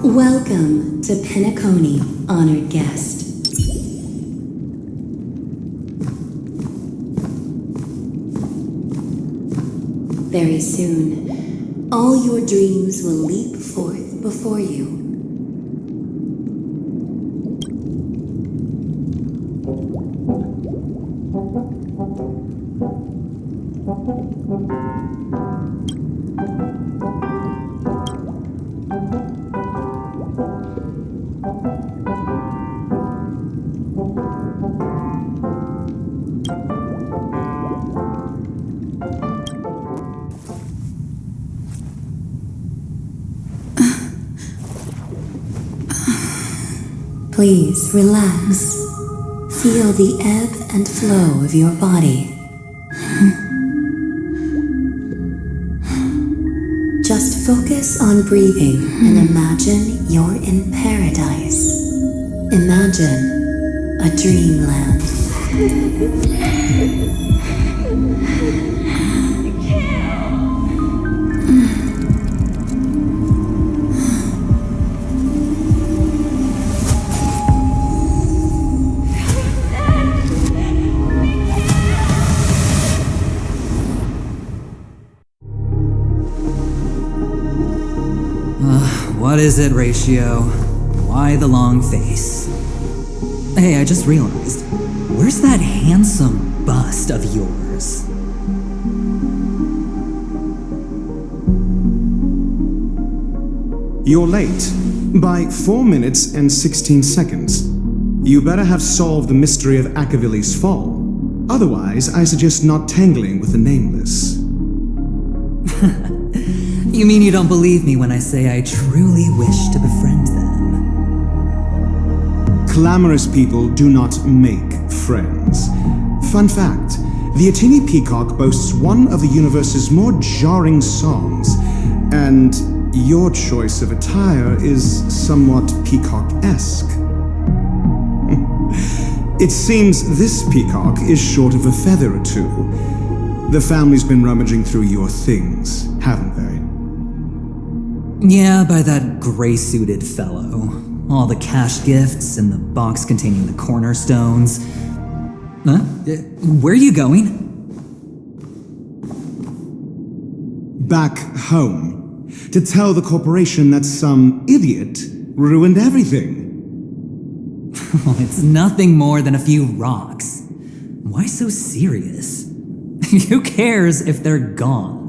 Welcome to Penacony, honored guest. Very soon, all your dreams will leap forth before you. Please relax. Feel the ebb and flow of your body. Just focus on breathing and imagine you're in paradise. Imagine a dreamland. What is it, Ratio? Why the long face? Hey, I just realized, where's that handsome bust of yours? You're late. By 4 minutes and 16 seconds. You better have solved the mystery of Akavili's fall. Otherwise, I suggest not tangling with the nameless. You mean you don't believe me when I say I truly wish to befriend them? Clamorous people do not make friends. Fun fact, the Atini Peacock boasts one of the universe's more jarring songs, and your choice of attire is somewhat peacock-esque. It seems this peacock is short of a feather or two. The family's been rummaging through your things, haven't they? Yeah, by that gray-suited fellow. All the cash gifts and the box containing the cornerstones. Huh? Where are you going? Back home. To tell the corporation that some idiot ruined everything. It's nothing more than a few rocks. Why so serious? Who cares if they're gone?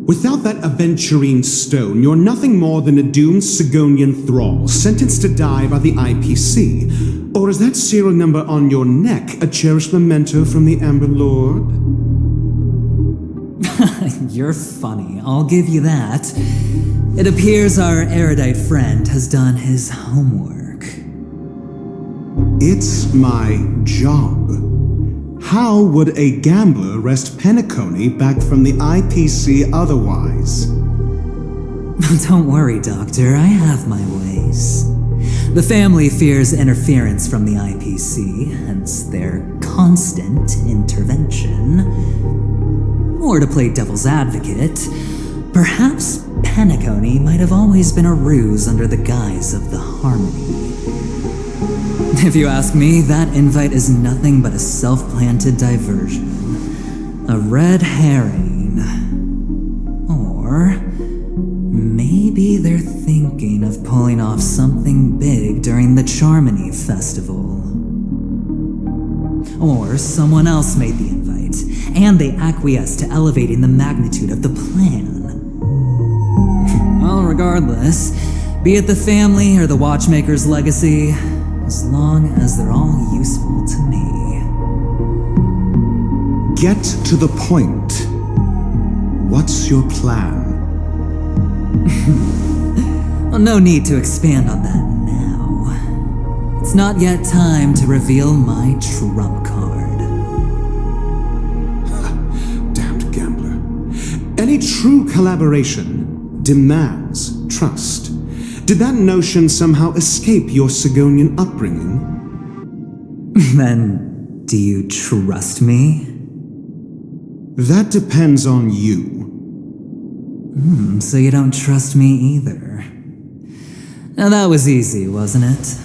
Without that aventurine stone, you're nothing more than a doomed Sigonian thrall, sentenced to die by the IPC. Or is that serial number on your neck a cherished memento from the Amber Lord? You're funny, I'll give you that. It appears our erudite friend has done his homework. It's my job. How would a gambler wrest Penacony back from the IPC otherwise? Don't worry, Doctor, I have my ways. The family fears interference from the IPC, hence their constant intervention. Or to play devil's advocate, perhaps Penacony might have always been a ruse under the guise of the Harmony. If you ask me, that invite is nothing but a self-planted diversion. A red herring. Or maybe they're thinking of pulling off something big during the Charmony Festival. Or someone else made the invite, and they acquiesced to elevating the magnitude of the plan. Well, regardless, be it the family or the Watchmaker's legacy, as long as they're all useful to me. Get to the point. What's your plan? Well, no need to expand on that now. It's not yet time to reveal my trump card. Damned gambler. Any true collaboration demands trust. Did that notion somehow escape your Sigonian upbringing? Then, do you trust me? That depends on you. So you don't trust me either. Now that was easy, wasn't it?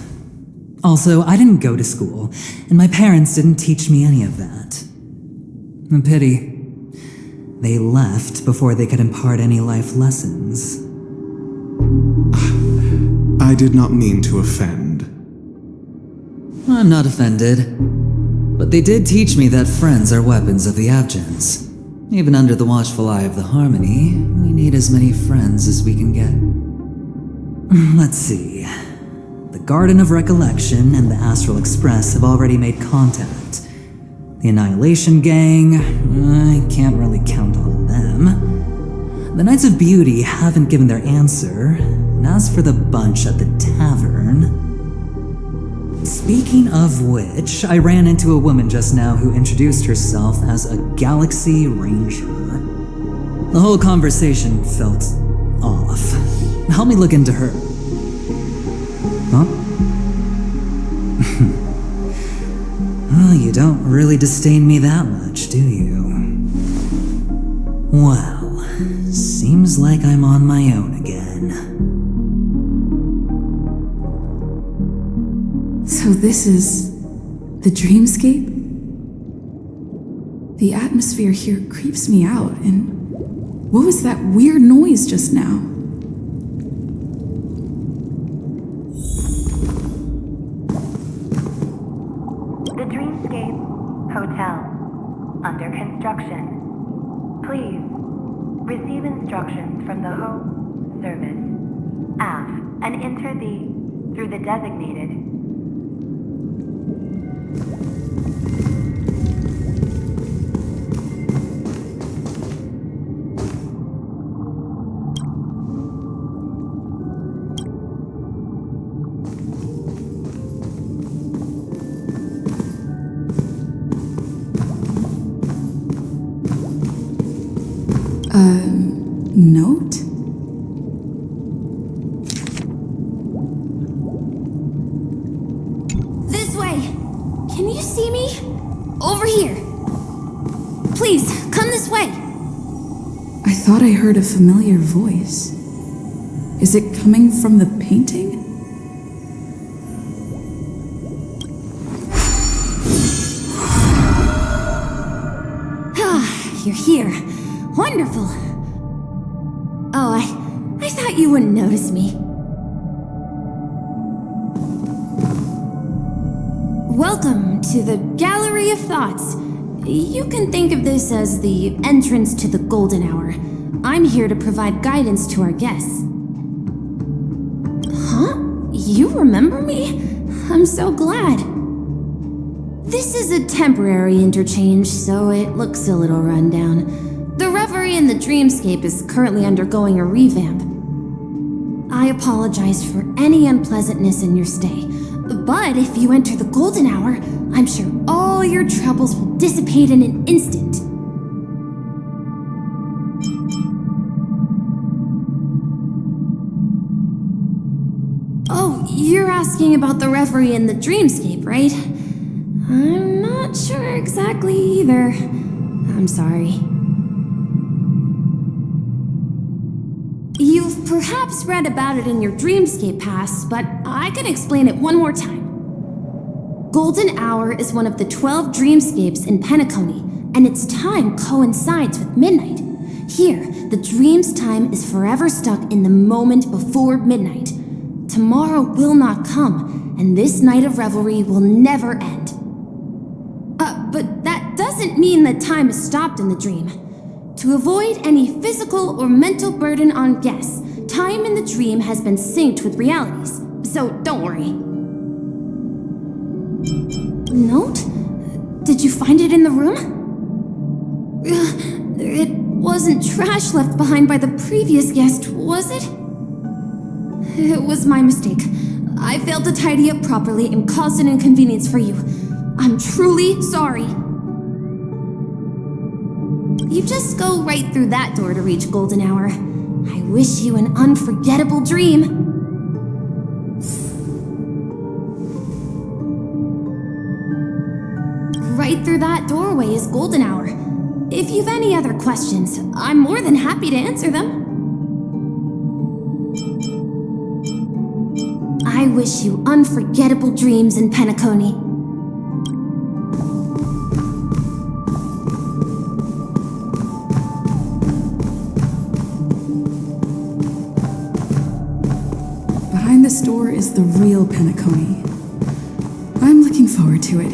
Also, I didn't go to school, and my parents didn't teach me any of that. A pity. They left before they could impart any life lessons. I did not mean to offend. I'm not offended. But they did teach me that friends are weapons of the Abgens. Even under the watchful eye of the Harmony, we need as many friends as we can get. Let's see. The Garden of Recollection and the Astral Express have already made contact. The Annihilation Gang, I can't really count on them. The Knights of Beauty haven't given their answer, and as for the bunch at the tavern... Speaking of which, I ran into a woman just now who introduced herself as a Galaxy Ranger. The whole conversation felt off. Help me look into her. Huh? Well, you don't really disdain me that much, do you? Well, seems like I'm on my own again. So this is the dreamscape? The atmosphere here creeps me out, and what was that weird noise just now? The Dreamscape Hotel, under construction. Please receive instructions from the home service, aft, and enter through the designated note? This way! Can you see me? Over here! Please, come this way! I thought I heard a familiar voice. Is it coming from the painting? Ah, you're here. Wonderful. Oh, I thought you wouldn't notice me. Welcome to the Gallery of Thoughts. You can think of this as the entrance to the Golden Hour. I'm here to provide guidance to our guests. Huh? You remember me? I'm so glad. This is a temporary interchange, so it looks a little run down. The Reverie in the Dreamscape is currently undergoing a revamp. I apologize for any unpleasantness in your stay, but if you enter the Golden Hour, I'm sure all your troubles will dissipate in an instant. Oh, you're asking about the Reverie in the Dreamscape, right? I'm not sure exactly either. I'm sorry. You've perhaps read about it in your Dreamscape past, but I can explain it one more time. Golden Hour is one of the 12 dreamscapes in Penacony, and its time coincides with midnight. Here, the dream's time is forever stuck in the moment before midnight. Tomorrow will not come, and this night of revelry will never end. But that doesn't mean that time is stopped in the dream. To avoid any physical or mental burden on guests, time in the dream has been synced with realities, so don't worry. Note? Did you find it in the room? It wasn't trash left behind by the previous guest, was it? It was my mistake. I failed to tidy up properly and caused an inconvenience for you. I'm truly sorry. You just go right through that door to reach Golden Hour. I wish you an unforgettable dream. Right through that doorway is Golden Hour. If you've any other questions, I'm more than happy to answer them. I wish you unforgettable dreams in Penacony. Behind this door is the real Penacony. I'm looking forward to it.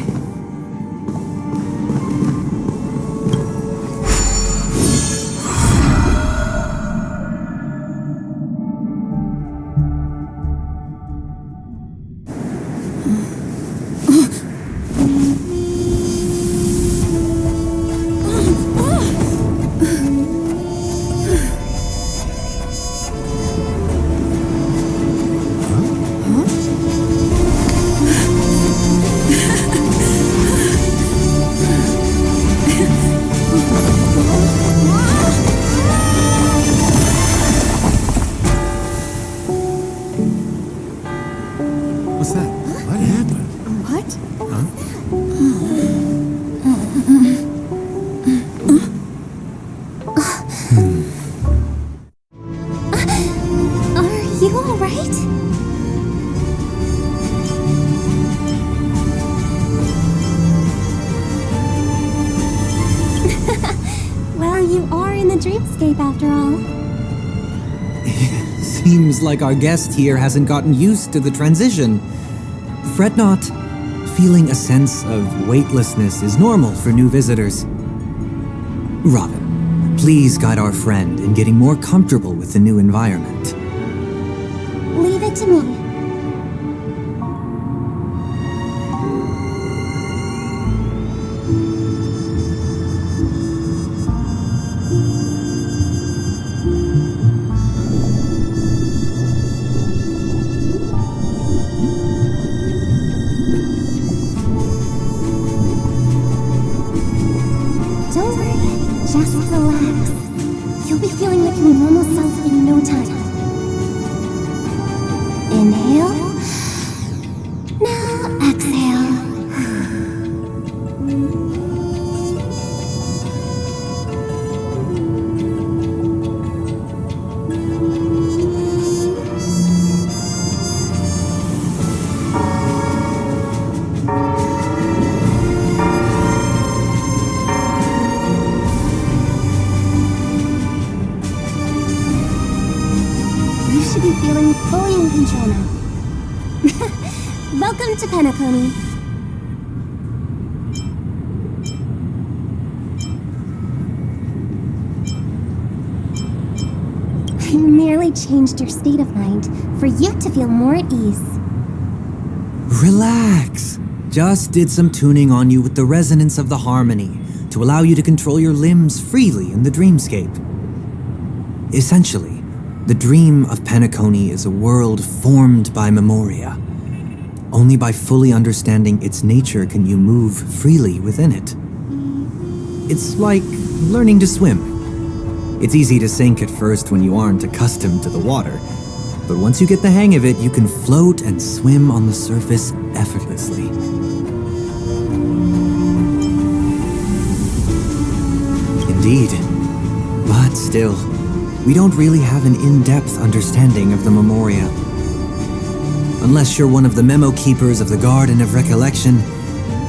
What's that? What happened? What? Are you alright? Well, you are in the dreamscape after all. Seems like our guest here hasn't gotten used to the transition. Fret not. Feeling a sense of weightlessness is normal for new visitors. Robin, please guide our friend in getting more comfortable with the new environment. Leave it to me. Don't worry, just relax. You'll be feeling like your normal self in no time. Inhale. Now exhale. You should be feeling fully in control now. Welcome to Penacony. I merely changed your state of mind for you to feel more at ease. Relax. Just did some tuning on you with the resonance of the harmony to allow you to control your limbs freely in the dreamscape. Essentially, the dream of Penacony is a world formed by memoria. Only by fully understanding its nature can you move freely within it. It's like learning to swim. It's easy to sink at first when you aren't accustomed to the water, but once you get the hang of it, you can float and swim on the surface effortlessly. Indeed. But still, we don't really have an in-depth understanding of the memoria. Unless you're one of the memo keepers of the Garden of Recollection,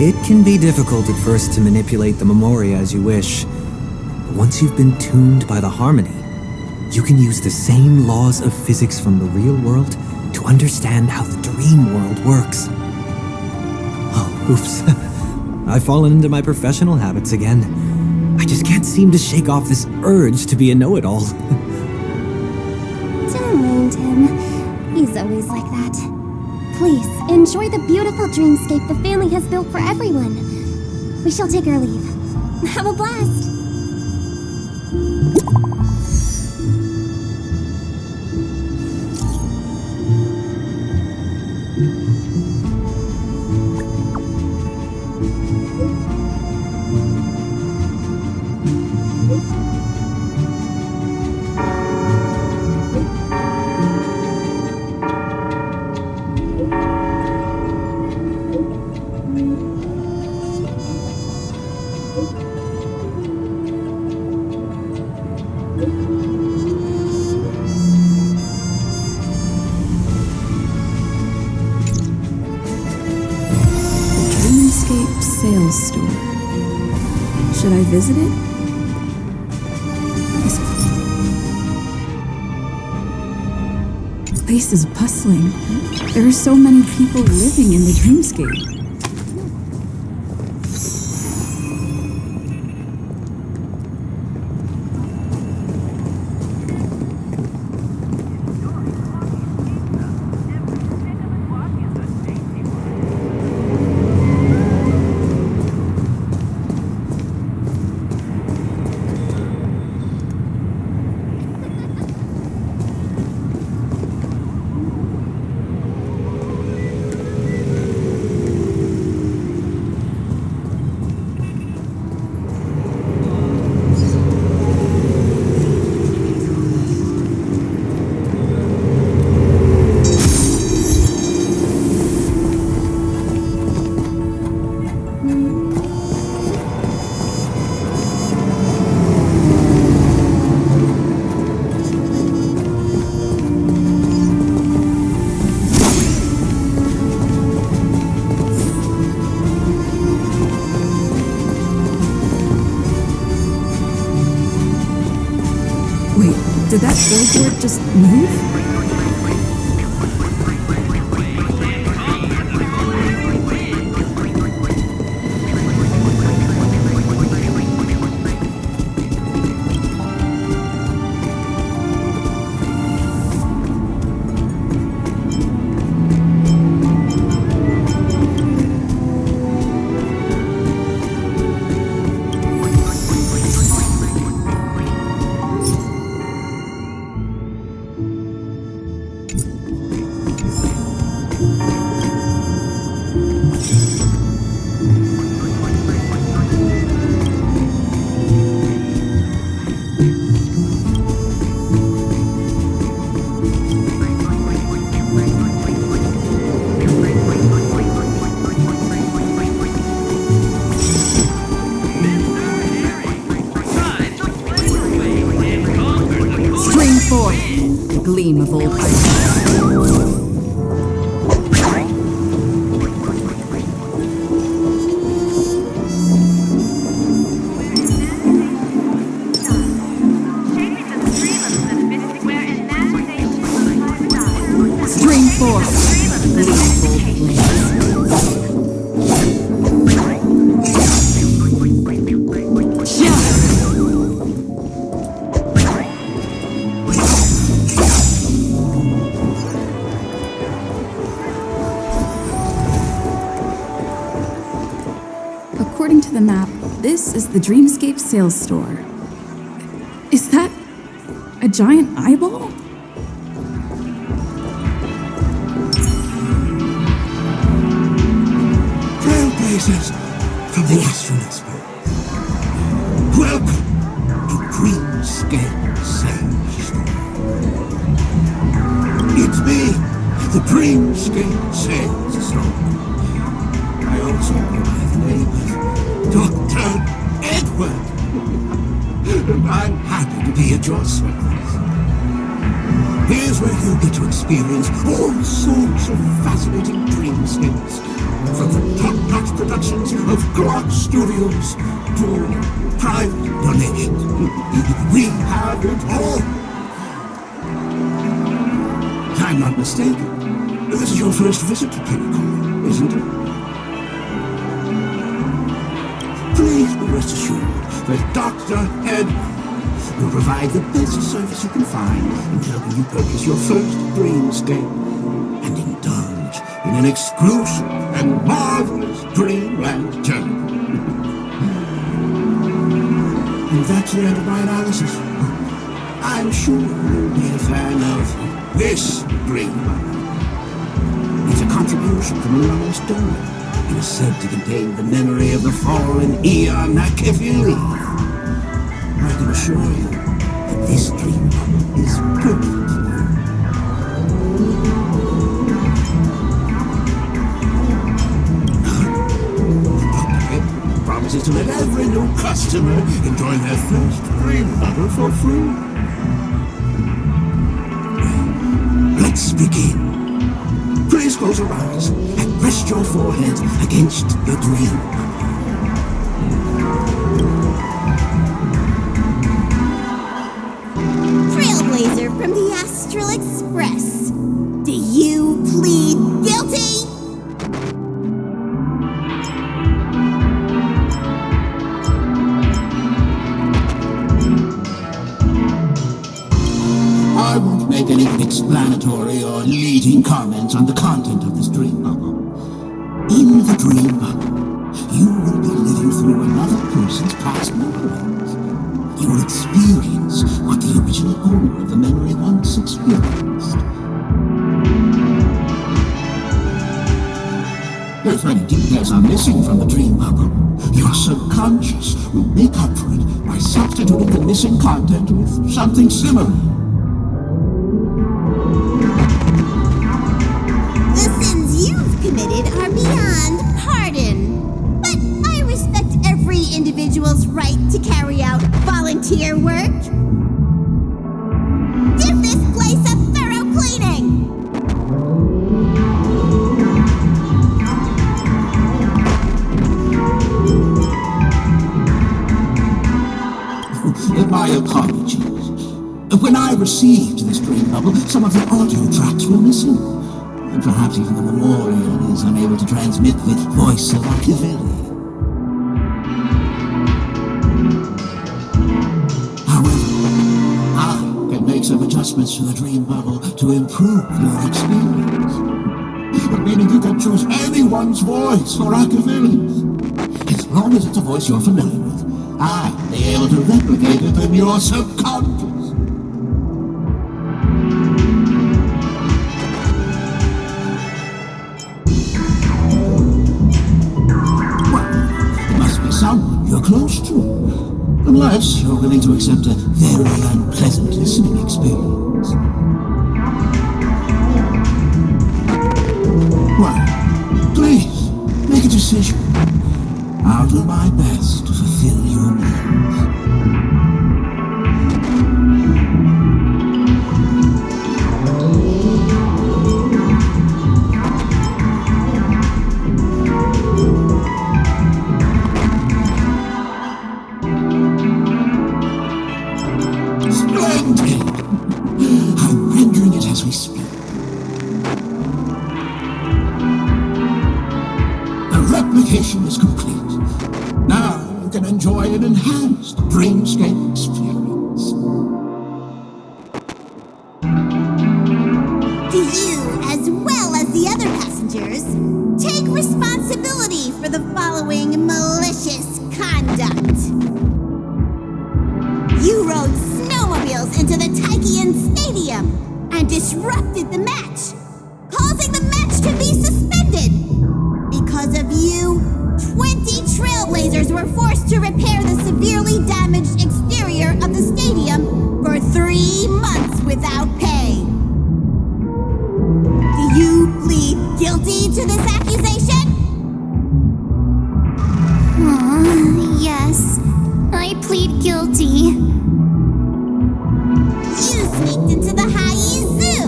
it can be difficult at first to manipulate the memoria as you wish. But once you've been tuned by the harmony, you can use the same laws of physics from the real world to understand how the dream world works. Oh, oops. I've fallen into my professional habits again. I just can't seem to shake off this urge to be a know-it-all. Don't mind him. He's always like that. Please, enjoy the beautiful dreamscape the family has built for everyone. We shall take our leave. Have a blast! visit it? This place is bustling. There are so many people living in the dreamscape. Wait, did that billboard just move? The gleam of old ice. String forth, gleam of old According to the map, this is the Dreamscape sales store. Is that a giant eyeball? Trailblazers from the astronauts world. Welcome to Dreamscape Sales Store. It's me, the Dreamscape Sales Store. I also go by the name of Dr. Edward. And I'm happy to be at your service. Here's where you get to experience all sorts of fascinating dreamscapes. From the top-notch productions of Glock Studios to private donations. We have it all. If I'm not mistaken, this is your first visit to Penacony, isn't it? Please be rest assured that Dr. Edward will provide the best service you can find in helping you purchase your first dreamscape and indulge in an exclusive and marvelous dreamland journey. And that's the end of my analysis. I'm sure you'll be a fan of this dream bundle. It's a contribution from anonymous donor. It is said to contain the memory of the fallen Eon Nakefili. I can assure you that this dream bundle is perfect for you. Dr. Ed promises to let every new customer enjoy their first dream bundle for free. Well, let's begin. Please close your eyes and rest your forehead against the dream. from the Astral Express. Do you plead guilty? I won't make any explanatory or leading comments on the content of this dream bubble. In the dream bubble, you will be living through another person's past memories. You will experience what the original owner of the memory once experienced. If any details are missing from the dream bubble, your subconscious will make up for it by substituting the missing content with something similar. The sins you've committed are beyond pardon. But I respect every individual's right to carry out volunteer work. Give this place a thorough cleaning! My apologies. When I received this dream bubble, some of the audio tracks were missing. And perhaps even the memorial is unable to transmit the voice of Machiavelli. However, I can make some adjustments to the dream bubble to improve your experience. Meaning you can choose anyone's voice for Machiavelli's. As long as it's a voice you're familiar with, I'll be able to replicate it in your subconscious. Someone you're close to, unless you're willing to accept a very unpleasant listening experience. Well, please, make a decision. I'll do my best to fulfill your needs. I'm rendering it as we speak. The replication is complete. Now you can enjoy an enhanced dreamscape experience. Do you, as well as the other passengers, take responsibility for the following malicious conduct? You rode snowmobiles into the Taikian Stadium and disrupted the match, causing the match to be suspended. Because of you, 20 trailblazers were forced to repair the severely damaged exterior of the stadium for 3 months without pay. Do you plead guilty to this accusation? Yes, I plead guilty. You sneaked into the High Zoo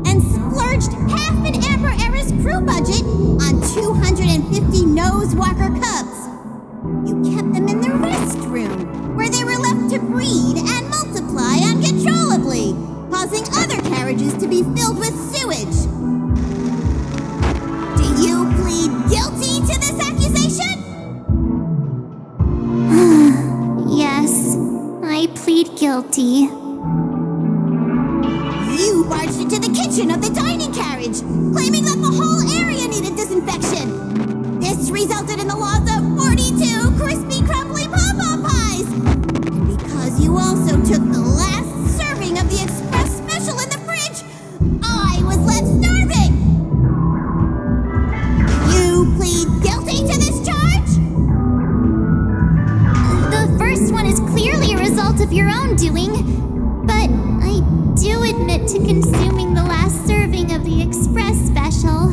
and splurged half an Amber Era's crew budget on 250 Nosewalker cubs. You kept them in the restroom, where they were left to breed and multiply uncontrollably, causing other carriages to be filled with sewage. Do you plead guilty to this accusation? Yes, I plead guilty. You barged into the kitchen of the dining carriage, claiming that the whole area needed disinfection. This resulted in the loss of 42 crispy, crumbly pom-pom pies. And because you also took the last serving of the express special in the fridge, I was left starving. You plead guilty to this charge? The first one is clearly a result of your own doing, but I do admit to consuming the last serving of the express special.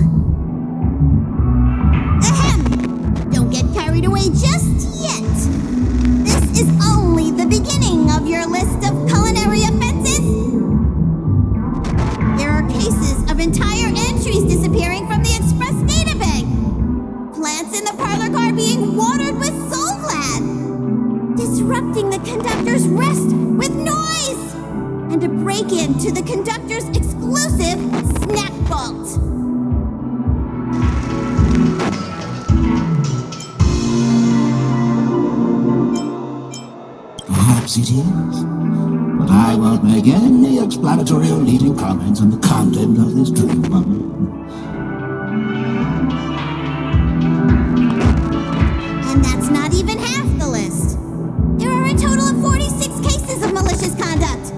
Ahem! Don't get carried away to break into the conductor's exclusive snack vault. Perhaps it is, but I won't make any explanatory or leading comments on the content of this dream bubble. And that's not even half the list. There are a total of 46 cases of malicious conduct.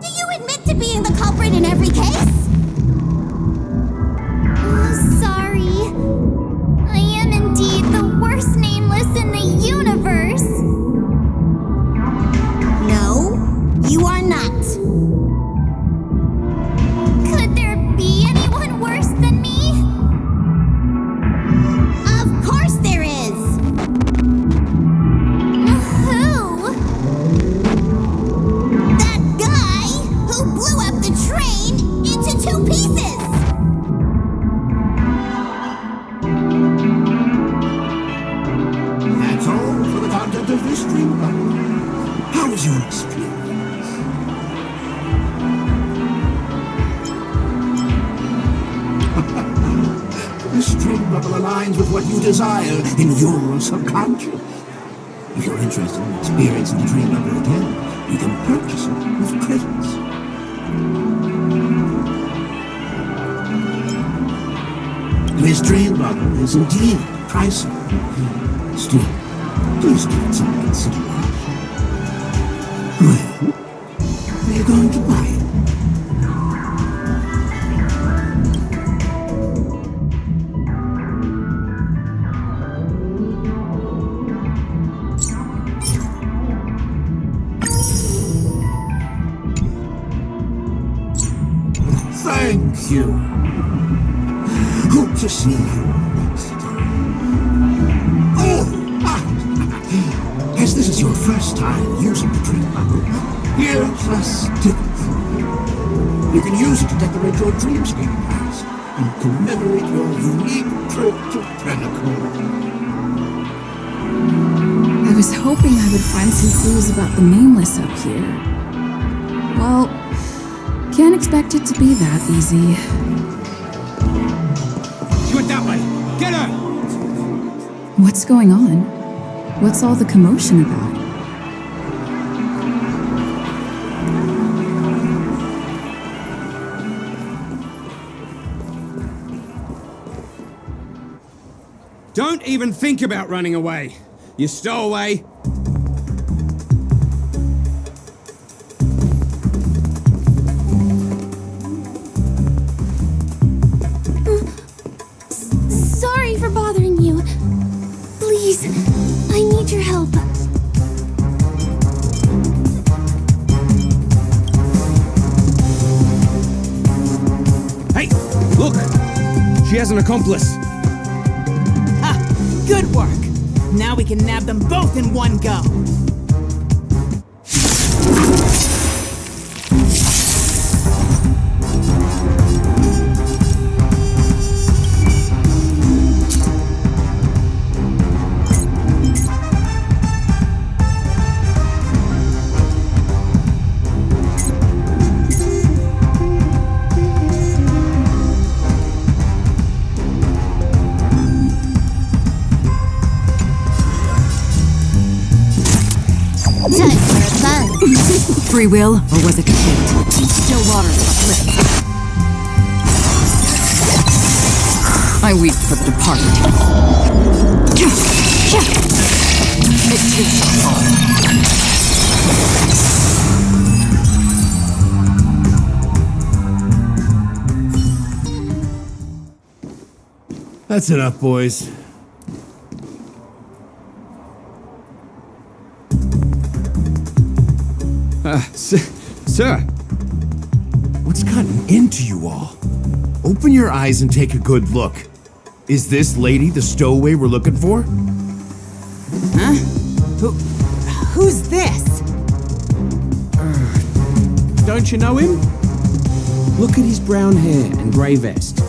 Do you admit to being the culprit in every case? Oh, sorry. I am indeed the worst nameless in the universe. No, you are not. Could there be anyone worse than me? Of course there is. Who? That guy who blew up the train into 2 pieces. That's all for the content of this dream bubble. How was your experience? This dream bubble aligns with what you desire in your subconscious. If you're interested in experiencing the dream bubble again, you can purchase it with credits. This dream bubble is indeed pricey. Still, please give it some consideration. Well, are you going to buy it? Thank you. Hope to see you next time. Oh! As this is your first time using the dream bubble, here's a stick for you. You can use it to decorate your dreamscape pass and commemorate your unique trip to Penacony. I was hoping I would find some clues about the nameless up here. Well, can't expect it to be that easy. She went that way. Get her! What's going on? What's all the commotion about? Don't even think about running away. You stowaway. Sorry for bothering you. Please, I need your help. Hey, look! She has an accomplice. Good work. Now we can nab them both in one go. Free will, or was it fate? Still waters uplift. I weep for the departed. It is all. That's enough, boys. Sir, what's gotten into you all? Open your eyes and take a good look. Is this lady the stowaway we're looking for? Huh? Who's this? Don't you know him? Look at his brown hair and grey vest.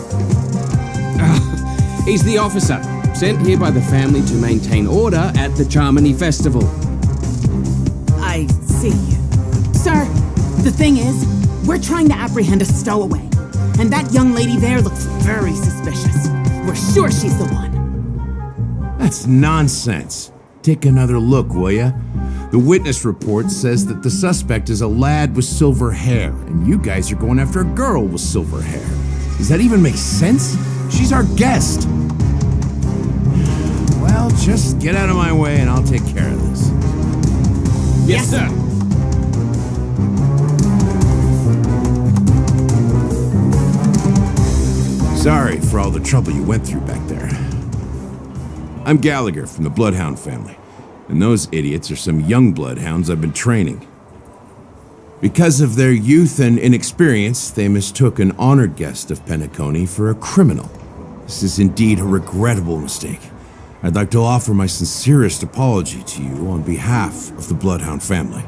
He's the officer, sent here by the family to maintain order at the Charmony Festival. I see. Sir, The thing is, we're trying to apprehend a stowaway. And that young lady there looks very suspicious. We're sure she's the one. That's nonsense. Take another look, will ya? The witness report says that the suspect is a lad with silver hair, and you guys are going after a girl with silver hair. Does that even make sense? She's our guest. Well, just get out of my way and I'll take care of this. Yes, sir. Sorry for all the trouble you went through back there. I'm Gallagher from the Bloodhound family, and those idiots are some young bloodhounds I've been training. Because of their youth and inexperience, they mistook an honored guest of Penacony for a criminal. This is indeed a regrettable mistake. I'd like to offer my sincerest apology to you on behalf of the Bloodhound family.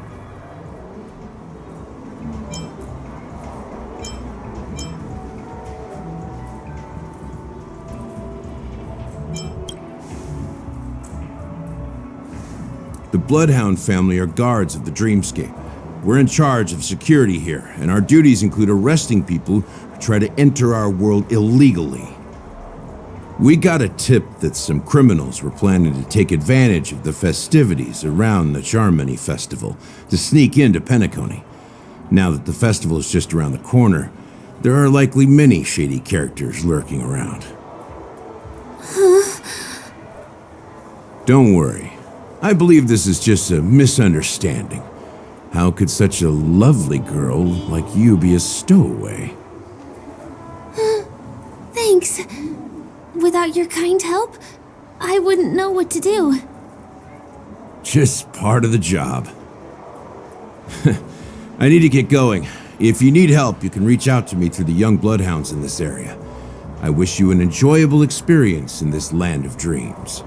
The Bloodhound family are guards of the Dreamscape. We're in charge of security here, and our duties include arresting people who try to enter our world illegally. We got a tip that some criminals were planning to take advantage of the festivities around the Charmony Festival to sneak into Penacony. Now that the festival is just around the corner, there are likely many shady characters lurking around. Don't worry. I believe this is just a misunderstanding. How could such a lovely girl like you be a stowaway? Thanks. Without your kind help, I wouldn't know what to do. Just part of the job. I need to get going. If you need help, you can reach out to me through the young bloodhounds in this area. I wish you an enjoyable experience in this land of dreams.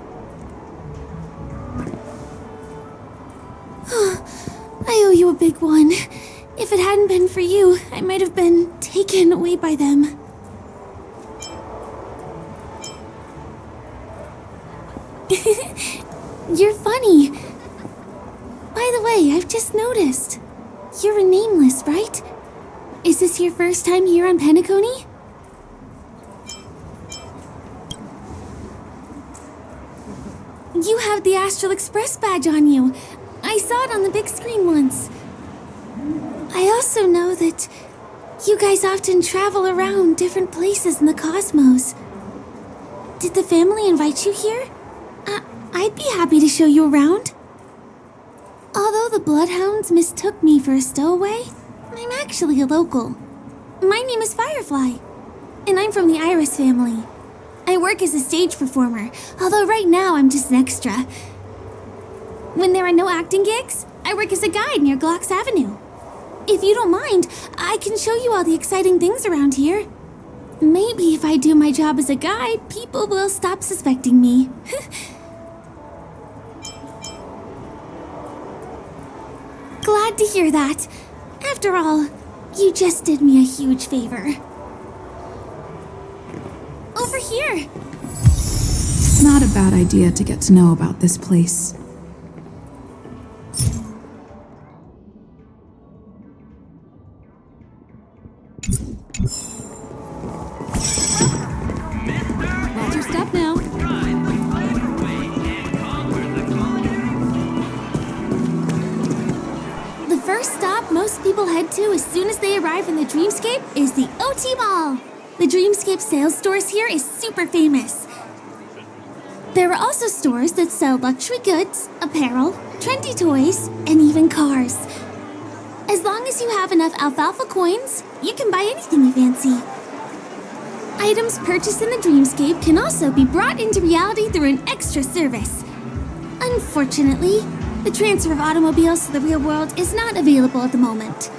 I owe you a big one. If it hadn't been for you, I might have been taken away by them. You're funny. By the way, I've just noticed. You're a nameless, right? Is this your first time here on Penacony? You have the Astral Express badge on you. I saw it on the big screen once. I also know that you guys often travel around different places in the cosmos. Did the family invite you here? I'd be happy to show you around. Although the Bloodhounds mistook me for a stowaway, I'm actually a local. My name is Firefly, and I'm from the Iris family. I work as a stage performer, although right now I'm just an extra. When there are no acting gigs, I work as a guide near Glocks Avenue. If you don't mind, I can show you all the exciting things around here. Maybe if I do my job as a guide, people will stop suspecting me. Glad to hear that. After all, you just did me a huge favor. Over here! It's not a bad idea to get to know about this place. Watch your step now. The first stop most people head to as soon as they arrive in the Dreamscape is the OT Mall. The Dreamscape sales stores here is super famous. There are also stores that sell luxury goods, apparel, trendy toys, and even cars. As long as you have enough alfalfa coins, you can buy anything you fancy. Items purchased in the Dreamscape can also be brought into reality through an extra service. Unfortunately, the transfer of automobiles to the real world is not available at the moment.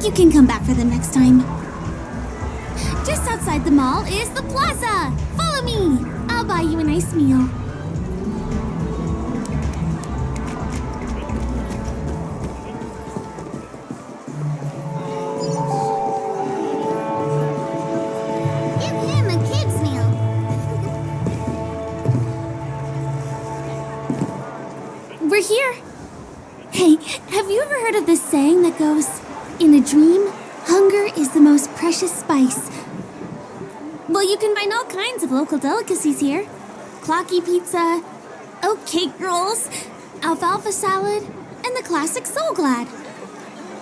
You can come back for them next time. Just outside the mall is the plaza! Follow me! I'll buy you a nice meal. Give him a kid's meal. We're here. Hey, have you ever heard of this saying that goes, In a dream, hunger is the most precious spice. Well, you can find all kinds of local delicacies here. Clocky pizza, oat cake rolls, alfalfa salad, and the classic Soul Glad.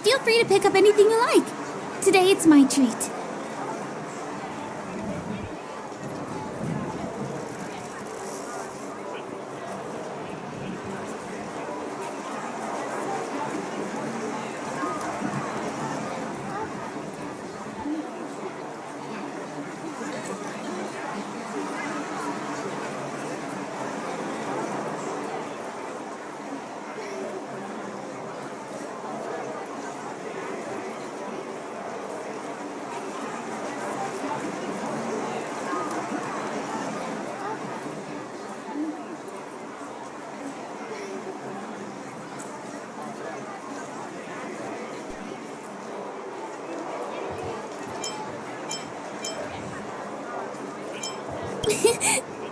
Feel free to pick up anything you like. Today it's my treat.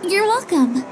You're welcome.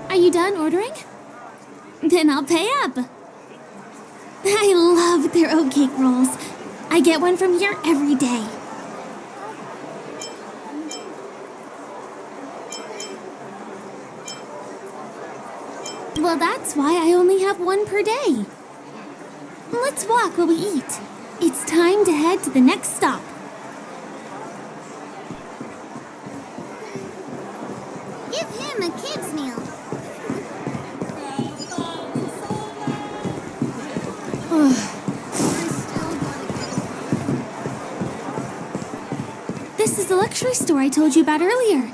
Are you done ordering? Then I'll pay up. I love their oat cake rolls. I get one from here every day. Well, that's why I only have one per day. Let's walk while we eat. It's time to head to the next stop. Give him a kid's meal. This is the luxury store I told you about earlier.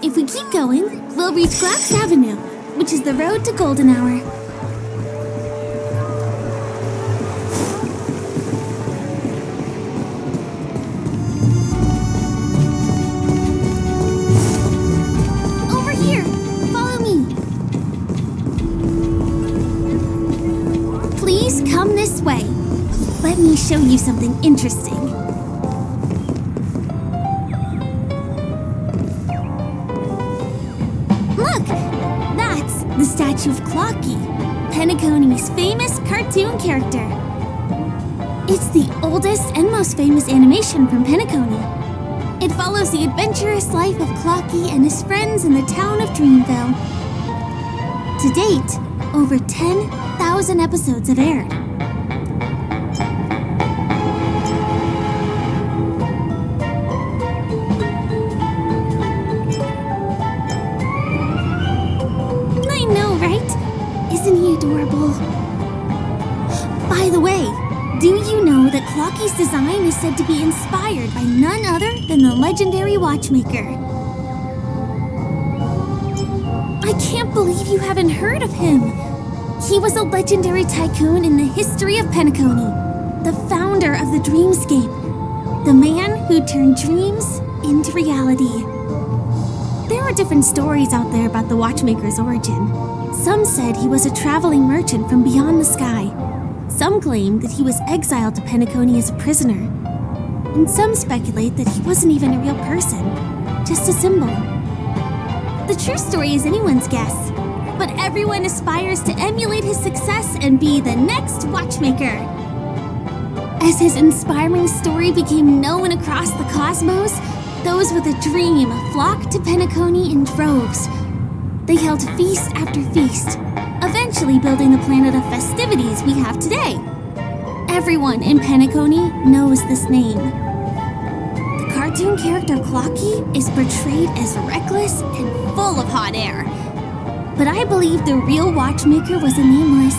If we keep going, we'll reach Glass Avenue, which is the road to Golden Hour. Over here! Follow me! Please come this way. Let me show you something interesting. Look! That's the statue of Clocky, Penacony's famous cartoon character. It's the oldest and most famous animation from Penacony. It follows the adventurous life of Clocky and his friends in the town of Dreamville. To date, over 10,000 episodes have aired. I know, right? Isn't he adorable? By the way, Do you know that Clocky's design is said to be inspired by none other than the legendary watchmaker? I can't believe you haven't heard of him. He was a legendary tycoon in the history of Penacony, the founder of the dreamscape, the man who turned dreams into reality. There are different stories out there about the watchmaker's origin. Some said he was a traveling merchant from beyond the sky. Some claim that he was exiled to Penacony as a prisoner. And some speculate that he wasn't even a real person, just a symbol. The true story is anyone's guess, but everyone aspires to emulate his success and be the next watchmaker. As his inspiring story became known across the cosmos, those with a dream flocked to Penacony in droves. They held feast after feast, eventually building the planet of festivities we have today. Everyone in Penacony knows this name. The cartoon character Clocky is portrayed as reckless and full of hot air. But I believe the real watchmaker was a nameless.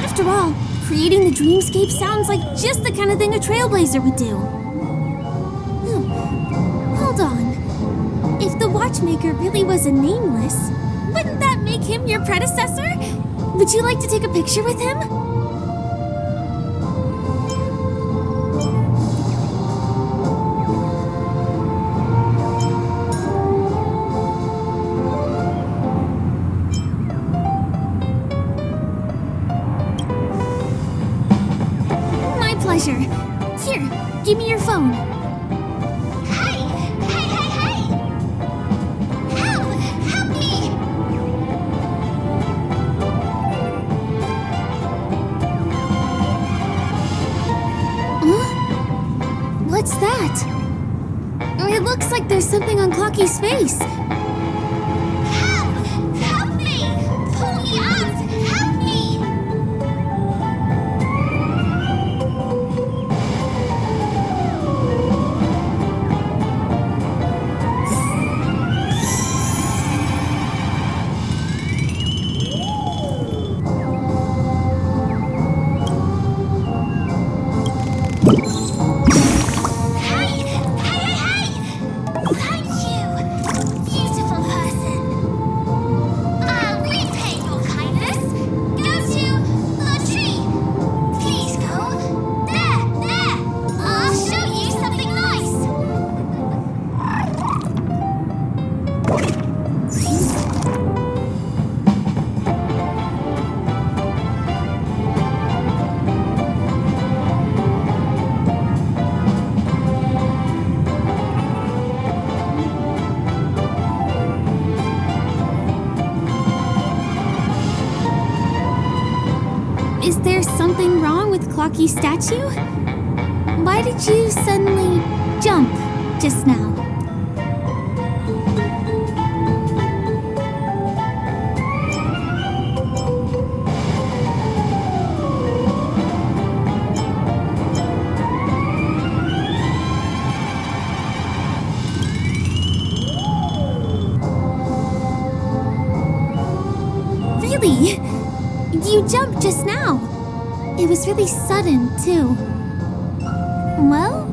After all, creating the dreamscape sounds like just the kind of thing a trailblazer would do. Hold on. If the watchmaker really was a nameless, wouldn't that make him your predecessor? Would you like to take a picture with him? My pleasure. Here, give me your phone. What's that? It looks like there's something on Clocky's face. Help! Help me! Pull me out! Help me! Is there something wrong with Clocky's statue? Why did you suddenly jump just now? Really? You jumped just now. It was really sudden, too. Well,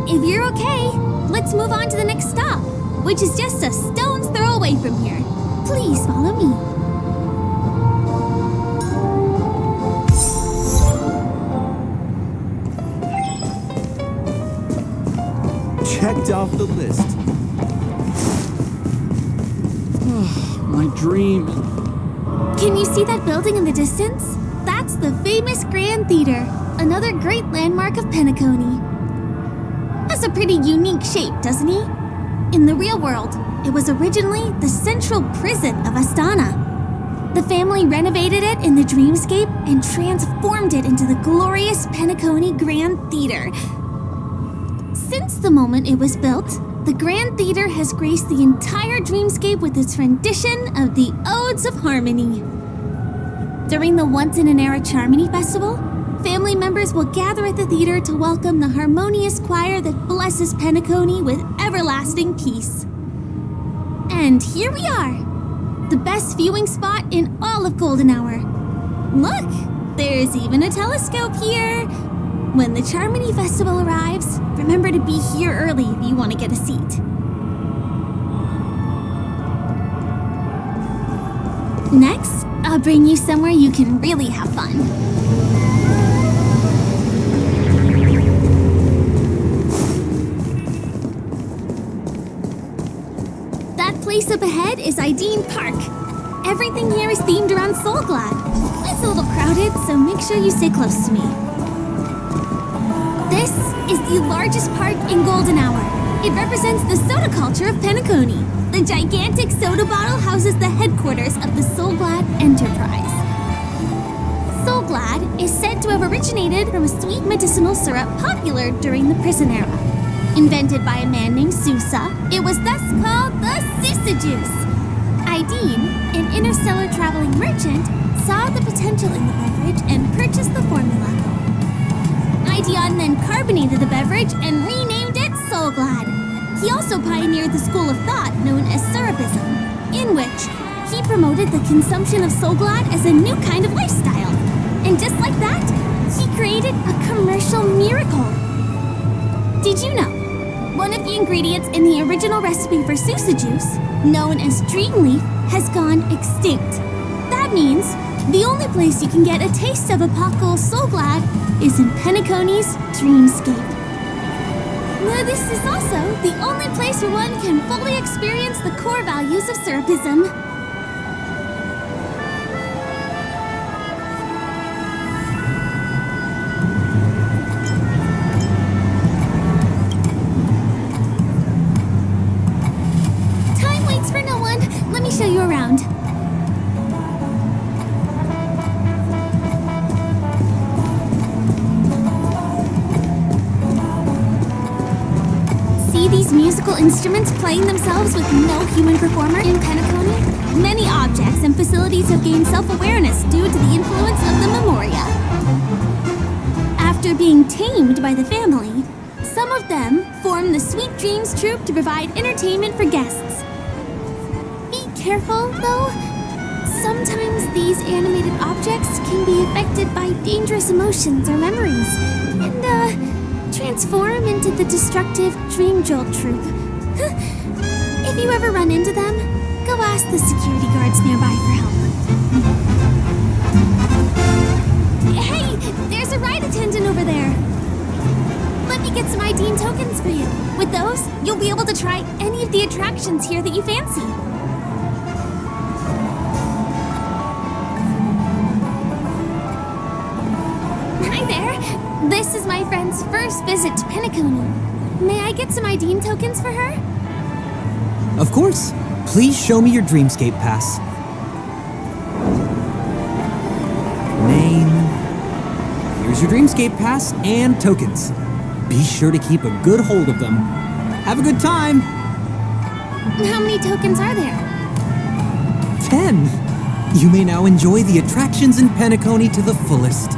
if you're okay, let's move on to the next stop, which is just a stone's throw away from here. Please follow me. Checked off the list. My dream. Can you see that building in the distance? That's the famous Grand Theater, another great landmark of Penacony. Has a pretty unique shape, doesn't he? In the real world, it was originally the central prison of Astana. The family renovated it in the dreamscape and transformed it into the glorious Penacony Grand Theater. Since the moment it was built, the Grand Theater has graced the entire dreamscape with its rendition of the Odes of Harmony. During the Once-in-an-Era Charmony Festival, family members will gather at the theater to welcome the harmonious choir that blesses Penacony with everlasting peace. And here we are, the best viewing spot in all of Golden Hour. Look, There's even a telescope here. When the Charmony Festival arrives, remember to be here early if you want to get a seat. Next, I'll bring you somewhere you can really have fun. That place up ahead is Ideen Park. Everything here is themed around Soulglad. It's a little crowded, so make sure you stay close to me. This is the largest park in Golden Hour. It represents the soda culture of Penacony. The gigantic soda bottle houses the headquarters of the Soulglad Enterprise. Soulglad is said to have originated from a sweet medicinal syrup popular during the prison era. Invented by a man named Sousa, it was thus called the Sousa Juice. Ideen, an interstellar traveling merchant, saw the potential in the beverage and purchased the formula. Ideon then carbonated the beverage and renamed it Soulglad. He also pioneered the school of thought known as Syrupism, in which he promoted the consumption of Soulglad as a new kind of lifestyle. And just like that, he created a commercial miracle. Did you know? One of the ingredients in the original recipe for Sousa Juice, known as Dreamleaf, has gone extinct. That means the only place you can get a taste of Apocalypse Soulglad is in Penacony's Dreamscape. This is also the only place where one can fully experience the core values of Syrupism. Time waits for no one. Let me show you around. These musical instruments playing themselves with no human performer in Penacony? Many objects and facilities have gained self-awareness due to the influence of the Memoria. After being tamed by the family, some of them form the Sweet Dreams Troupe to provide entertainment for guests. Be careful, though. Sometimes these animated objects can be affected by dangerous emotions or memories, and, transform into the destructive Dream Jolt Troupe. If you ever run into them, go ask the security guards nearby for help. Hey, there's a ride attendant over there. Let me get some Ideen tokens for you. With those, you'll be able to try any of the attractions here that you fancy. Hi there. This is my friend's first visit to Penacony. May I get some Ideen tokens for her? Of course. Please show me your Dreamscape pass. Name. Here's your Dreamscape pass and tokens. Be sure to keep a good hold of them. Have a good time. How many tokens are there? 10. You may now enjoy the attractions in Penacony to the fullest.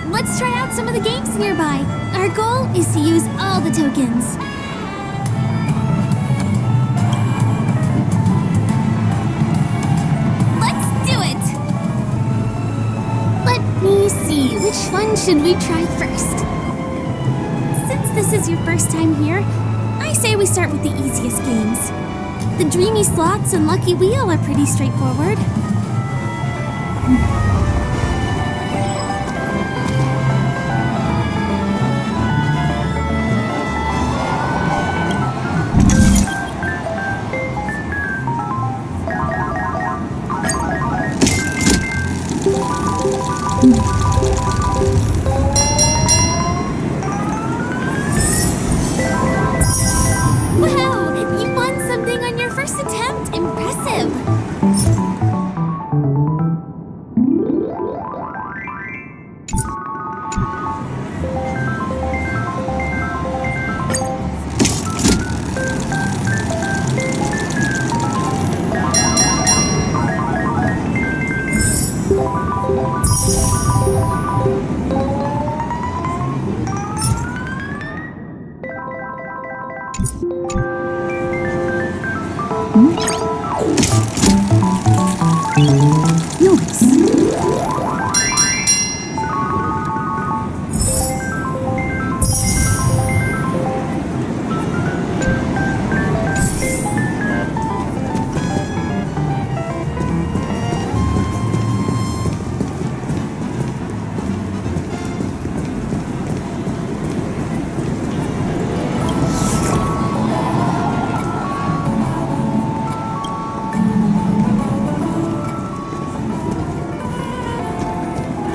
Let's try out some of the games nearby. Our goal is to use all the tokens. Let's do it! Let me see, which one should we try first? Since this is your first time here, I say we start with the easiest games. The Dreamy Slots and Lucky Wheel are pretty straightforward. Wow! You won something on your first attempt! Impressive!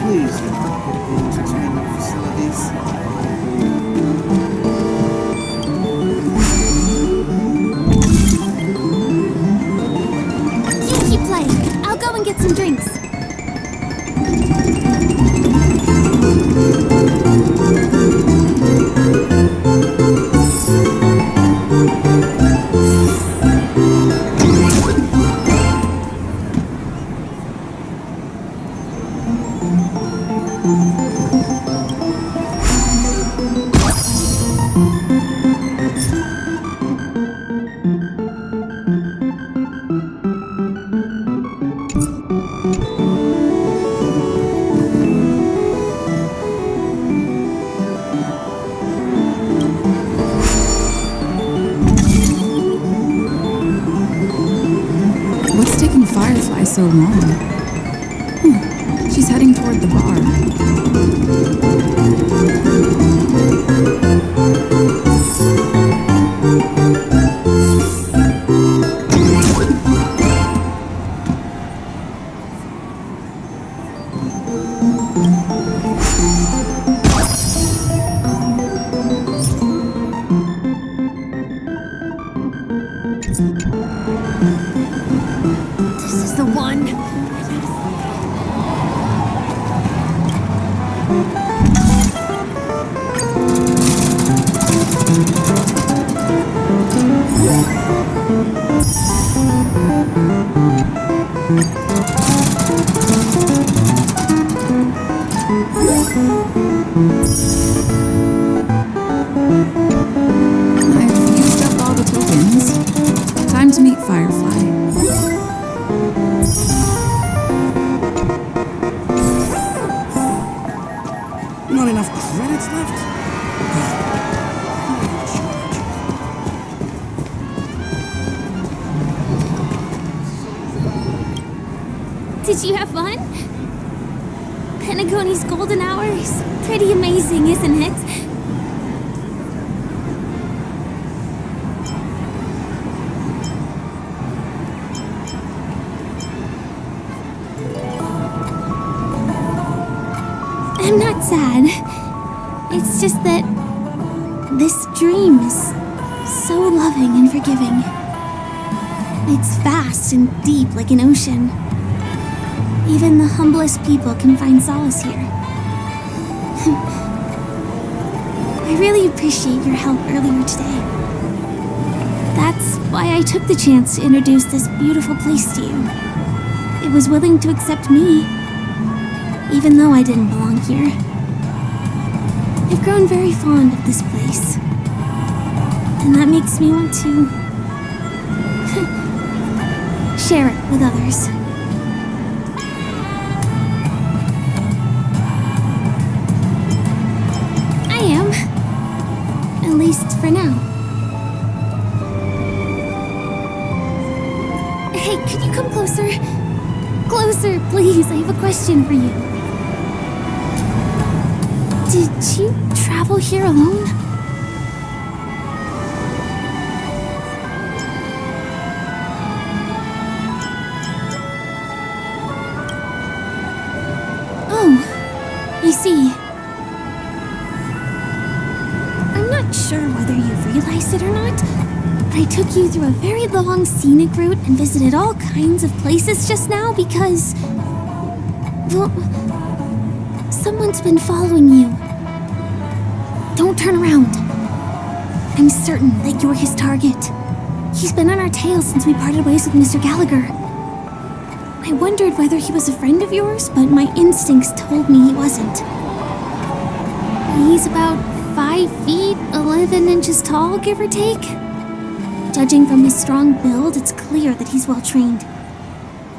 Please, entertainment facilities. You keep playing. I'll go and get some drinks. What's taking Firefly so long? She's heading toward the bar. This is the one. I've used up all the tokens. Time to meet Firefly. Not enough credits left? Did you have fun? Penacony's golden hour is pretty amazing, isn't it? I'm not sad. It's just that this dream is so loving and forgiving. It's vast and deep like an ocean. Even the humblest people can find solace here. I really appreciate your help earlier today. That's why I took the chance to introduce this beautiful place to you. It was willing to accept me, even though I didn't belong here. I've grown very fond of this place, and that makes me want to share it with others. I am, at least for now. Hey, could you come closer? Closer, please. I have a question for you. Did you travel here alone? Oh, I see. I'm not sure whether you realized it or not, but I took you through a very long scenic route and visited all kinds of places just now because, well, someone's been following you. Don't turn around. I'm certain that you're his target. He's been on our tail since we parted ways with Mr. Gallagher. I wondered whether he was a friend of yours, but my instincts told me he wasn't. He's about 5 feet, 11 inches tall, give or take. Judging from his strong build, it's clear that he's well trained.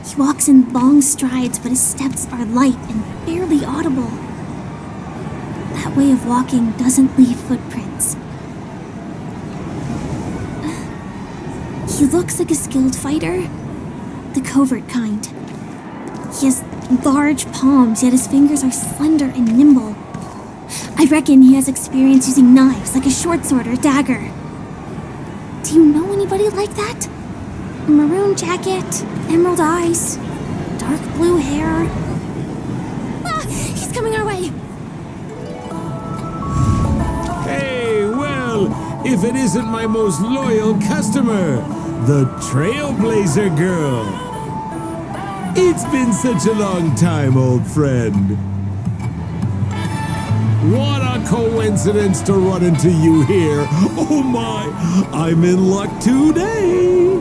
He walks in long strides, but his steps are light and barely audible. That way of walking doesn't leave footprints. He looks like a skilled fighter, the covert kind. He has large palms, yet his fingers are slender and nimble. I reckon he has experience using knives, like a short sword or dagger. Do you know anybody like that? A maroon jacket, emerald eyes, dark blue hair. Ah, if it isn't my most loyal customer, the Trailblazer Girl. It's been such a long time, old friend. What a coincidence to run into you here. Oh my, I'm in luck today.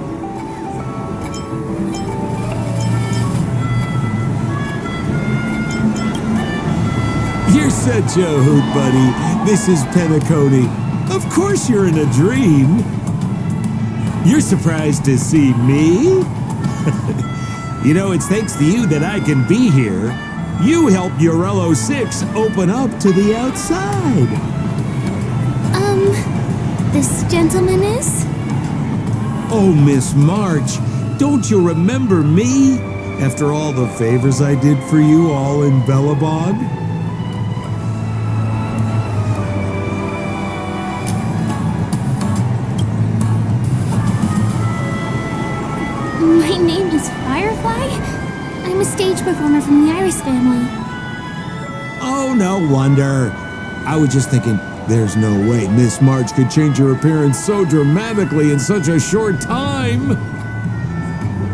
You're such a hoot, buddy. This is Penacony. Of course you're in a dream. You're surprised to see me? You know, it's thanks to you that I can be here. You helped Urello 6 open up to the outside. This gentleman is? Oh, Miss March, don't you remember me? After all the favors I did for you all in Bellabog? My name is Firefly? I'm a stage performer from the Iris family. Oh, no wonder. I was just thinking, there's no way Miss March could change her appearance so dramatically in such a short time.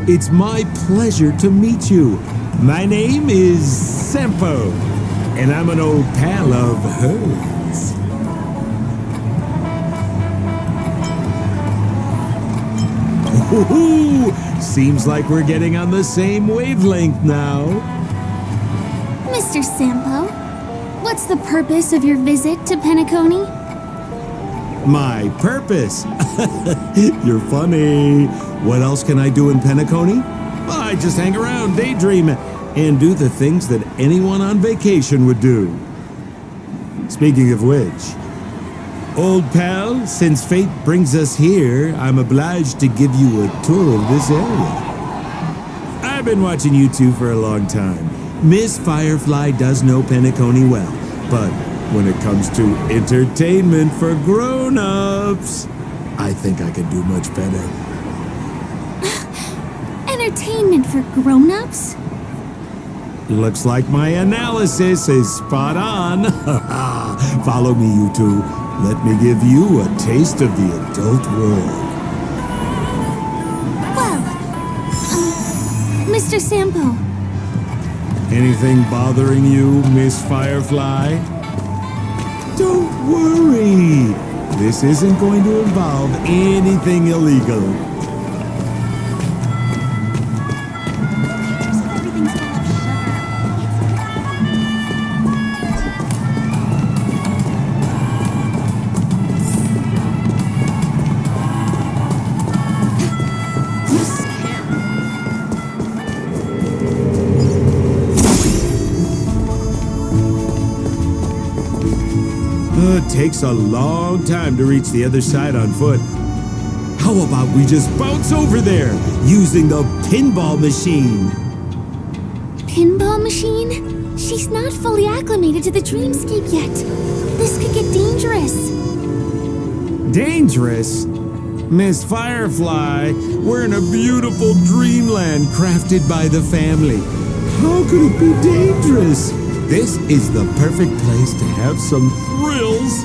It's my pleasure to meet you. My name is Sempo, and I'm an old pal of hers. Ooh, seems like we're getting on the same wavelength now. Mr. Sampo, what's the purpose of your visit to Penacony? My purpose? You're funny. What else can I do in Penacony? Well, I just hang around, daydream, and do the things that anyone on vacation would do. Speaking of which, old pal, since fate brings us here, I'm obliged to give you a tour of this area. I've been watching you two for a long time. Miss Firefly does know Penacony well, but when it comes to entertainment for grown-ups, I think I can do much better. Entertainment for grown-ups? Looks like my analysis is spot on. Follow me, you two. Let me give you a taste of the adult world. Well, Mr. Sampo. Anything bothering you, Miss Firefly? Don't worry. This isn't going to involve anything illegal. It takes a long time to reach the other side on foot. How about we just bounce over there using the pinball machine? Pinball machine? She's not fully acclimated to the dreamscape yet. This could get dangerous. Dangerous? Miss Firefly, we're in a beautiful dreamland crafted by the family. How could it be dangerous? This is the perfect place to have some thrills.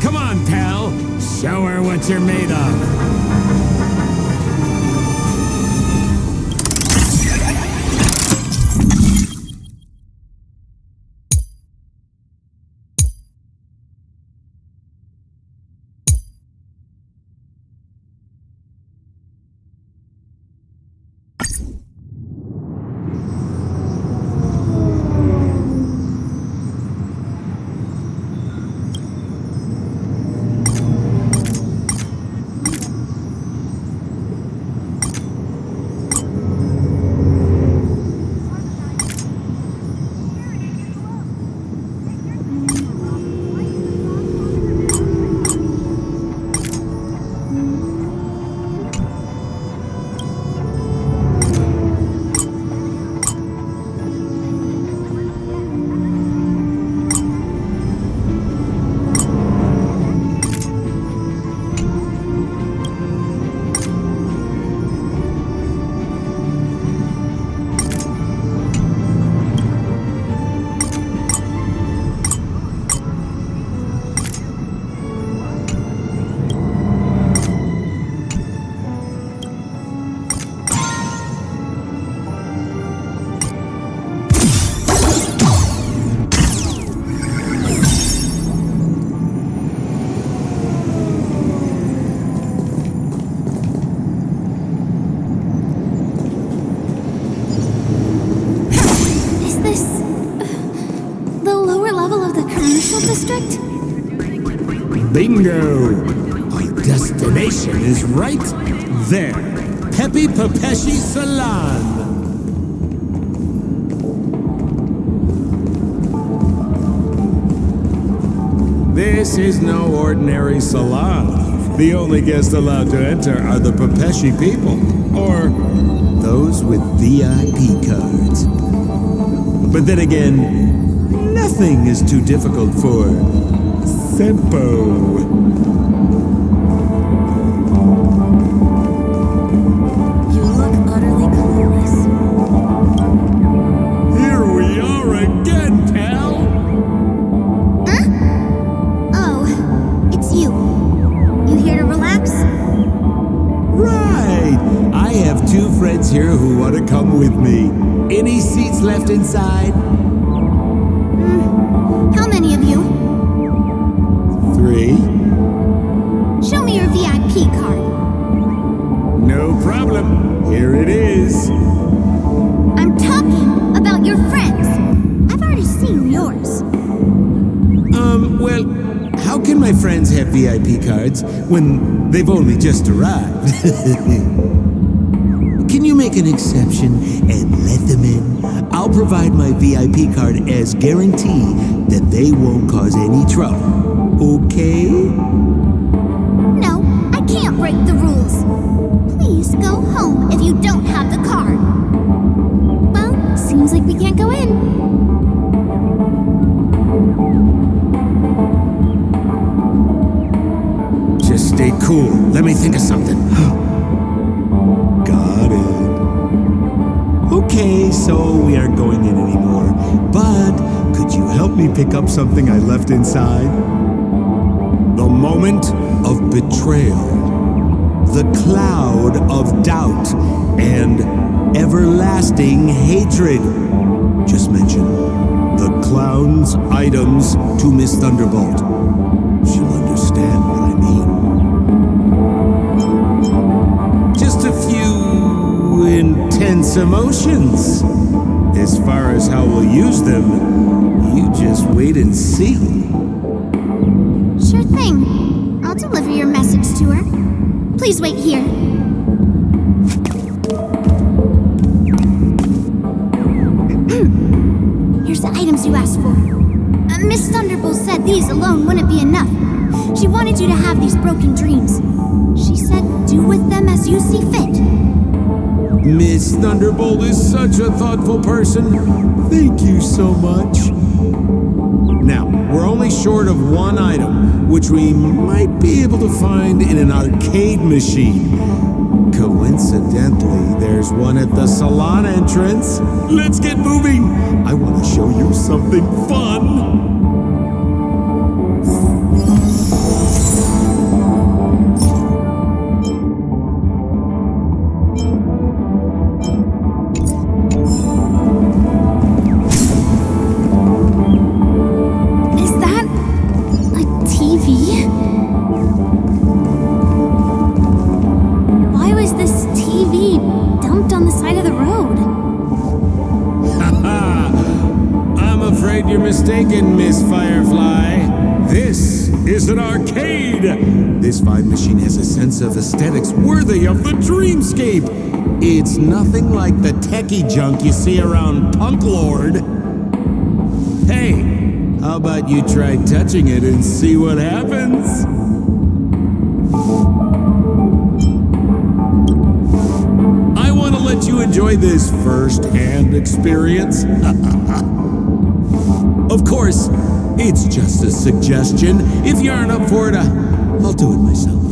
Come on, pal. Show her what you're made of. district? Bingo! Our destination is right there. Pepe Papeshi Salon. This is no ordinary salon. The only guests allowed to enter are the Papeshi people, or those with VIP cards. But then again, nothing is too difficult for Sempo. You look utterly clueless. Here we are again, pal! Oh, it's you. You here to relax? Right! I have two friends here who want to come with me. Any seats left inside? How many of you? 3. Show me your VIP card. No problem. Here it is. I'm talking about your friends. I've already seen yours. Well, how can my friends have VIP cards when they've only just arrived? Can you make an exception and let them in? I'll provide my VIP card as guarantee that they won't cause any trouble. Okay? No, I can't break the rules. Please go home if you don't have the card. Well, seems like we can't go in. Just stay cool. Let me think of something. Got it. Okay, so we aren't going in anymore. But could you help me pick up something I left inside? The moment of betrayal. The cloud of doubt and everlasting hatred. Just mention the clown's items to Miss Thunderbolt. She'll understand what I mean. Just a few intense emotions. As far as how we'll use them, you just wait and see. Sure thing. I'll deliver your message to her. Please wait here. Here's the items you asked for. Miss Thunderbolt said these alone wouldn't be enough. She wanted you to have these broken dreams. She said do with them as you see fit. Miss Thunderbolt is such a thoughtful person. Thank you so much. Now, we're only short of one item, which we might be able to find in an arcade machine. Coincidentally, there's one at the salon entrance. Let's get moving. I want to show you something fun. Miss Firefly. This is an arcade. This fine machine has a sense of aesthetics worthy of the dreamscape. It's nothing like the techie junk you see around Punk Lord. Hey, how about you try touching it and see what happens? I want to let you enjoy this first-hand experience. Of course, it's just a suggestion. If you aren't up for it, I'll do it myself.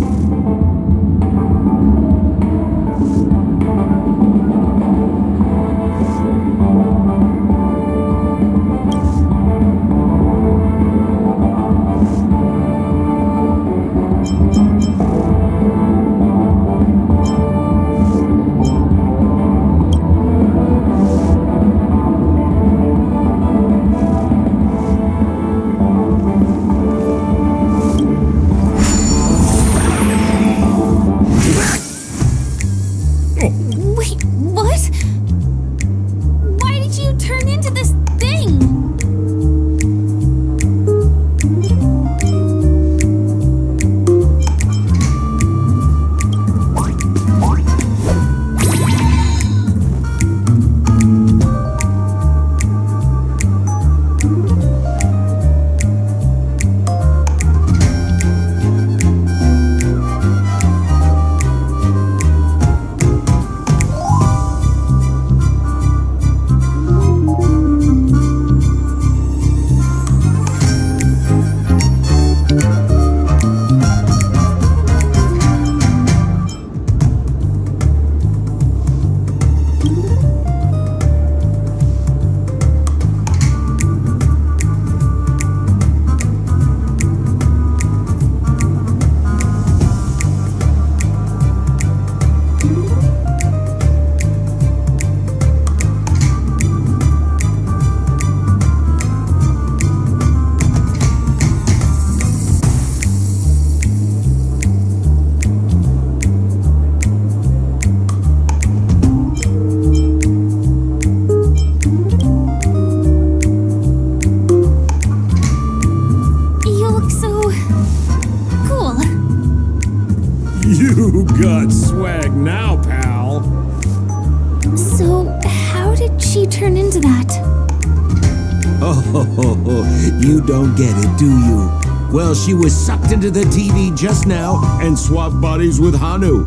Oh, you don't get it, do you? Well, she was sucked into the TV just now and swapped bodies with Hanu.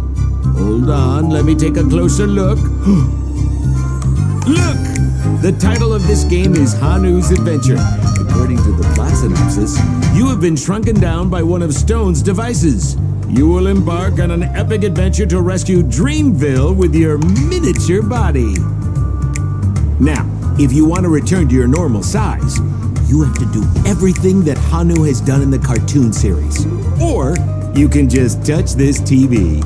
Hold on, let me take a closer look. Look! The title of this game is Hanu's Adventure. According to the plot synopsis, you have been shrunken down by one of Stone's devices. You will embark on an epic adventure to rescue Dreamville with your miniature body. Now, if you want to return to your normal size, you have to do everything that Hanu has done in the cartoon series. Or you can just touch this TV.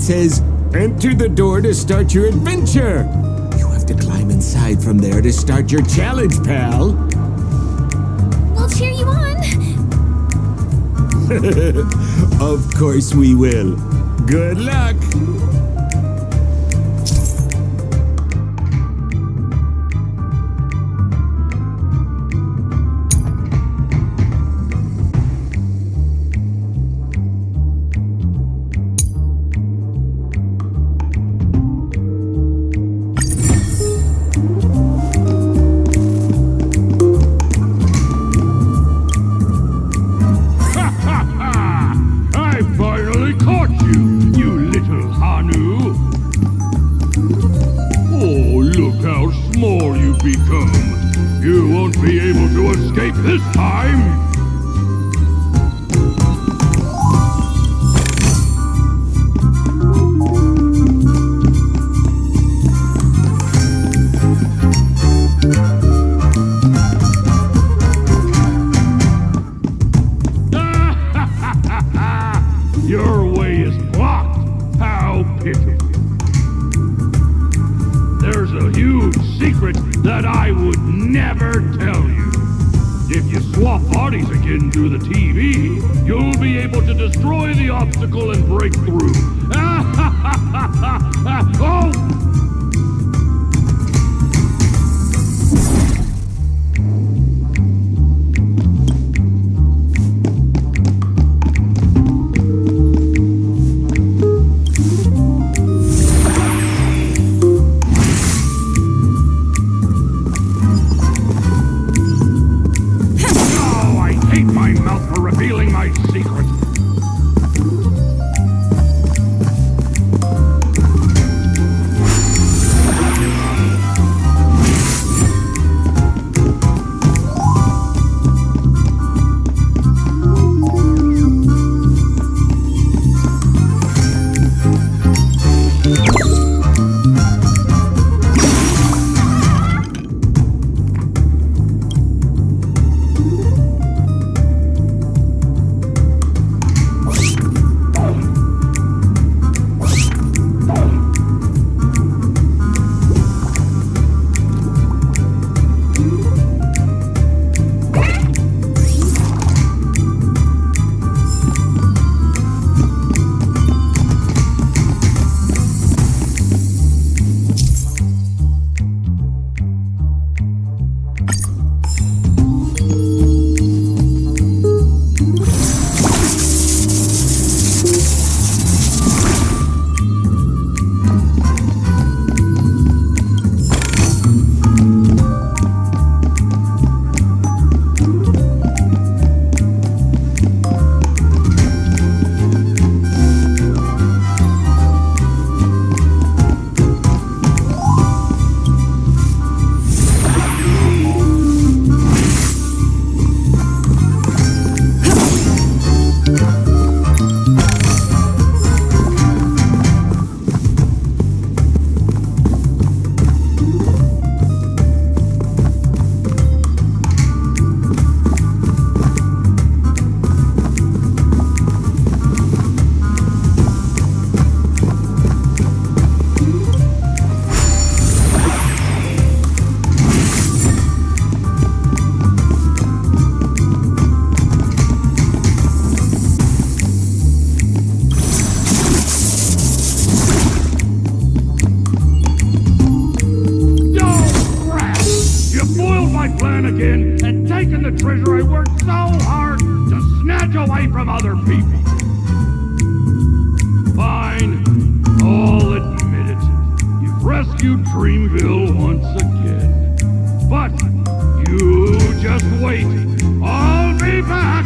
Says, enter the door to start your adventure. You have to climb inside from there to start your challenge, pal. We'll cheer you on. Of course we will. Good luck. You won't be able to escape this time! Your way is blocked! How pitiful! There's a huge secret that I would never tell you. If you swap bodies again through the TV, you'll be able to destroy the obstacle and break through. Oh! away from other people. Fine, I'll admit it. You've rescued Dreamville once again. But you just wait. I'll be back!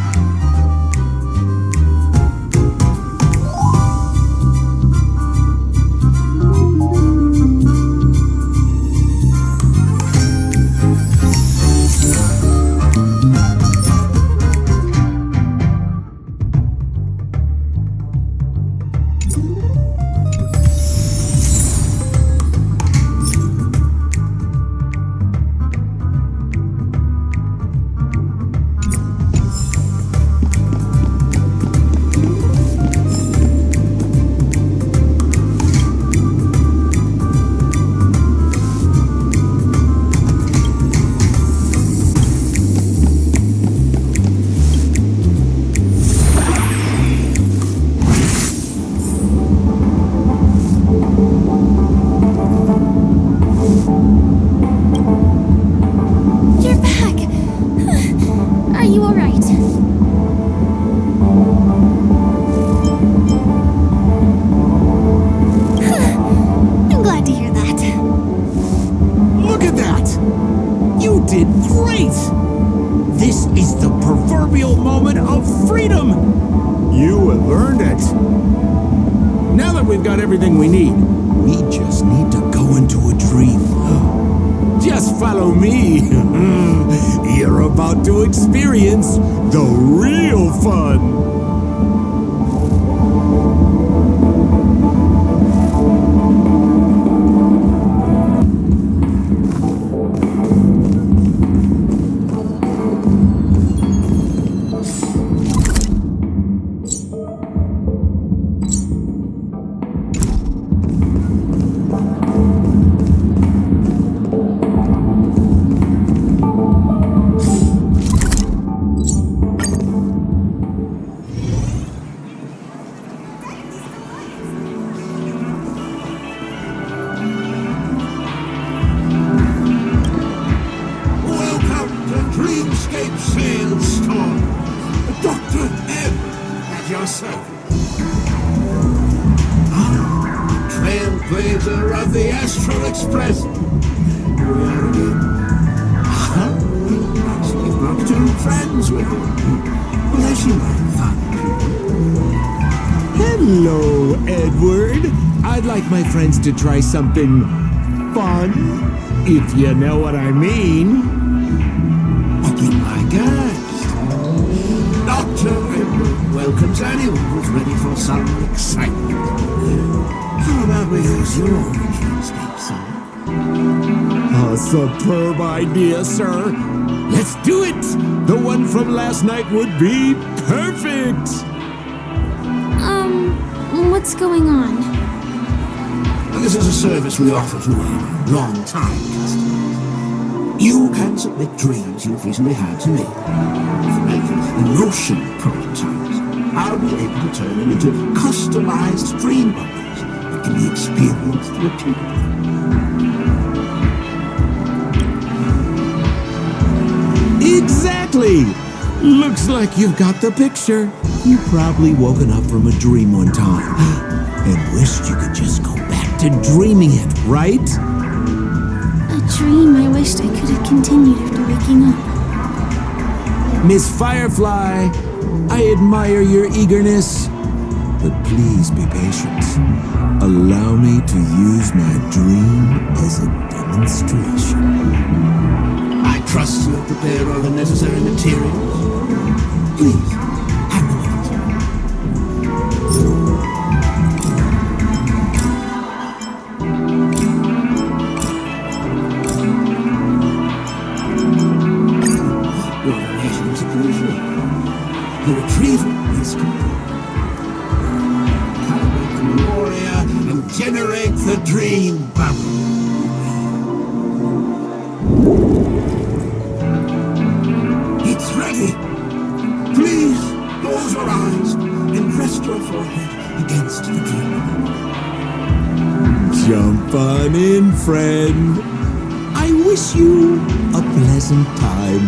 Everything we need. We just need to go into a dream. Just follow me. You're about to experience the real fun. Hello, Edward. I'd like my friends to try something fun, if you know what I mean. But be my guest. Dr. Edward welcomes anyone who's ready for some excitement. How about we use your dreamscape, sir? A superb idea, sir. Let's do it! The one from last night would be perfect! What's going on? This is a service we offer to our long-time customers. You can submit dreams you've recently had to me. For making emotion prototypes, I'll be able to turn them into customized dream bubbles that can be experienced repeatedly. Exactly! Looks like you've got the picture. You've probably woken up from a dream one time and wished you could just go back to dreaming it, right? A dream I wished I could have continued after waking up. Miss Firefly, I admire your eagerness, but please be patient. Allow me to use my dream as a demonstration. I trust you have prepared all the necessary materials. Please, hand them over to me. Your donation is appreciated. The retrieval is complete. Calibrate the Memoria and generate the dream bubble. It's ready. Please close your eyes and rest your forehead against the dream. Jump on in, friend. I wish you a pleasant time.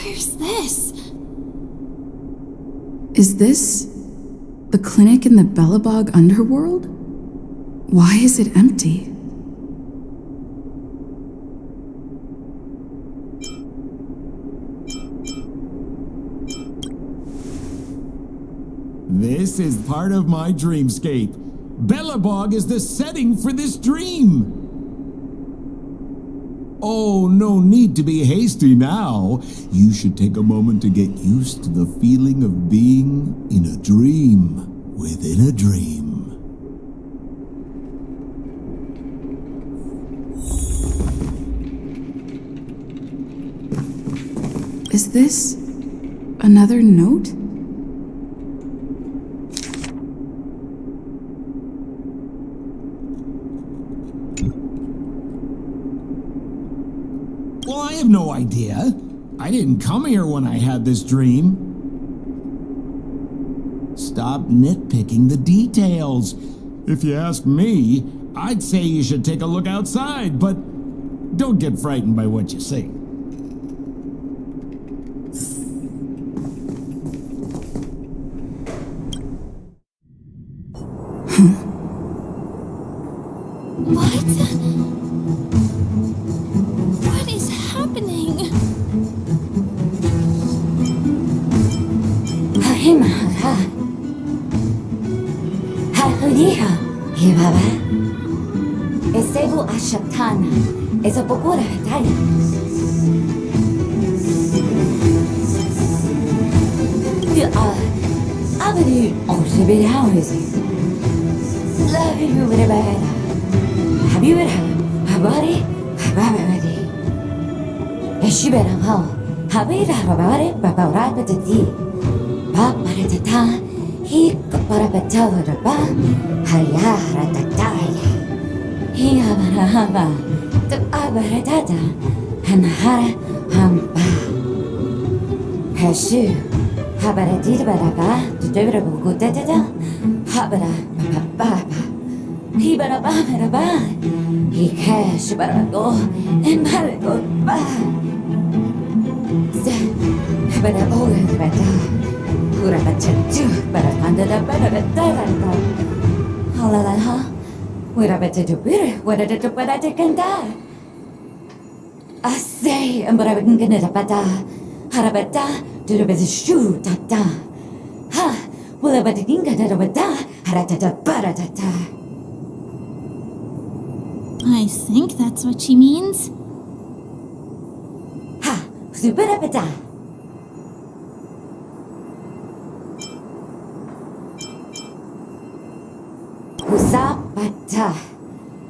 Where's this? Is this the clinic in the Bellabog underworld? Why is it empty? This is part of my dreamscape. Bellabog is the setting for this dream. Oh, no need to be hasty now. You should take a moment to get used to the feeling of being in a dream within a dream. Is this another note? Well, I have no idea. I didn't come here when I had this dream. Stop nitpicking the details. If you ask me, I'd say you should take a look outside, but don't get frightened by what you see. What is happening? Esevu Ashatana, Ezapokura Hataya. Abadi Oshibid Houses. Love you with a bad. Have you ever had a body? Hababadi. Eshibera How. Habida Habari, Babara Petati. Baparatata. He Parapatava Raba. Hayara Tataya. He Habarahaba. The Abaratata. And Hara Hamba. Hashu. Habaratita Baraba. To Deverable Good Data. Habara Baba. He Baraba. He cash Barago. And Barago. Habara Oga Bata. Urabatu, but under the better than Halala, we're a better to beer, whether to put at a canta. I say, and but I wouldn't get a bata, Harabata, to the best shoe, tata. Ha, will a better dinga that a bata, Haratata baratata. I think that's what she means. Ha, Superabata. Zapata,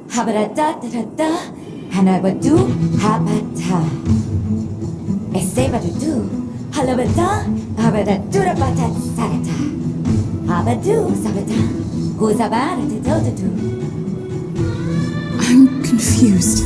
Habarata, Hanabadu, Habata. Esebadu, Halabata, Habadura Bata Sarata. Habadu, Sabata, who's about it to do? I'm confused.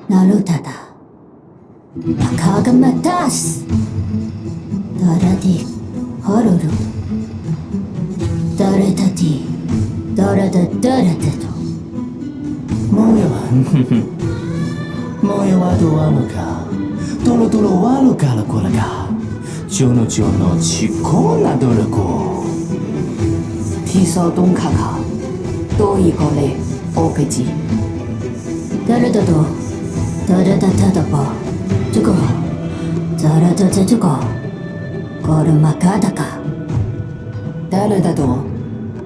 Narutada. Akagamatas. Daradi. Horuru. Daretati. Darada dareteto. Moya Moyo wado amuka, tolo tolo walu kala kulaga, jono jono chikona dolako. Piso don kaka, do ikole opeji. Darudo, darada tadaba, jugo, darada jugo, gorumakadaka. Darudado,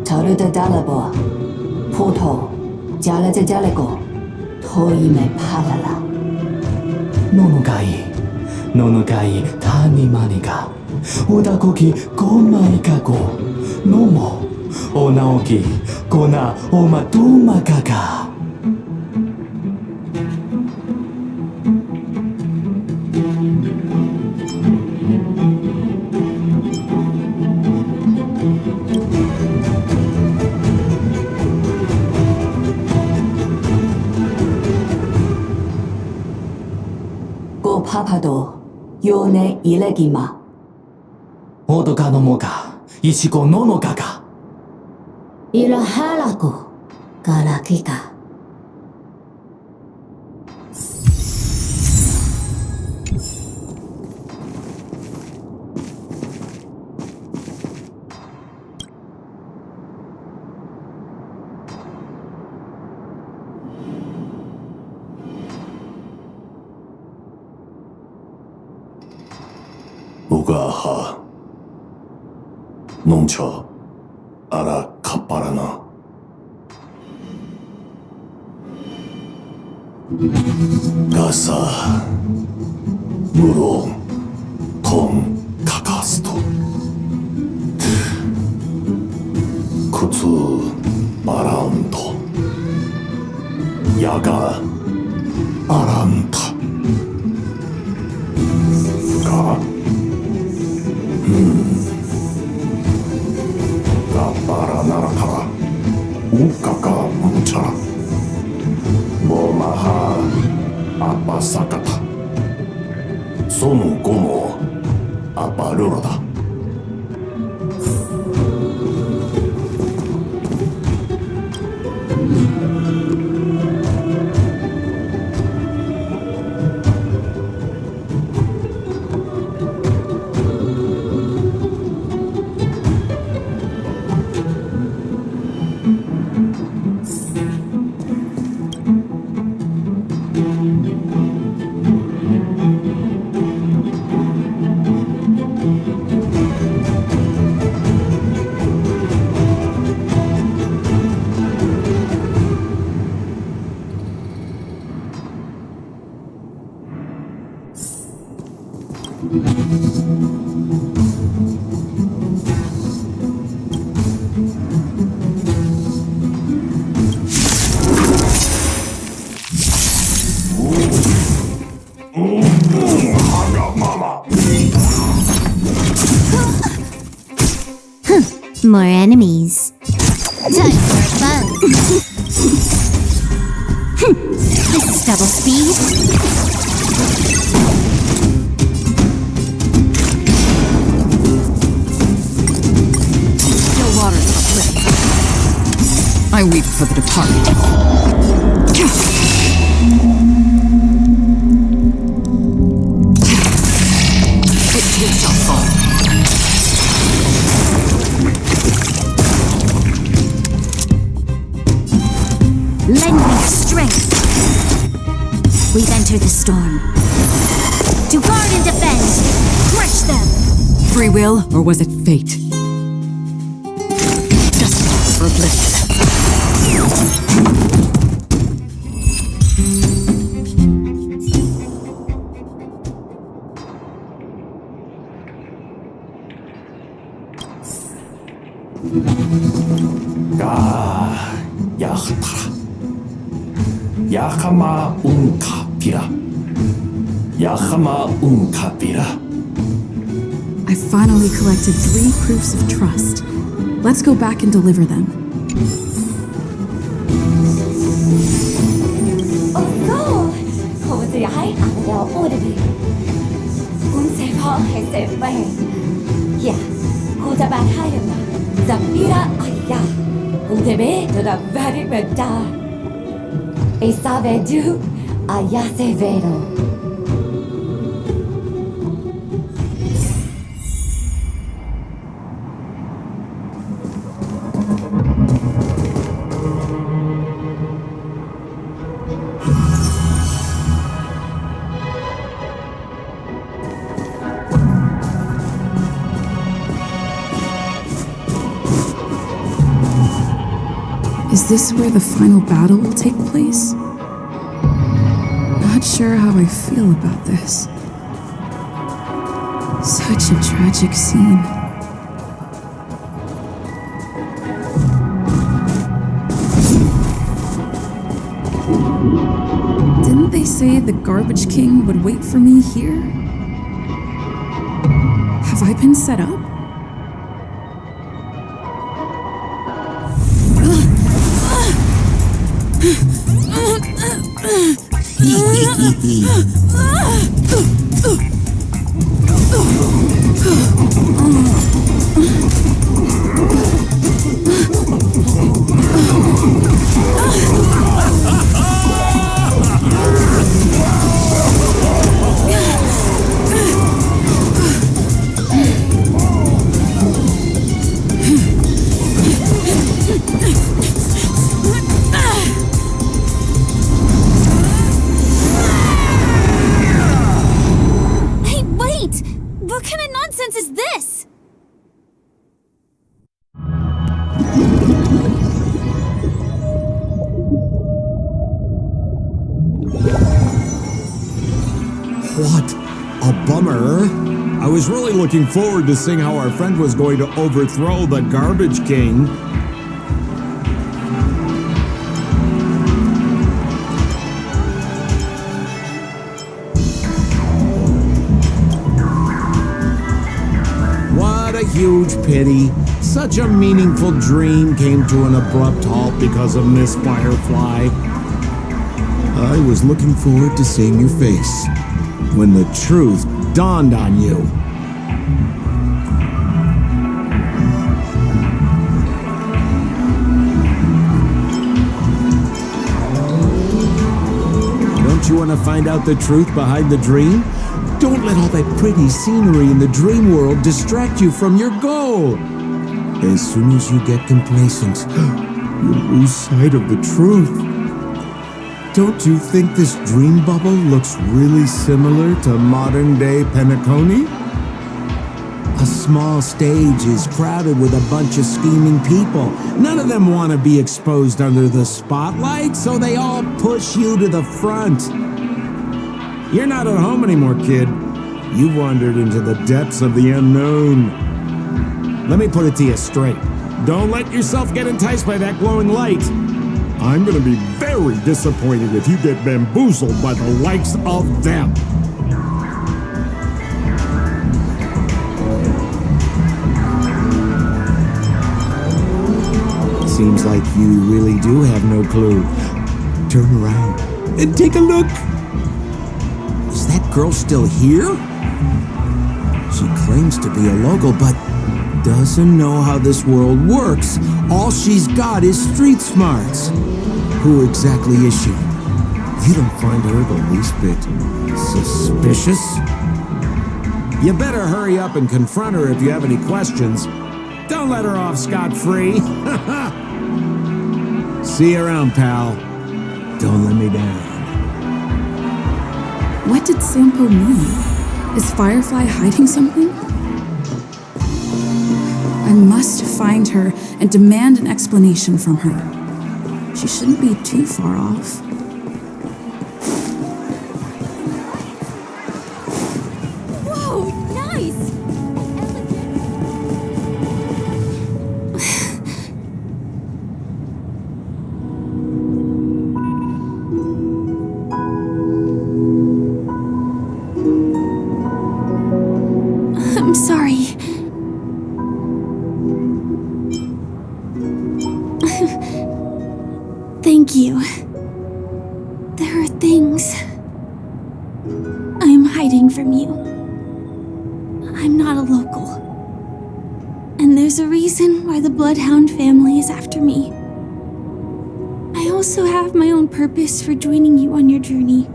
taruda dalabo, poto, jalaja jalego, toime palala. Nonogai, tani maniga, odakoki komai kako, nomo, onaoki, kona omatoma kaka. パパド、ヨネイレギマ。オドカノモカ、イシコノノカカ。イラハラコ、ガラキカ。Ugaha Noncha Ara Kaparana Gasa Muro Ton Kakasto Kutsu Baranto Yaga Aranta Ga Kapara narakara, ukaka mucara, momaha apa sakata, sono gomo apa lurada. More enemies. Time for fun. This is double speed. Still waters uplift. I weep for the departed. It takes a fall. Lend me your strength. We've entered the storm. To guard and defend. Crush them. Free will, or was it fate? Just for oblivion. Yahtara Yakama Unkapira Yakama Unkapira. I finally collected 3 proofs of trust. Let's go back and deliver them. Oh, cô gì hãy ăn đào ô đi. Cũng sẽ khó hay sẽ bay. Ya, cô ta bàn hai lần mà. Zapira ayah. Cũng thế bé tôi đã very bad. E sabe du ayase vero. Is this where the final battle will take place? Not sure how I feel about this. Such a tragic scene. Didn't they say the Garbage King would wait for me here? Have I been set up? What a bummer. I was really looking forward to seeing how our friend was going to overthrow the Garbage King. What a huge pity. Such a meaningful dream came to an abrupt halt because of Miss Firefly. I was looking forward to seeing your face when the truth dawned on you. Don't you want to find out the truth behind the dream? Don't let all that pretty scenery in the dream world distract you from your goal. As soon as you get complacent, you lose sight of the truth. Don't you think this dream bubble looks really similar to modern-day Penacony? A small stage is crowded with a bunch of scheming people. None of them want to be exposed under the spotlight, so they all push you to the front. You're not at home anymore, kid. You've wandered into the depths of the unknown. Let me put it to you straight. Don't let yourself get enticed by that glowing light. I'm gonna be very disappointed if you get bamboozled by the likes of them. Seems like you really do have no clue. Turn around and take a look. Is that girl still here? She claims to be a local, but doesn't know how this world works. All she's got is street smarts. Who exactly is she? You don't find her the least bit suspicious? You better hurry up and confront her if you have any questions. Don't let her off scot-free. See you around, pal. Don't let me down. What did Sampo mean? Is Firefly hiding something? I must find her and demand an explanation from her. She shouldn't be too far off. Whoa, nice! I'm sorry. Thank you. There are things I'm hiding from you. I'm not a local. And there's a reason why the Bloodhound family is after me. I also have my own purpose for joining you on your journey.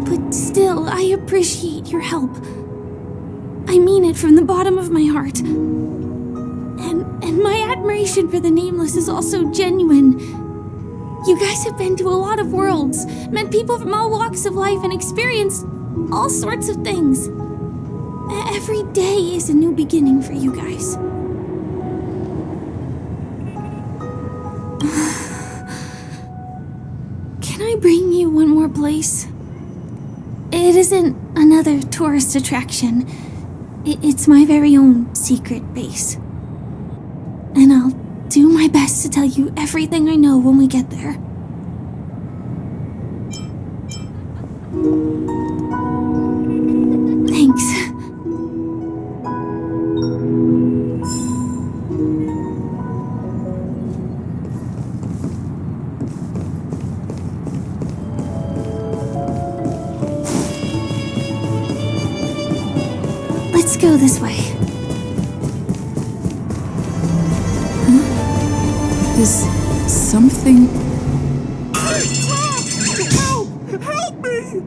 But still, I appreciate your help. I mean it from the bottom of my heart. And my admiration for the Nameless is also genuine. You guys have been to a lot of worlds, met people from all walks of life, and experienced all sorts of things. Every day is a new beginning for you guys. Can I bring you one more place? It isn't another tourist attraction. It's my very own secret base. And I'll do my best to tell you everything I know when we get there. Thanks. Let's go this way. Is something... Help! Help me!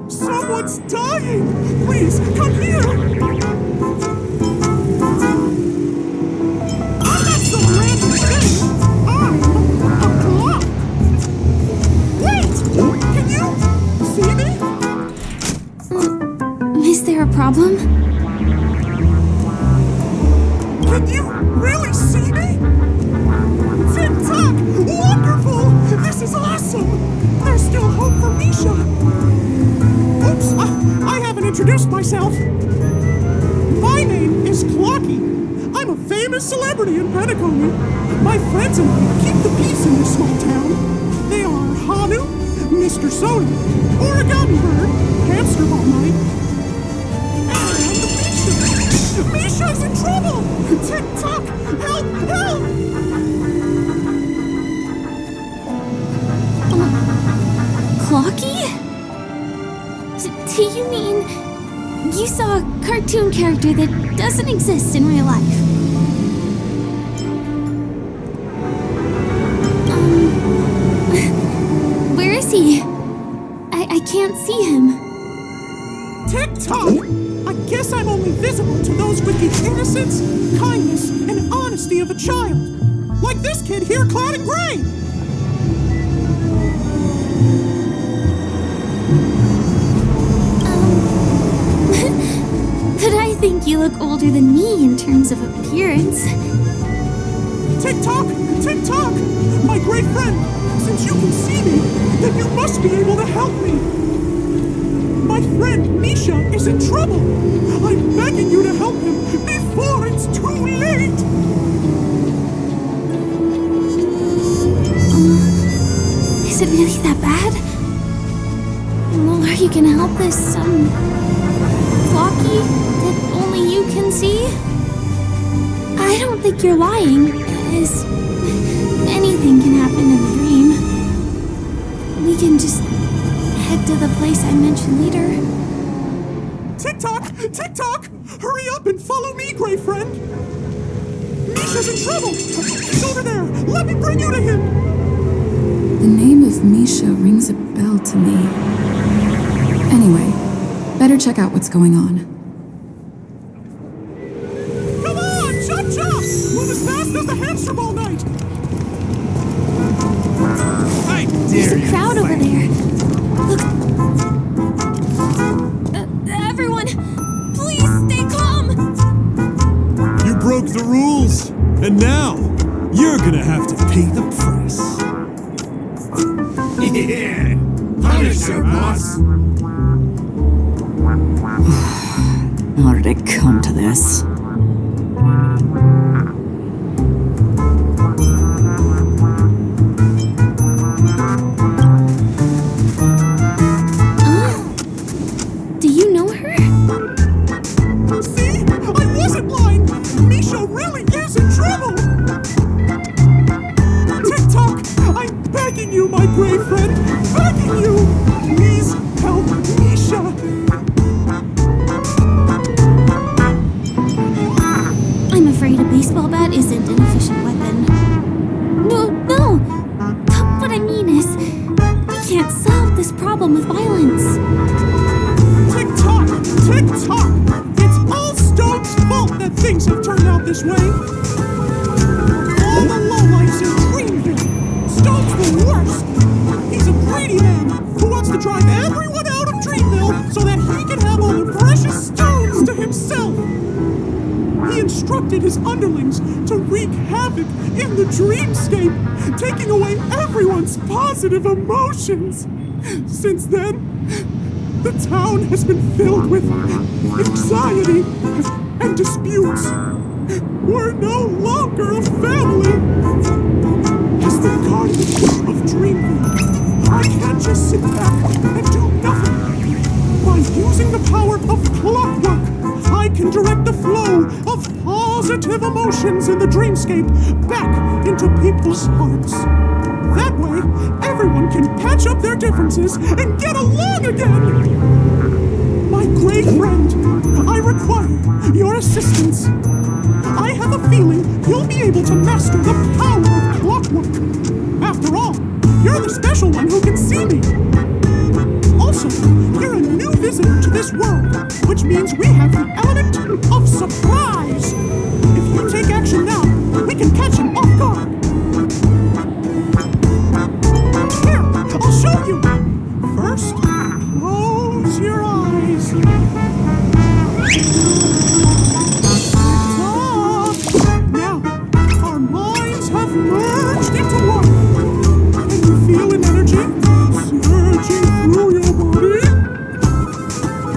Someone's dying! Please, come here! I'm not some random thing! I'm a clock! Wait! Can you see me? Is there a problem? Can you really see me? Tick-tock! Wonderful! This is awesome! There's still hope for Misha! Oops! I haven't introduced myself! My name is Clocky. I'm a famous celebrity in Penacony. My friends and I keep the peace in this small town. They are Hanu, Mr. Soda, Origami Bird, Hamster Ball Night, and Misha! Misha's in trouble! Tick-tock! Help! Help! Clocky? Do you mean you saw a cartoon character that doesn't exist in real life? Where is he? I can't see him. Tick-tock! I guess I'm only visible to those with the innocence, kindness, and honesty of a child. Like this kid here clad in gray! But I think you look older than me in terms of appearance. Tick-tock! Tick-tock! My great friend, since you can see me, then you must be able to help me. My friend Misha is in trouble. I'm begging you to help him before it's too late. Is it really that bad? Well, are you gonna help this, Clocky that only you can see? I don't think you're lying, as anything can happen in a dream. We can just head to the place I mentioned later. Tick-tock! Tick-tock! Hurry up and follow me, great friend! Misha's in trouble! He's over there! Let me bring you to him! The name of Misha rings a bell to me. Anyway, better check out what's going on. Come on! Chop chop! Move as fast as the hamster ball night! There's a crowd over there. Look. Everyone, please stay calm! You broke the rules, and now you're gonna have to pay the price. Yeah! Punish her, boss! How did it come to this? Do you know her? See? I wasn't blind! Misha really is in trouble! Tick-tock! I'm begging you, my brave friend! Begging you! Please help Misha! I'm afraid a baseball bat isn't an efficient weapon. No, Highness, we can't solve this problem with violence. Tick-tock! Tick-tock! It's all Stone's fault that things have turned out this way! All the lowlifes in Dreamville! Stone's the worst! He's a greedy man who wants to drive everyone out of Dreamville so that he can have all the precious stones to himself! He instructed his underlings to wreak havoc in the dreamscape, taking away everyone's positive emotions. Since then, the town has been filled with anxiety and disputes. We're no longer a family. As the guardian of Dreamville, I can't just sit back and do nothing. By using the power of clockwork, I can direct the flow of positive emotions in the dreamscape back into people's hearts. That way, everyone can patch up their differences and get along again! My great friend, I require your assistance. I have a feeling you'll be able to master the power of clockwork. After all, you're the special one who can see me. Also, you're a new visitor to this world, which means we have the element of surprise. If you take action now, we can catch him off guard. Here, I'll show you. First, close your eyes. Now, our minds have merged into one. Can you feel an energy surging through your body?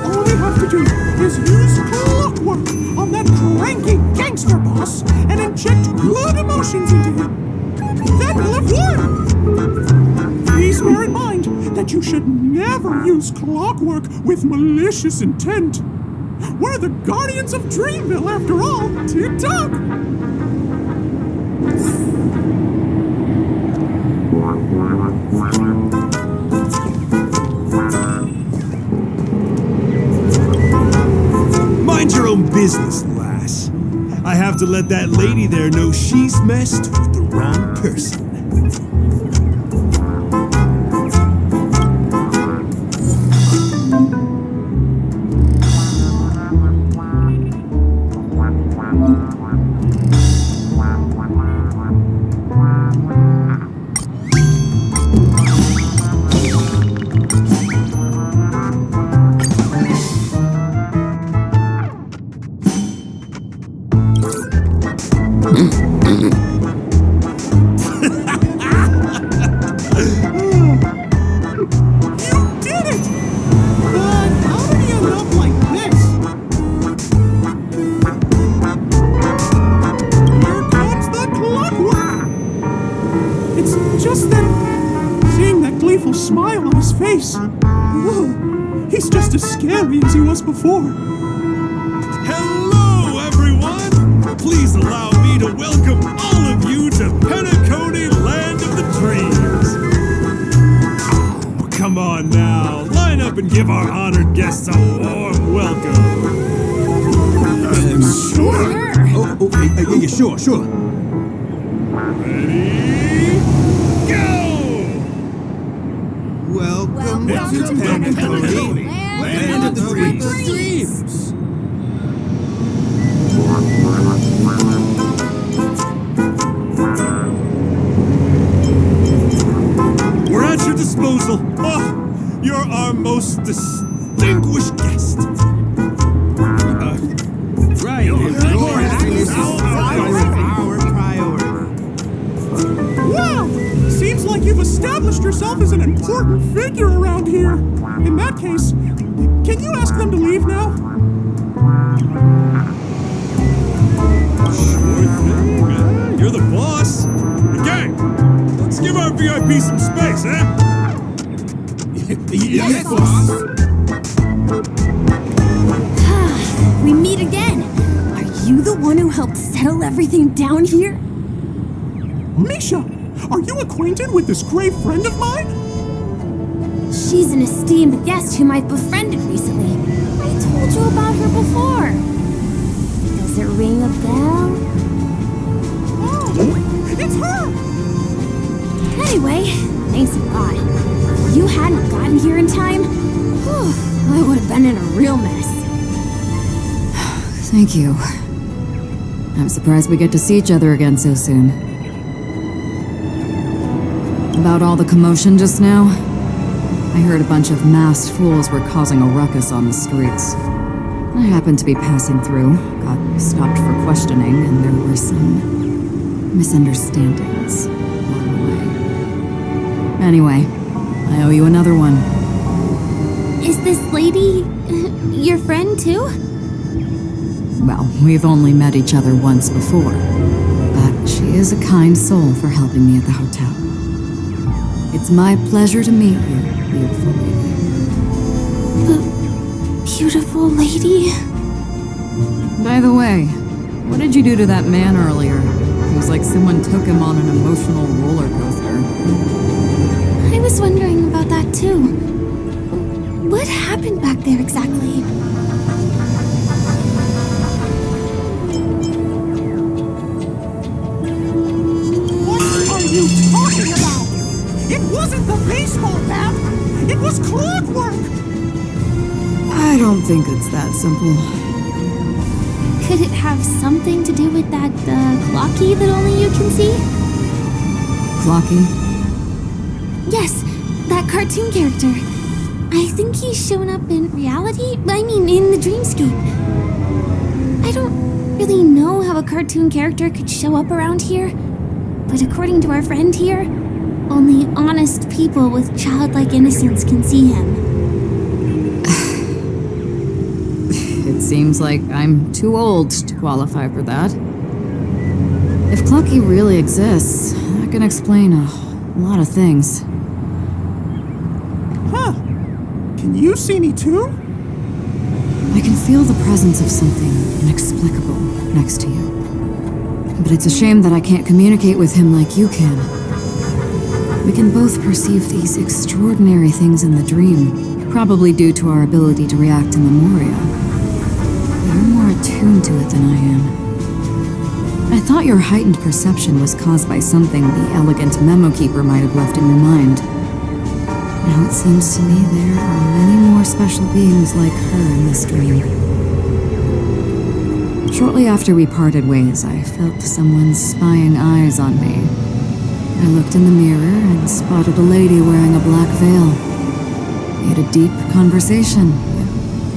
All we have to do is use clockwork on that cranky gangster boss and inject good emotions into him. Then we'll have won! Please bear in mind that you should never use clockwork with malicious intent. We're the guardians of Dreamville after all, Tick-tock! Mind your own business, lass. I have to let that lady there know she's messed with the wrong person. He's just as scary as he was before. Hello, everyone! Please allow me to welcome all of you to Penacony, land of the dreams. Oh, come on now, line up and give our honored guests a warm welcome. Sure. Yeah, sure. Ready? Go! Welcome to Penacony, land of the dreams. We're at your disposal. Oh, you're our most distinguished guest. Right. Our priority. Wow! Seems like you've established yourself as an important figure around here. In that case, can you ask them to leave now? Sure thing. You're the boss. Gang, let's give our VIP some space, eh? Yes, boss. We meet again. Are you the one who helped settle everything down here? Misha, are you acquainted with this great friend of mine? She's an esteemed guest whom I've befriended recently. I told you about her before. Does it ring a bell? Oh, it's her! Anyway, Thanks a lot. If you hadn't gotten here in time, whew, I would have been in a real mess. Thank you. I'm surprised we get to see each other again so soon. About all the commotion just now, I heard a bunch of masked fools were causing a ruckus on the streets. I happened to be passing through, got stopped for questioning, and there were some misunderstandings along the way. Anyway, I owe you another one. Is this lady your friend too? Well, we've only met each other once before, but she is a kind soul for helping me at the hotel. It's my pleasure to meet you, beautiful lady. Beautiful lady? By the way, what did you do to that man earlier? It was like someone took him on an emotional roller coaster. I was wondering about that too. What happened back there exactly? What are you talking about? It wasn't the baseball bat! It was clockwork! I don't think it's that simple. Could it have something to do with that clocky that only you can see? Clocky? Yes, that cartoon character. I think he's shown up in reality. I mean, in the dreamscape. I don't really know how a cartoon character could show up around here, but according to our friend here, only honest people with childlike innocence can see him. It seems like I'm too old to qualify for that. If Clocky really exists, that can explain a lot of things. Huh. Can you see me too? I can feel the presence of something inexplicable next to you. But it's a shame that I can't communicate with him like you can. We can both perceive these extraordinary things in the dream, probably due to our ability to react to memoria. You're more attuned to it than I am. I thought your heightened perception was caused by something the elegant memo keeper might have left in your mind. Now it seems to me there are many more special beings like her in this dream. Shortly after we parted ways, I felt someone's spying eyes on me. I looked in the mirror and spotted a lady wearing a black veil. We had a deep conversation.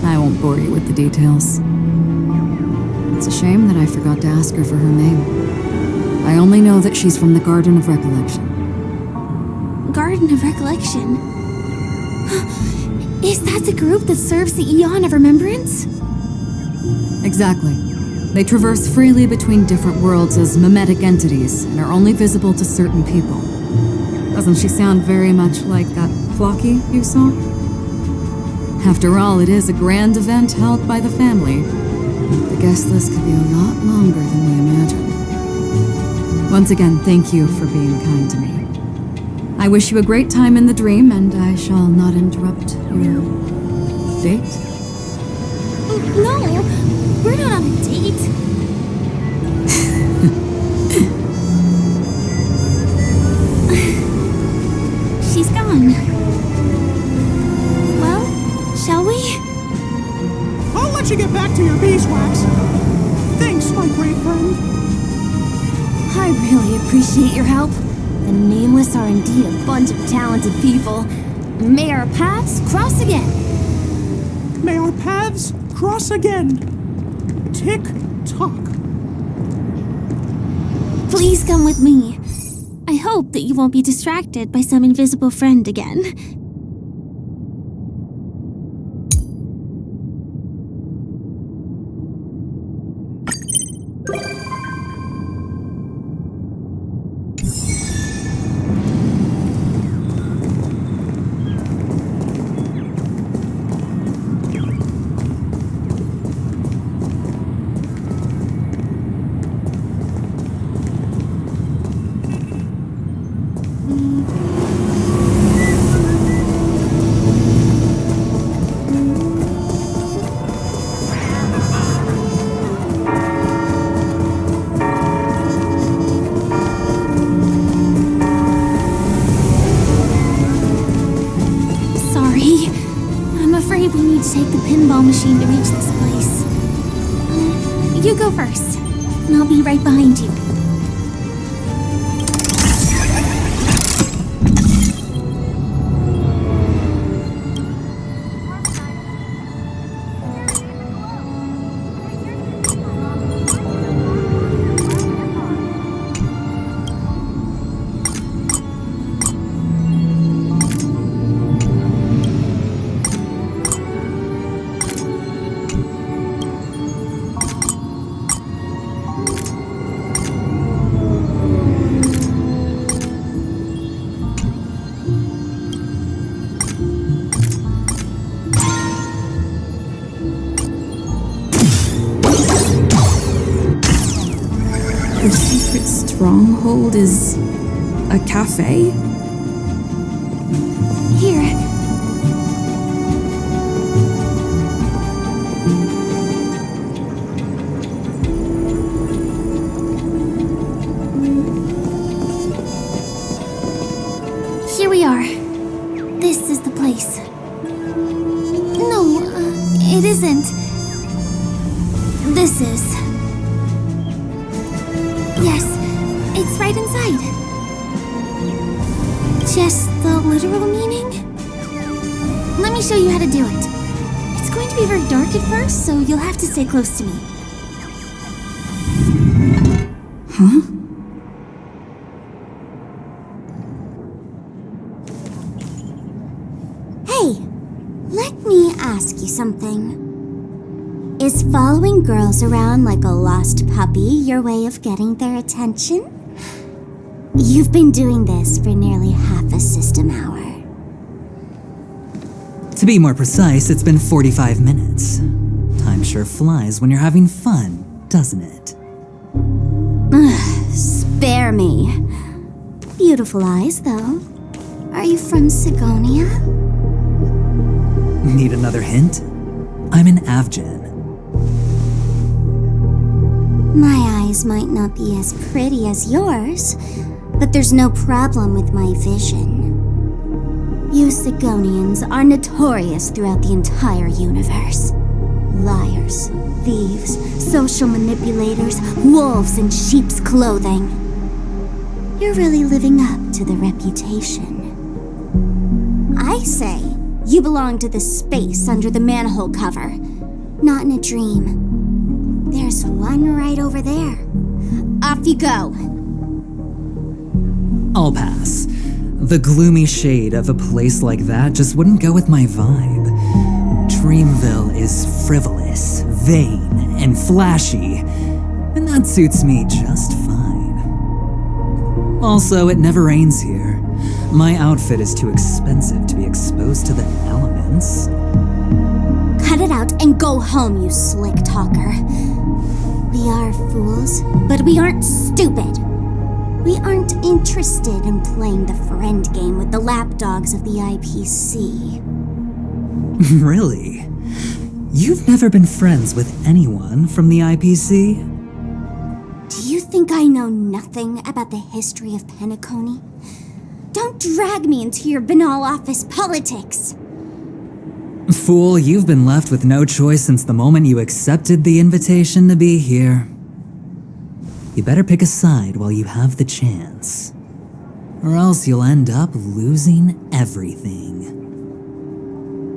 I won't bore you with the details. It's a shame that I forgot to ask her for her name. I only know that she's from the Garden of Recollection. Garden of Recollection? Is that the group that serves the Eon of Remembrance? Exactly. They traverse freely between different worlds as mimetic entities and are only visible to certain people. Doesn't she sound very much like that Clocky you saw? After all, it is a grand event held by the family. The guest list could be a lot longer than we imagined. Once again, thank you for being kind to me. I wish you a great time in the dream, and I shall not interrupt your date. No, we're not on a date. She's gone. Well, shall we? I'll let you get back to your beeswax. Thanks, my great friend. I really appreciate your help. The Nameless are indeed a bunch of talented people. May our paths cross again. May our paths cross again. Tick tock. Please come with me. I hope that you won't be distracted by some invisible friend again. going to take the pinball machine to reach this place. You go first, and I'll be right behind you. The secret stronghold is a cafe? Here. Here we are. This is the place. No, it isn't. This is. Yes, it's right inside. Just the literal meaning? Let me show you how to do it. It's going to be very dark at first, so you'll have to stay close to me. Huh? Hey, let me ask you something. Is following girls around like a lost puppy your way of getting their attention? You've been doing this for nearly half a system hour. To be more precise, it's been 45 minutes. Time sure flies when you're having fun, doesn't it? Spare me. Beautiful eyes, though. Are you from Sigonia? Need another hint? I'm an Avgen. My eyes might not be as pretty as yours, but there's no problem with my vision. You Sigonians are notorious throughout the entire universe. Liars, thieves, social manipulators, wolves in sheep's clothing. You're really living up to the reputation. I say, you belong to the space under the manhole cover, not in a dream. There's one right over there. Off you go. I'll pass. The gloomy shade of a place like that just wouldn't go with my vibe. Dreamville is frivolous, vain, and flashy, and that suits me just fine. Also, it never rains here. My outfit is too expensive to be exposed to the elements. Cut it out and go home, you slick talker. We are fools, but we aren't stupid. We aren't interested in playing the friend game with the lapdogs of the IPC. Really? You've never been friends with anyone from the IPC? Do you think I know nothing about the history of Penacony? Don't drag me into your banal office politics. Fool, you've been left with no choice since the moment you accepted the invitation to be here. You better pick a side while you have the chance, or else you'll end up losing everything.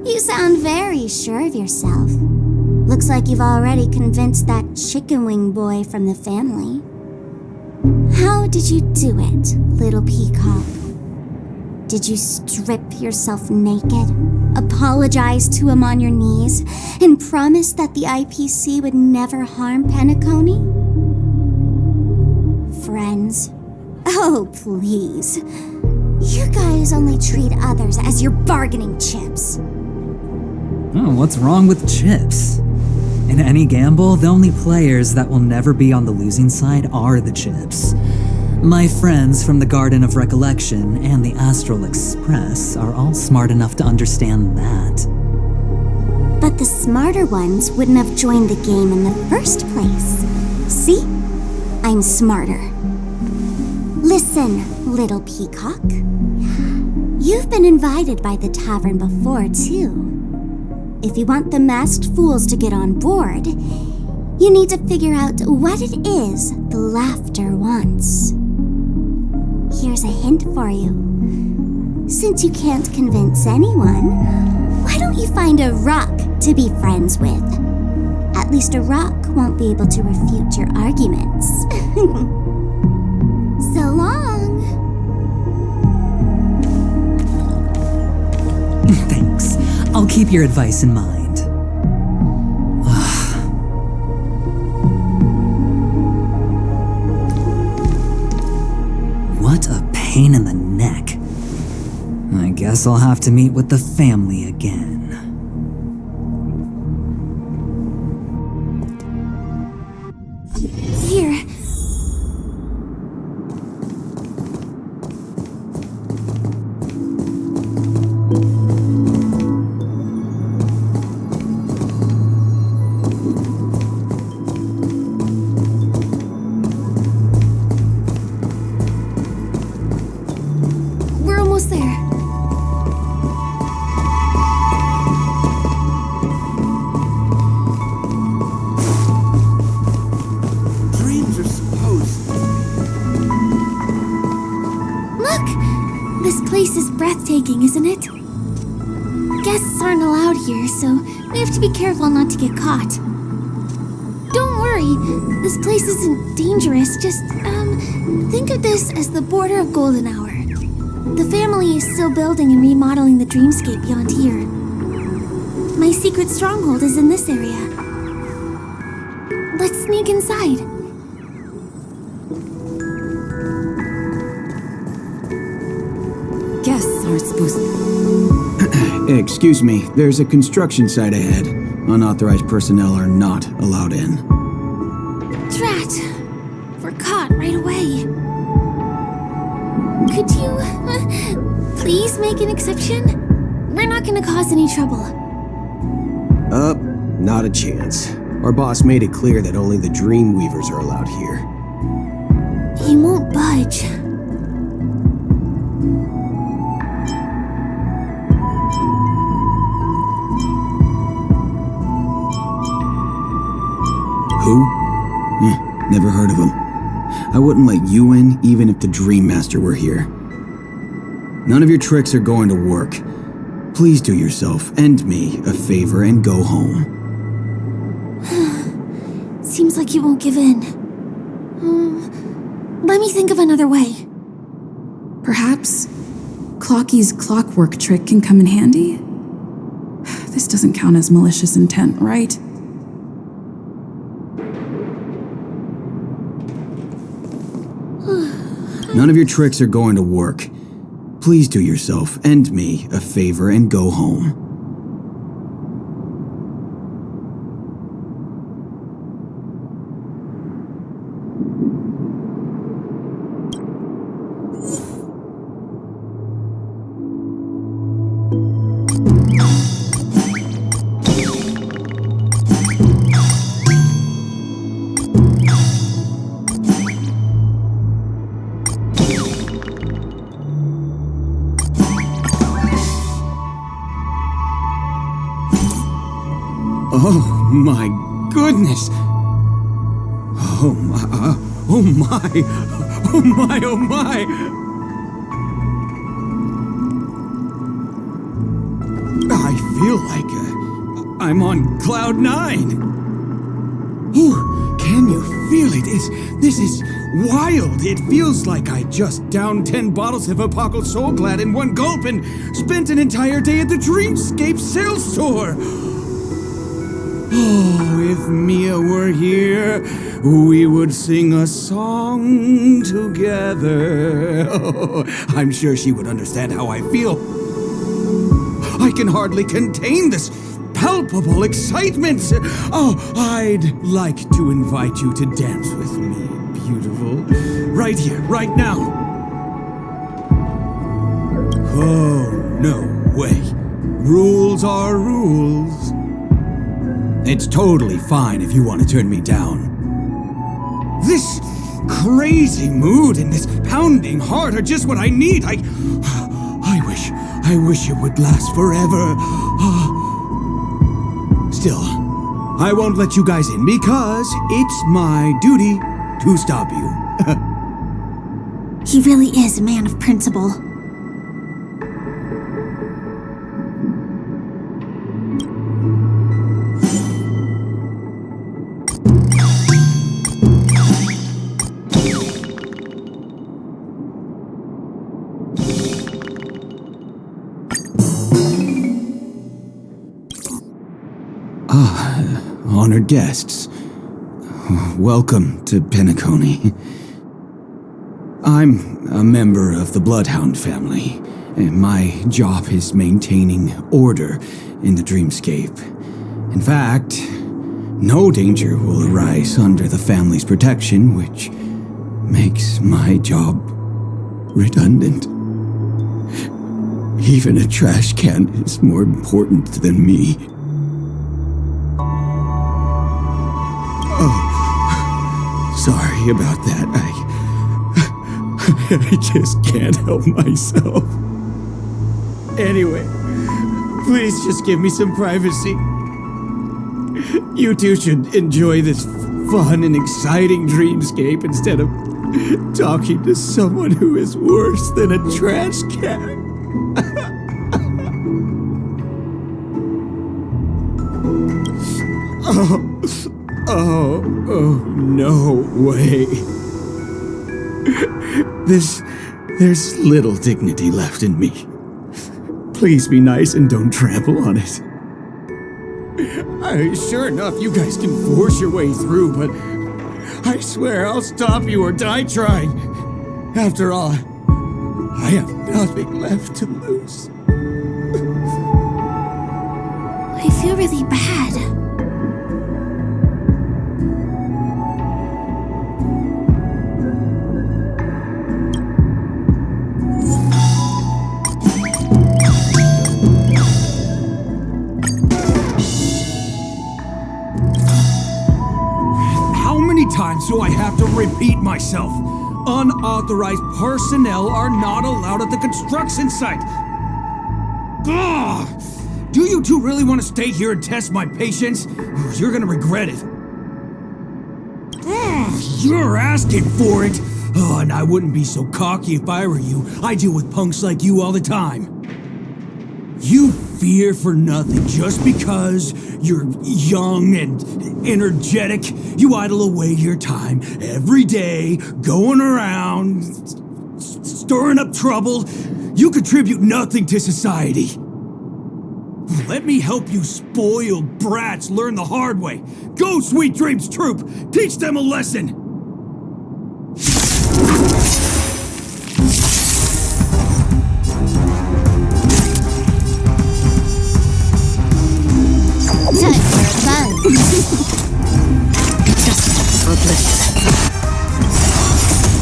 You sound very sure of yourself. Looks like you've already convinced that chicken wing boy from the family. How did you do it, little peacock? Did you strip yourself naked, apologize to him on your knees, and promise that the IPC would never harm Penacony? Friends? Oh, please. You guys only treat others as your bargaining chips. Oh, what's wrong with chips? In any gamble, the only players that will never be on the losing side are the chips. My friends from the Garden of Recollection and the Astral Express are all smart enough to understand that. But the smarter ones wouldn't have joined the game in the first place. See? I'm smarter. Listen, little peacock. You've been invited by the tavern before, too. if you want the masked fools to get on board, you need to figure out what it is the laughter wants. Here's a hint for you. Since you can't convince anyone, why don't you find a rock to be friends with? At least a rock won't be able to refute your arguments. So long. Thanks. I'll keep your advice in mind. What a pain in the neck. I guess I'll have to meet with the family again. Here. We're almost there. Dreams are supposed. Look! This place is breathtaking, isn't it? Guests aren't allowed here, so we have to be careful not to get caught. Don't worry, this place isn't dangerous. Just, think of this as the border of Golden Hour. The family is still building and remodeling the dreamscape beyond here. My secret stronghold is in this area. Let's sneak inside. Guests aren't supposed Excuse me, there's a construction site ahead. Unauthorized personnel are not allowed in. Drat! We're caught right away. Could you, please make an exception? We're not gonna cause any trouble. Not a chance. Our boss made it clear that only the Dreamweavers are allowed here. He won't budge. Who? Never heard of him. I wouldn't let you in even if the Dream Master were here. None of your tricks are going to work. Please do yourself and me a favor and go home. Seems like you won't give in. Let me think of another way. Perhaps Clocky's clockwork trick can come in handy? This doesn't count as malicious intent, right? None of your tricks are going to work. Please do yourself and me a favor and go home. Oh my goodness! Oh my, oh my, oh my, oh my! I feel like I'm on cloud 9. Ooh, can you feel it? This is wild. It feels like I just downed 10 bottles of Apocalypse Soul Glad in one gulp and spent an entire day at the Dreamscape sales store. Oh, if Mia were here, we would sing a song together. Oh, I'm sure she would understand how I feel. I can hardly contain this palpable excitement. Oh, I'd like to invite you to dance with me, beautiful. Right here, right now. Oh, no way. Rules are rules. It's totally fine if you want to turn me down. This crazy mood and this pounding heart are just what I need. I wish it would last forever. still. I won't let you guys in because it's my duty to stop you. He really is a man of principle. Honored guests, welcome to Penacony. I'm a member of the Bloodhound family, and my job is maintaining order in the dreamscape. In fact, no danger will arise under the family's protection, which makes my job redundant. Even a trash can is more important than me. Sorry about that. I just can't help myself. Anyway, please just give me some privacy. You two should enjoy this fun and exciting dreamscape instead of talking to someone who is worse than a trash can. Oh, no way. There's little dignity left in me. Please be nice and don't trample on it. Sure enough, you guys can force your way through, but I swear I'll stop you or die trying. After all, I have nothing left to lose. I feel really bad. Times do I have to repeat myself? Unauthorized personnel are not allowed at the construction site. Ugh! Do you two really want to stay here and test my patience? You're gonna regret it. Ugh, you're asking for it. Oh, and I wouldn't be so cocky if I were you. I deal with punks like you all the time. You fear for nothing just because you're young and energetic. You idle away your time every day, going around, stirring up trouble. You contribute nothing to society. Let me help you spoiled brats learn the hard way. Go, Sweet Dreams Troop! Teach them a lesson!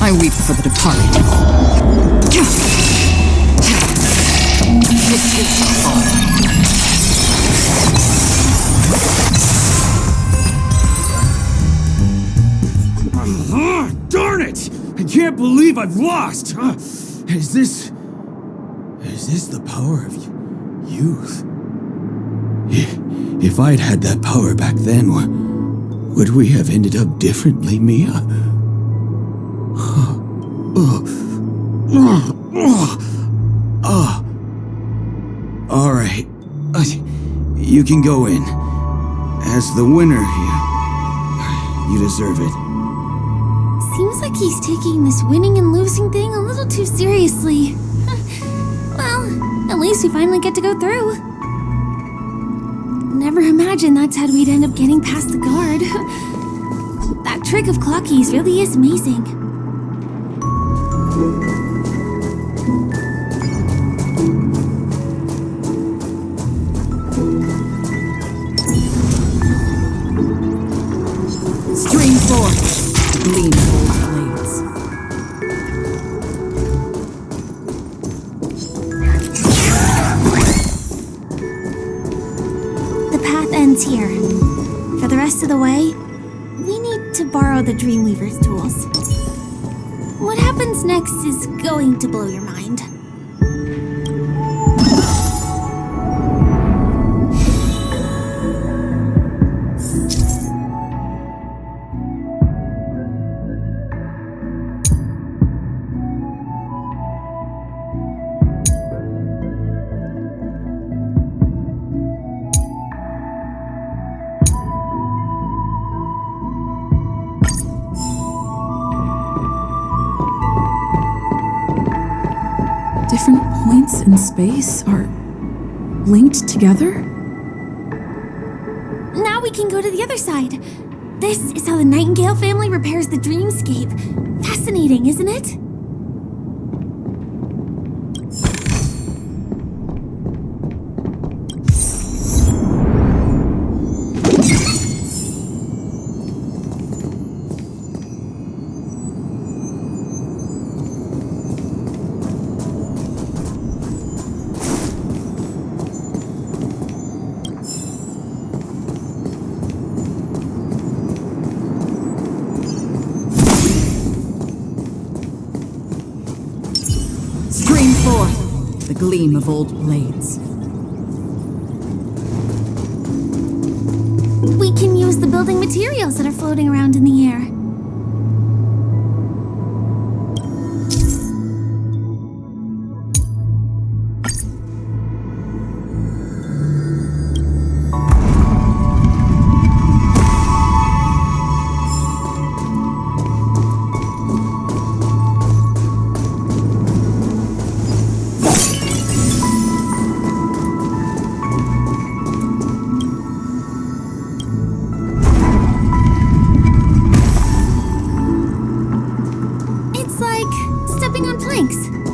I weep for the departed. Darn it! I can't believe I've lost! Is this the power of youth? If I'd had that power back then, would we have ended up differently, Mia? All right. You can go in. As the winner, you deserve it. Seems like he's taking this winning and losing thing a little too seriously. Well, at least we finally get to go through. Never imagined that's how we'd end up getting past the guard. That trick of Clocky's really is amazing. Stream forth, gleamful blades. The path ends here. For the rest of the way, we need to borrow the Dreamweaver's tools. What happens next is going to blow your mind. different points in space are linked together? Now we can go to the other side. This is how the Nightingale family repairs the dreamscape. Fascinating, isn't it? Stream forth the gleam of old blades. We can use the building materials that are floating around in the air.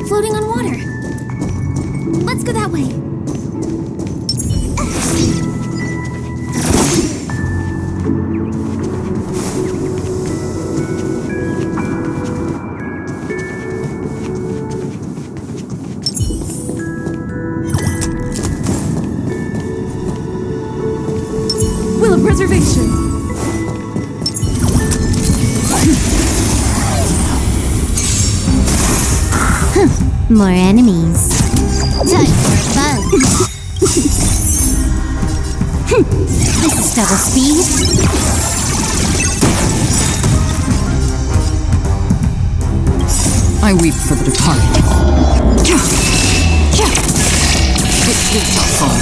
Floating on water. Let's go that way. Will of preservation. More enemies. Time for fun. This is double speed. I weep for the departed. It shall fall.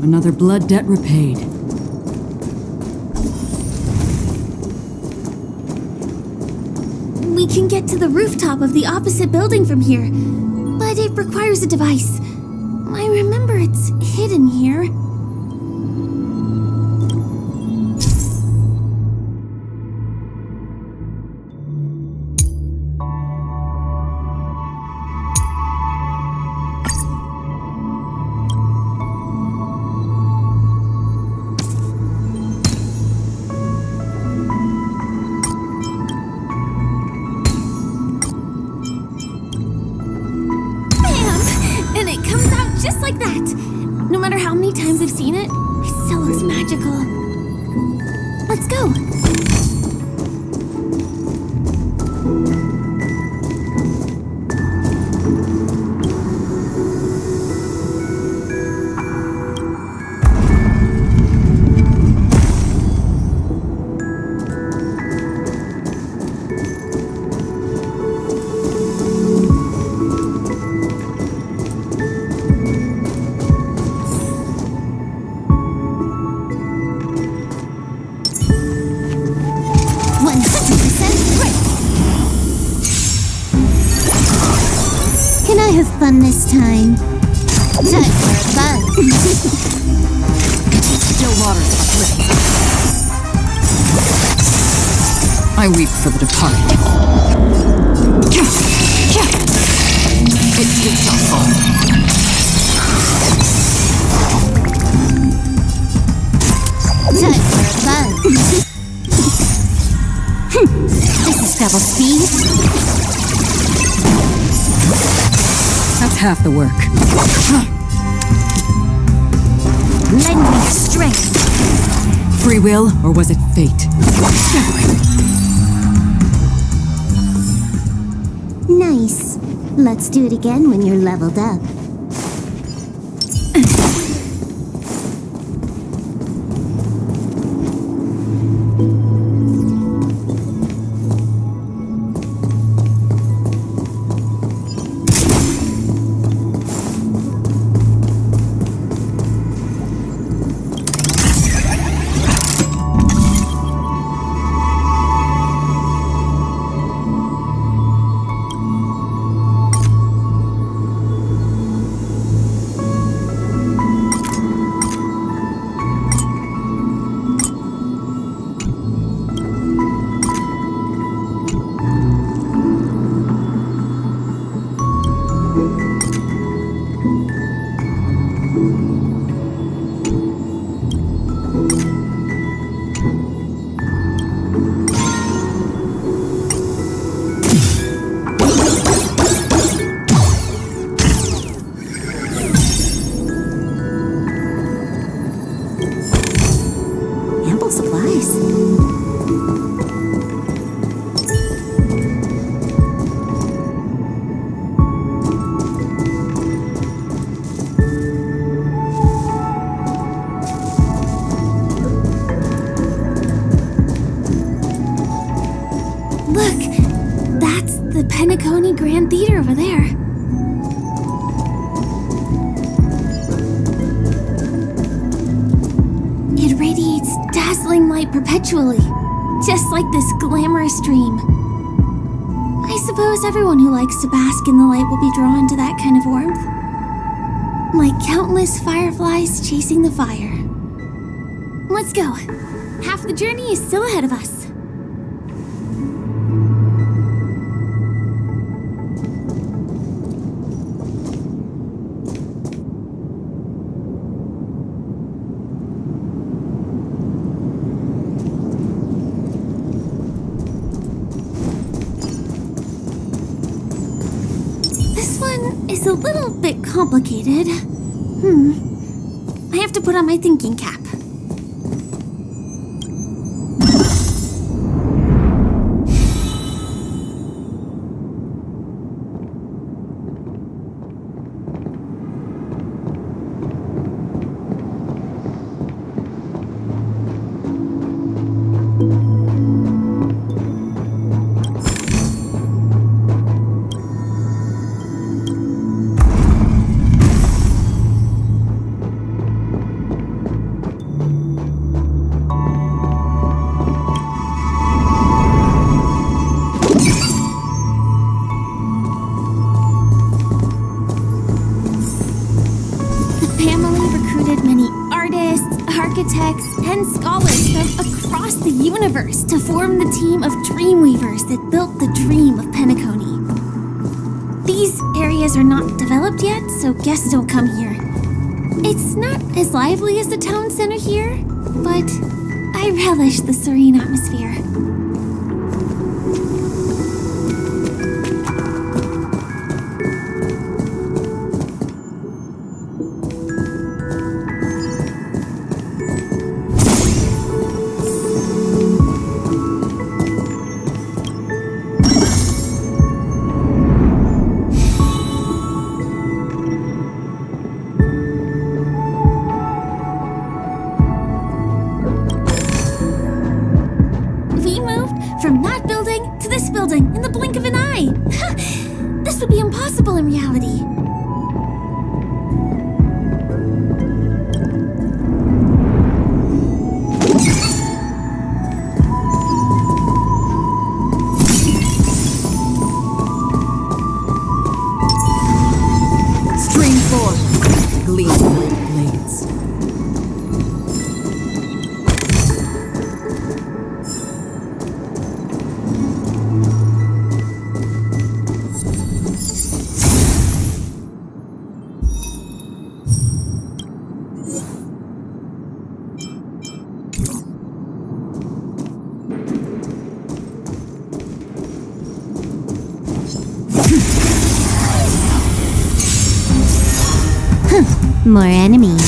Another blood debt repaid. We can get to the rooftop of the opposite building from here, but it requires a device. I remember it's hidden here. Just like that. No matter how many times I've seen it, it still looks magical. Let's go. Fun this time. Time for fun. Still waters uplift. I weep for the departed. It shall fall. Time for fun. This is double speed. That's half the work. Lend me your strength. Free will, or was it fate? Nice. Let's do it again when you're leveled up. Penacony Grand Theater over there. It radiates dazzling light perpetually, just like this glamorous dream. I suppose everyone who likes to bask in the light will be drawn to that kind of warmth. Like countless fireflies chasing the fire. Let's go. Half the journey is still ahead of us. It's a little bit complicated. I have to put on my thinking cap. Architects and scholars from across the universe to form the team of Dreamweavers that built the dream of Penacony. These areas are not developed yet, so guests don't come here. It's not as lively as the town center here, but I relish the serene atmosphere. From that building to this building in the blink of an eye. This would be impossible in reality. Stream 4. Gleam blades. More enemies.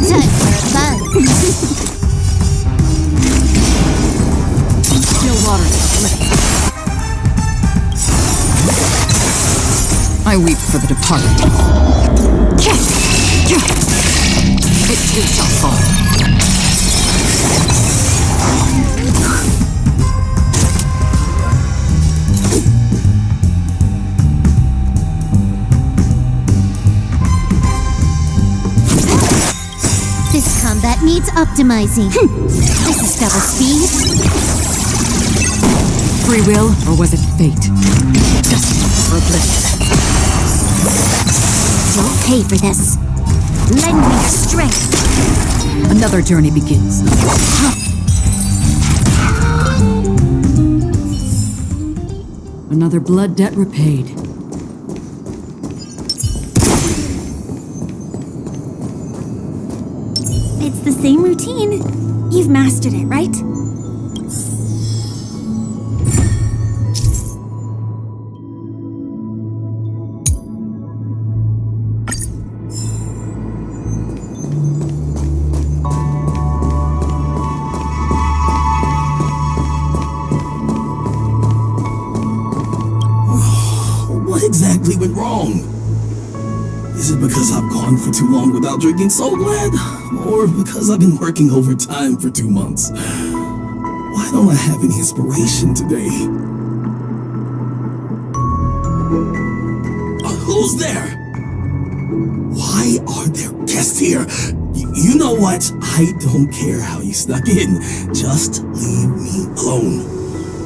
Time for a bug. Still water split. I weep for the departed. It too shall fall. This combat needs optimizing. This is double speed. Free will, or was it fate? Destiny for oblivion. You'll pay for this. Lend me your strength. Another journey begins. Another blood debt repaid. It's the same routine. You've mastered it, right? What exactly went wrong? Is it because I've gone for too long without drinking Soul Glad? Or because I've been working overtime for 2 months? Why don't I have any inspiration today? Who's there? Why are there guests here? You know what? I don't care how you snuck in. Just leave me alone.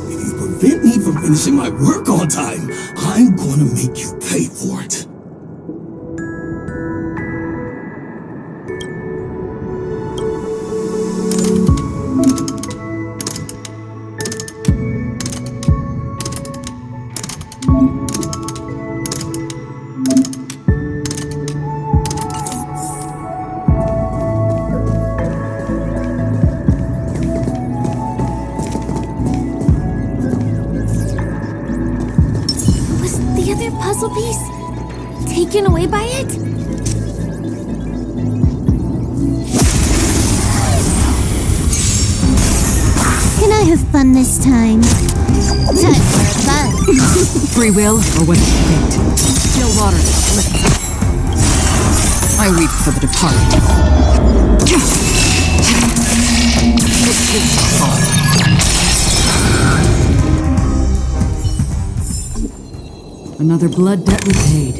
If you prevent me from finishing my work on time, I'm gonna make you pay for it. Puzzle piece? Taken away by it? Can I have fun this time? Time for fun. Free will, or was it fate? Still waters flicker. I weep for the departed. It is fall. Another blood debt repaid.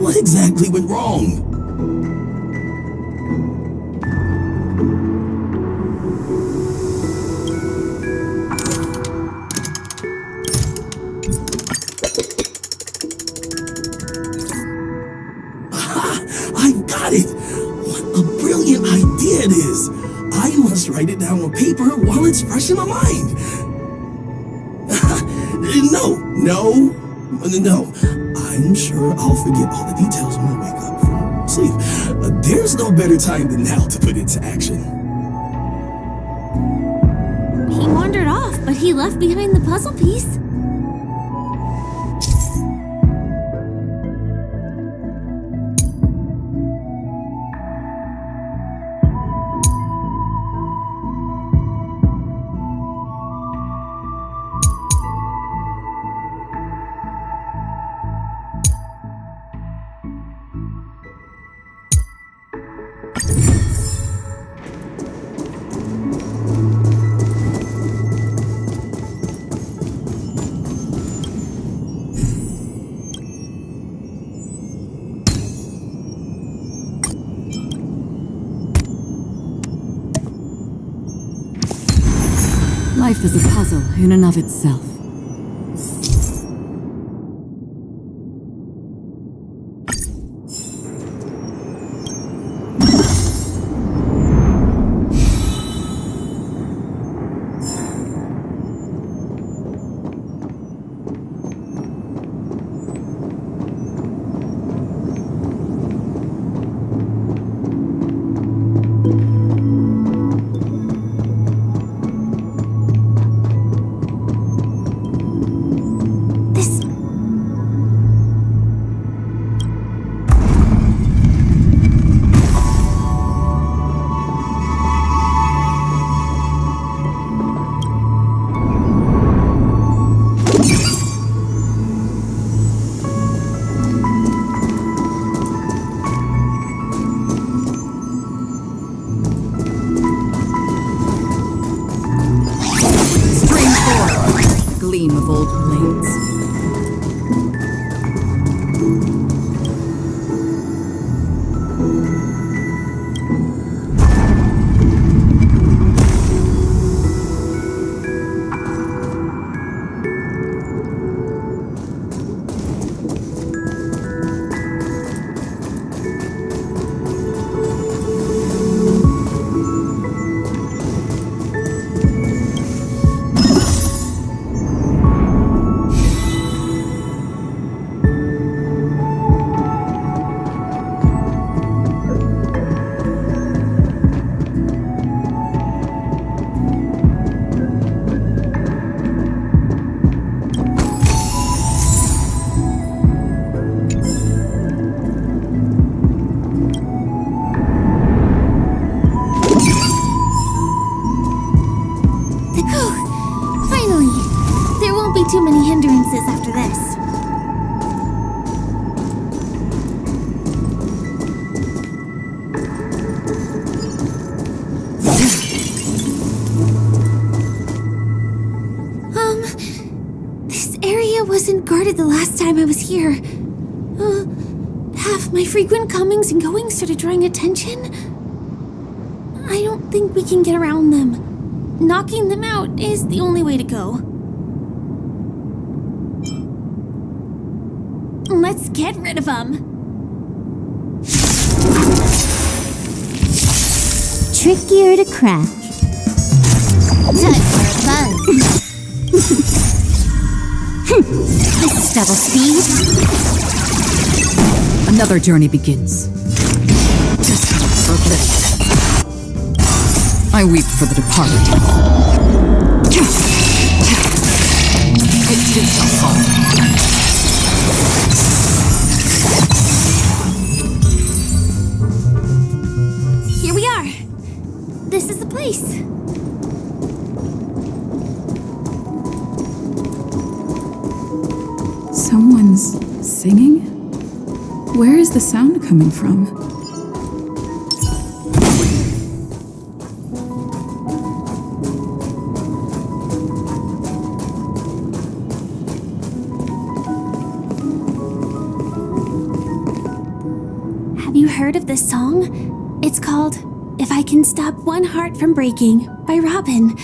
What exactly went wrong? I've got it! What a brilliant idea it is! I must write it down on paper while it's fresh in my mind. No. I'm sure I'll forget all the details when I wake up from sleep. There's no better time than now to put into action. He wandered off, but he left behind the puzzle piece. Life is a puzzle in and of itself. Gleam of old blades. too many hindrances after this. This area wasn't guarded the last time I was here. Have my frequent comings and goings started drawing attention? I don't think we can get around them. Knocking them out is the only way to go. Let's get rid of them. Trickier to crack. Time for a buzz. This is double speed. Another journey begins. For oblivion. I weep for the departed. It didn't so far. Here we are. This is the place. Someone's singing? Where is the sound coming from? Have you heard of this song? It's called If I Can Stop One Heart from Breaking by Robin.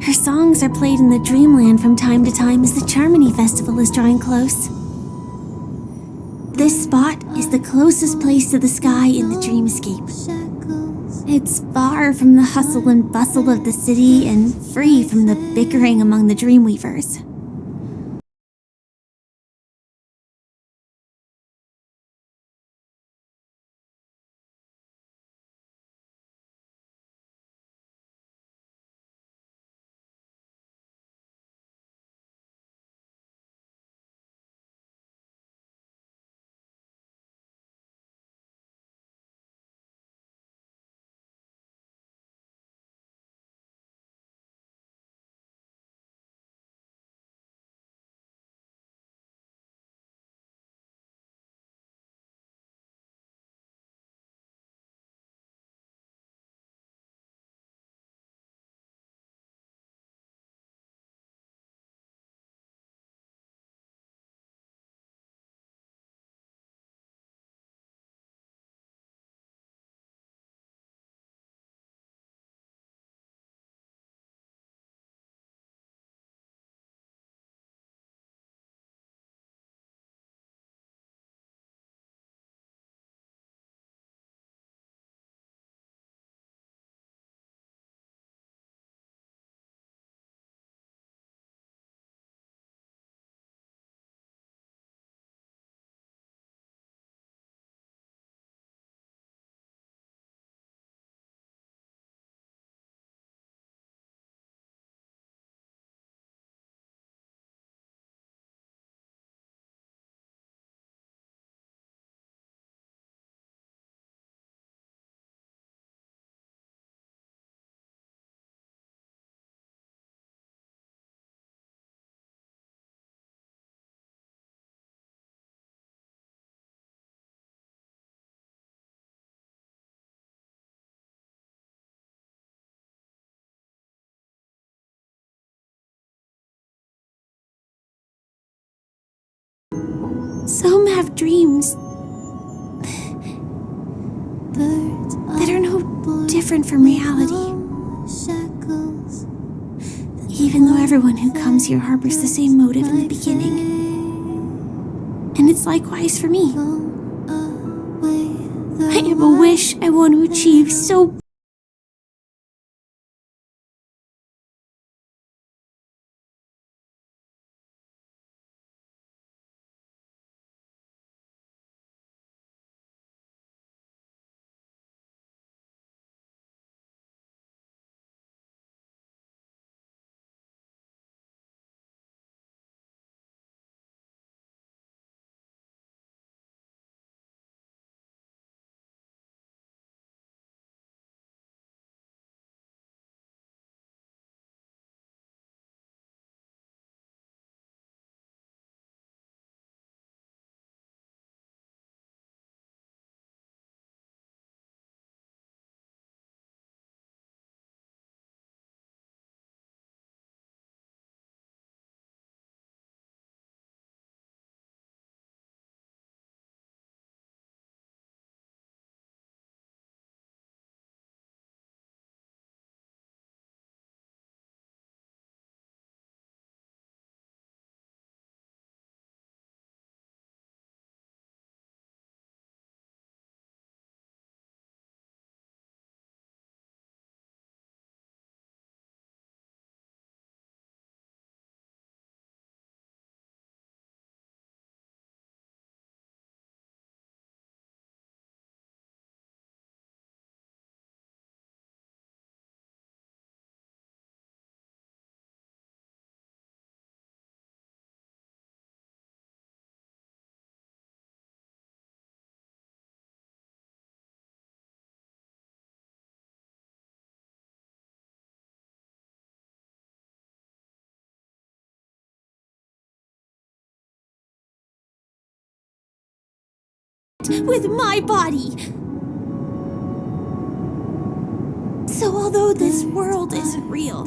Her songs are played in the Dreamland from time to time as the Charmony Festival is drawing close. This spot is the closest place to the sky in the dreamscape. It's far from the hustle and bustle of the city and free from the bickering among the Dreamweavers. Some have dreams that are no different from reality. Even though everyone who comes here harbors the same motive in the beginning. And it's likewise for me. I have a wish I want to achieve so with my body. So although this world isn't real,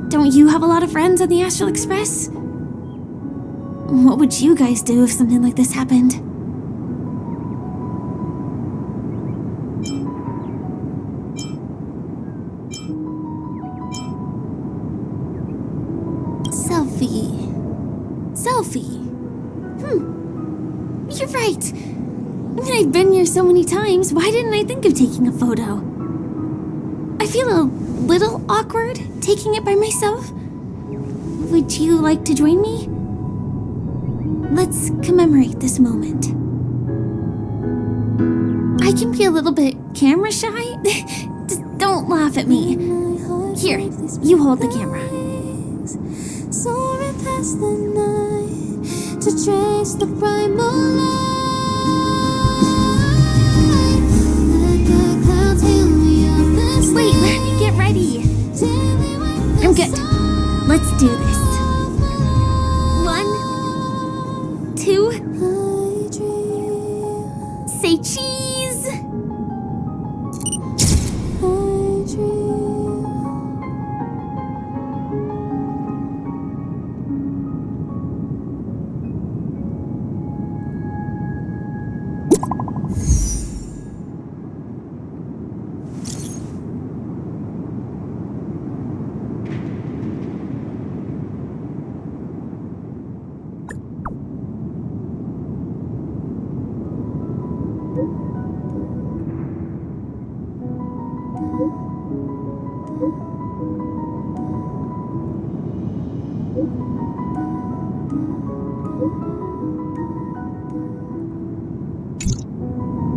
don't you have a lot of friends on the Astral Express? What would you guys do if something like this happened? Selfie. You're right. I mean, I've been here so many times. Why didn't I think of taking a photo? I feel a little awkward taking it by myself. Would you like to join me? Let's commemorate this moment. I can be a little bit camera shy. Just don't laugh at me. Here, you hold the camera. Soaring past the night to trace the primal light. Let the clouds heal me of this. Wait, let me get ready. I'm good. Let's do this. 1, 2. Say cheese.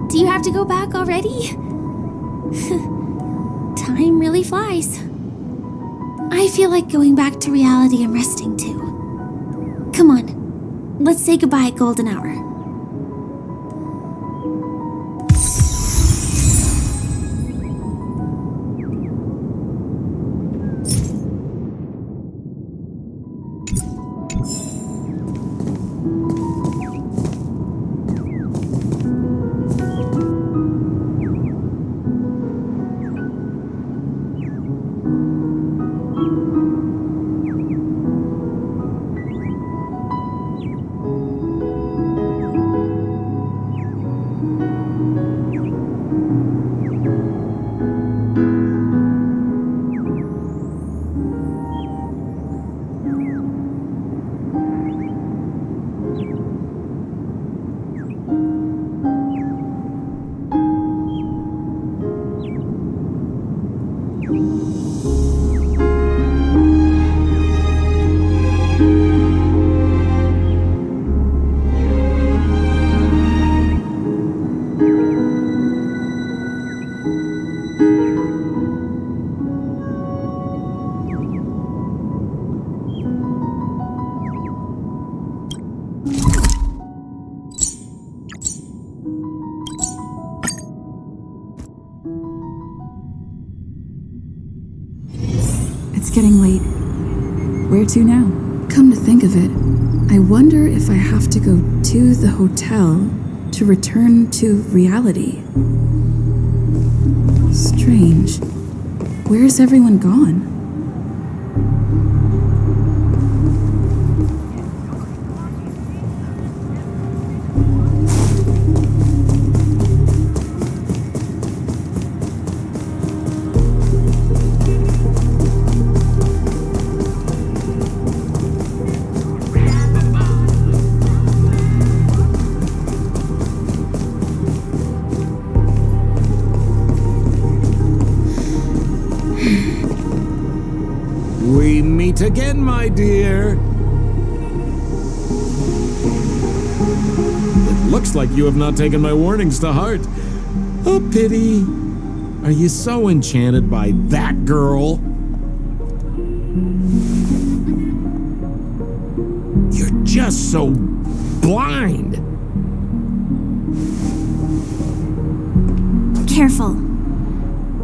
Do you have to go back already? Time really flies. I feel like going back to reality and resting too. Come on, let's say goodbye at golden hour. getting late. Where to now? Come to think of it, I wonder if I have to go to the hotel to return to reality. Strange. Where's everyone gone? We meet again, my dear. It looks like you have not taken my warnings to heart. A pity. Are you so enchanted by that girl? You're just so blind. Careful.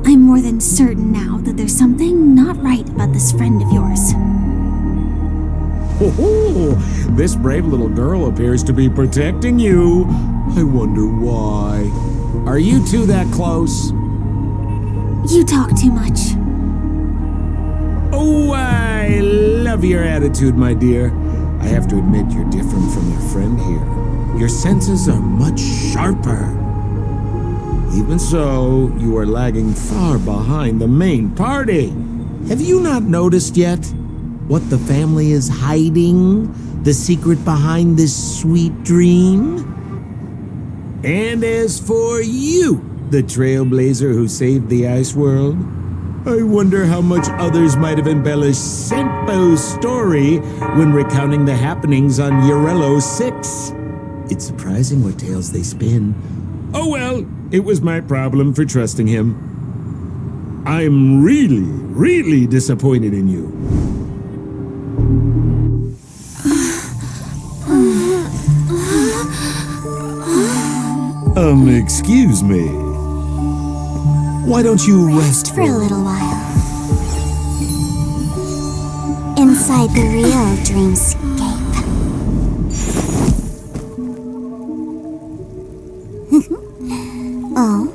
I'm more than certain now that there's something not right about this friend of yours. Oh, this brave little girl appears to be protecting you. I wonder why. Are you two that close? You talk too much. Oh, I love your attitude, my dear. I have to admit you're different from your friend here. Your senses are much sharper. Even so, you are lagging far behind the main party. Have you not noticed yet what the family is hiding? The secret behind this sweet dream? And as for you, the trailblazer who saved the ice world, I wonder how much others might have embellished Senpo's story when recounting the happenings on Yorello 6. It's surprising what tales they spin. Oh well, it was my problem for trusting him. I'm really disappointed in you. Excuse me. Why don't you rest For a little while. Inside the real dreamscape. Oh?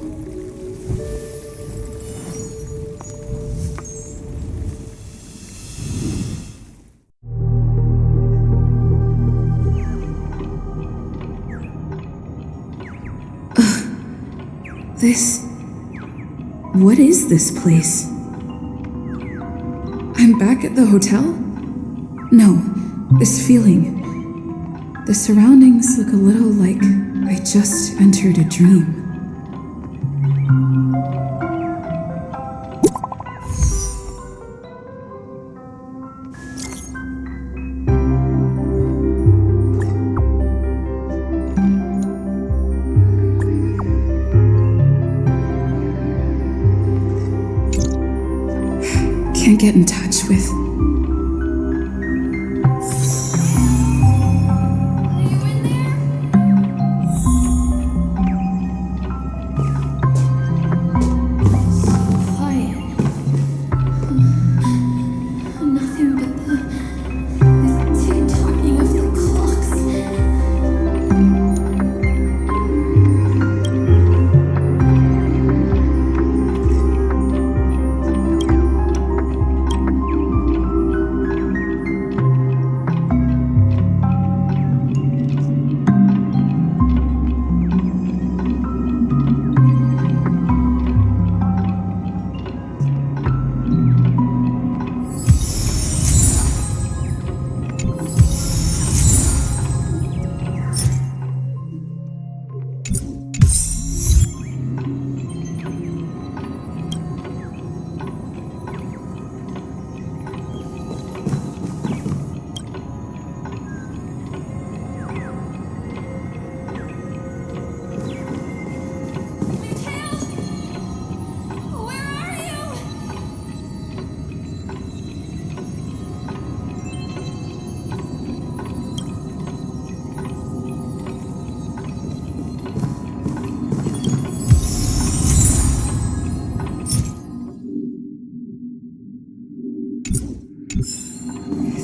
What is this place? I'm back at the hotel? No, this feeling. The surroundings look a little like I just entered a dream. Can't get in touch with.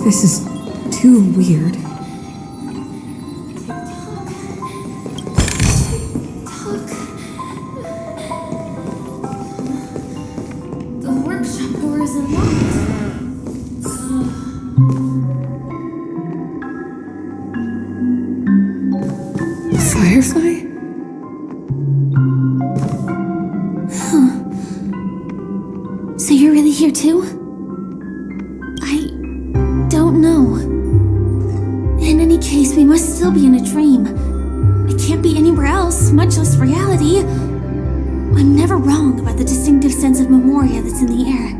This is too weird. The workshop door is unlocked. Firefly? So you're really here too? I don't know. In any case, we must still be in a dream. It can't be anywhere else, much less reality. I'm never wrong about the distinctive sense of memoria that's in the air.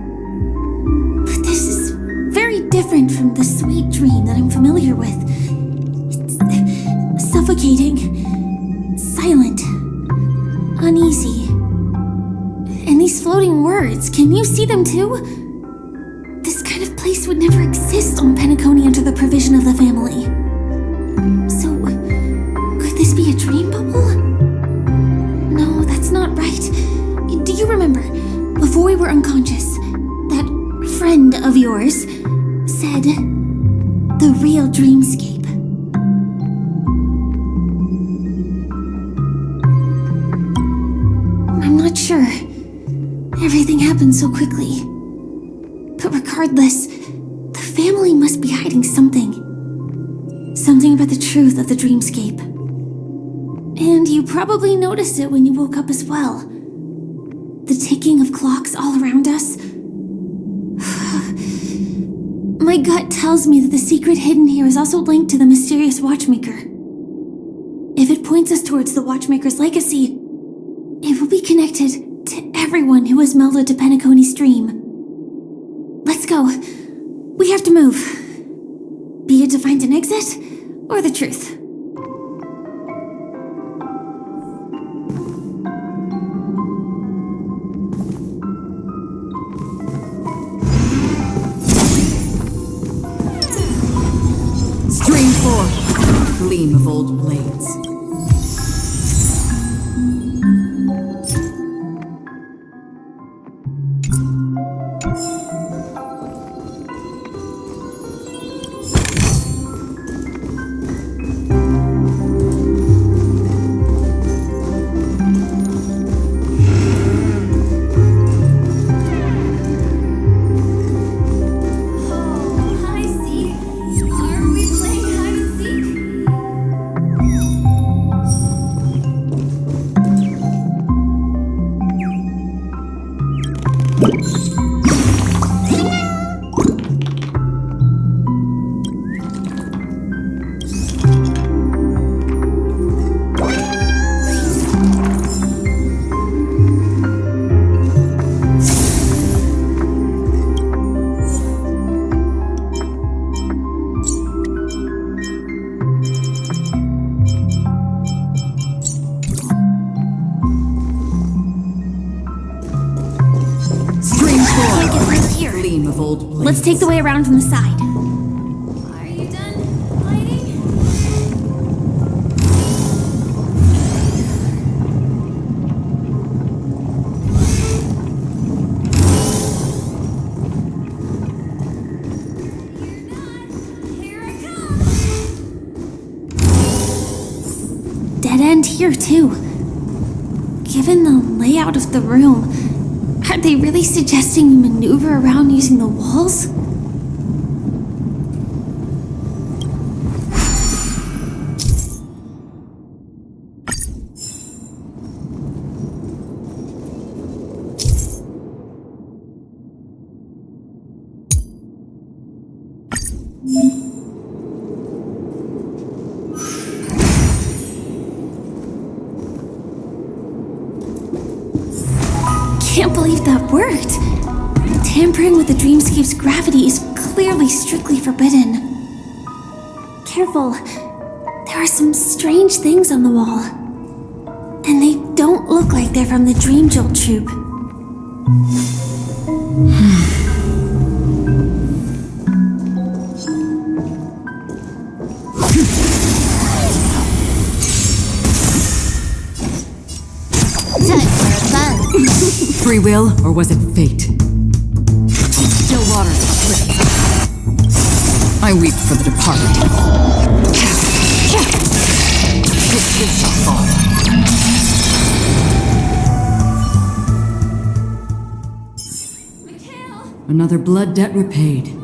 But this is very different from the sweet dream that I'm familiar with. It's suffocating, silent, uneasy. And these floating words, can you see them too? This kind of place would never exist on Penacony under the provision of the family. So, could this be a dream bubble? No, that's not right. Do you remember, before we were unconscious, that friend of yours said, the real dreamscape? I'm not sure. Everything happened so quickly. But regardless, the family must be hiding something. Something about the truth of the dreamscape. And you probably noticed it when you woke up as well. The ticking of clocks all around us. My gut tells me that the secret hidden here is also linked to the mysterious watchmaker. If it points us towards the watchmaker's legacy, it will be connected to everyone who has melded to Penacony's dream. Let's go. We have to move. Be it to find an exit, or the truth. Stream 4. Gleam of old blades. Let's take the way around from the side. Are you done lighting? Here I come. Dead end here, too. Given the layout of the room, are they really suggesting you maneuver around using the walls? Can't believe that worked. Tampering with the dreamscape's gravity is clearly strictly forbidden. Careful. There are some strange things on the wall. And they don't look like they're from the Dream Jolt troupe. Free will, or was it fate? Still waters. I weep for the departed. This too shall fall. Another blood debt repaid.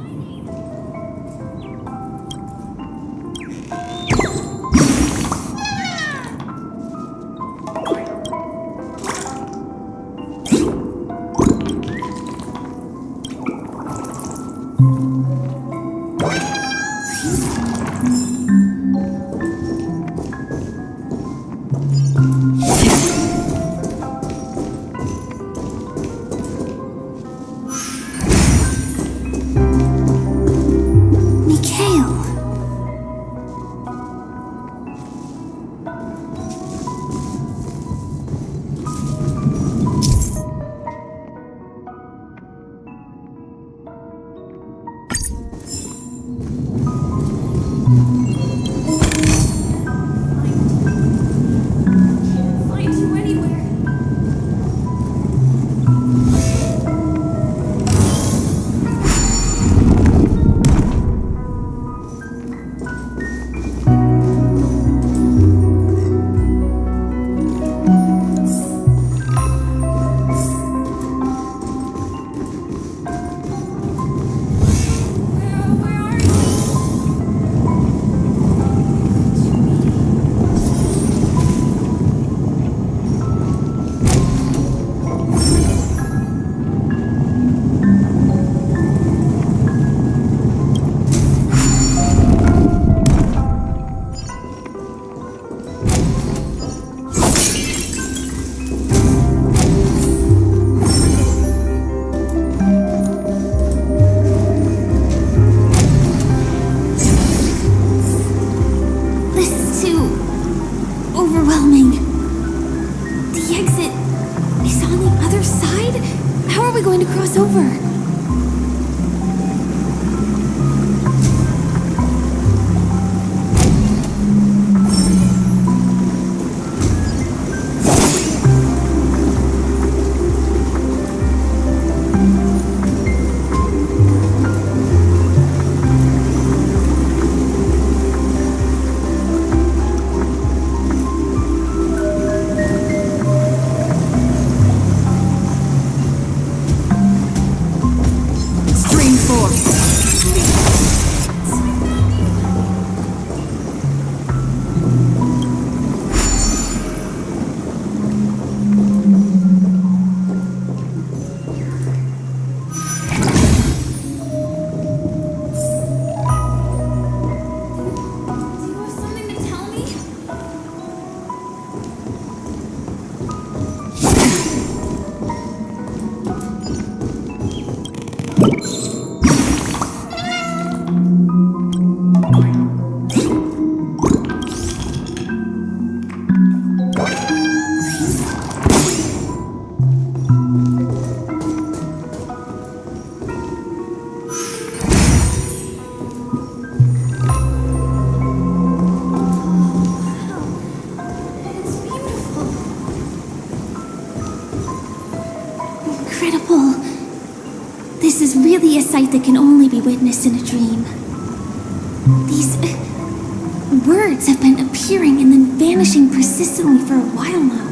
This is really a sight that can only be witnessed in a dream. These words have been appearing and then vanishing persistently for a while now.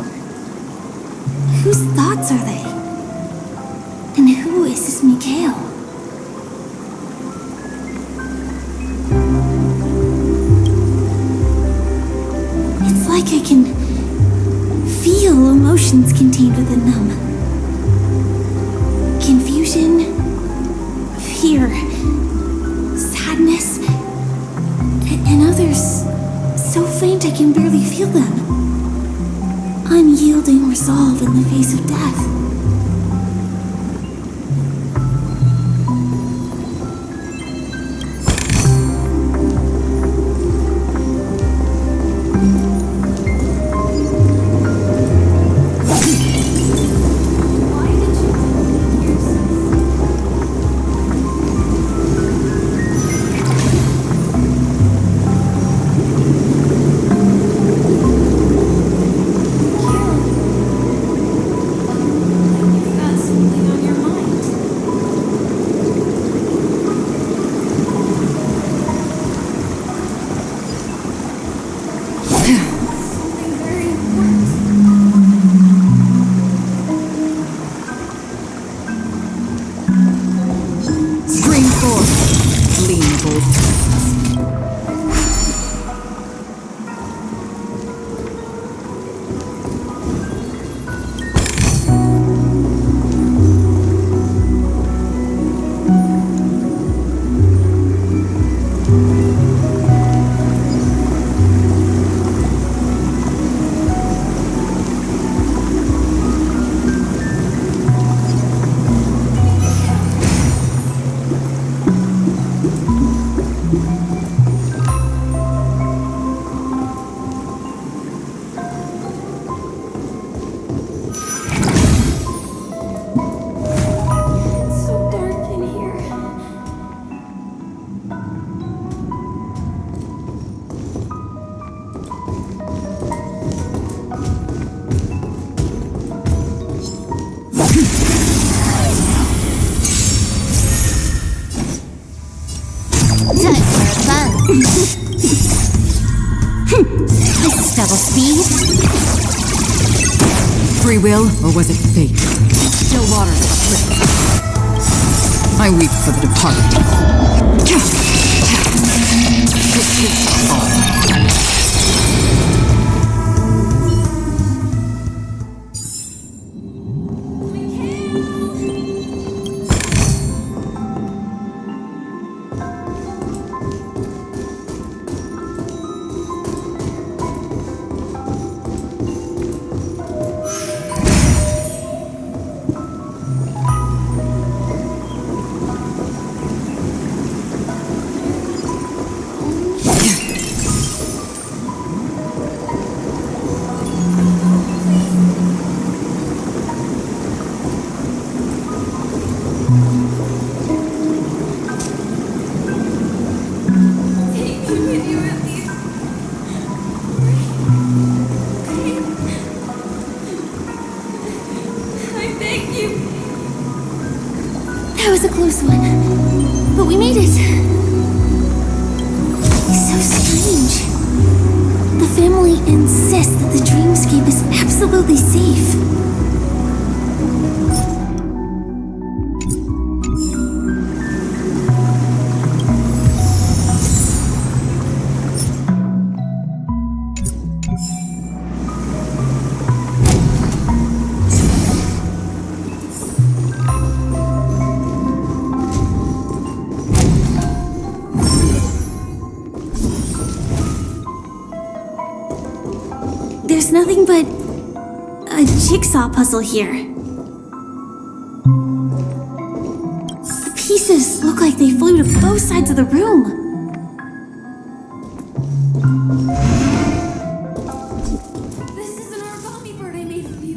Whose thoughts are they? And who is this Mikhail? It's like I can feel emotions contained within them. Confusion, fear, sadness, and others so faint I can barely feel them. Unyielding resolve in the face of death. This is double speed. Free will, or was it fate? Still waters uplift. I weep for the departed. That was a close one. But we made it. So strange. The family insists that the dreamscape is absolutely safe. There's nothing but a jigsaw puzzle here. The pieces look like they flew to both sides of the room. This is an origami bird I made for you.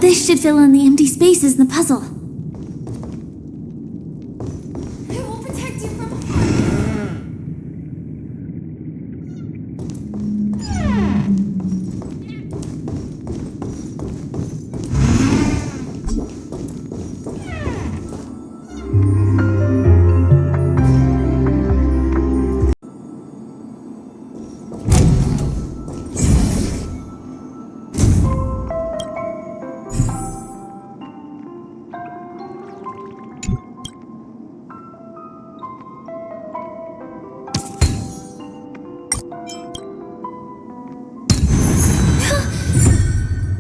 This should fill in the empty spaces in the puzzle. It will protect you from harm.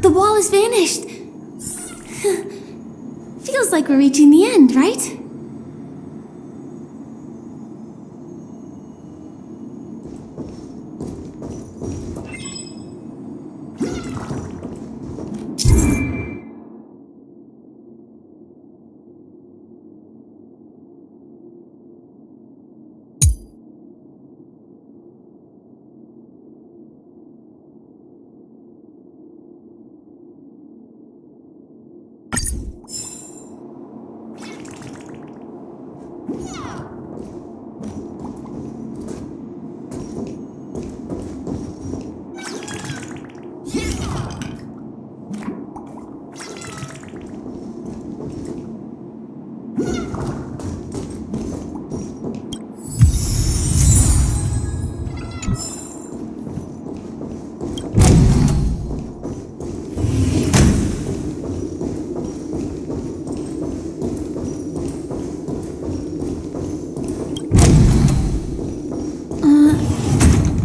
The wall has vanished. Feels like we're reaching the end, right?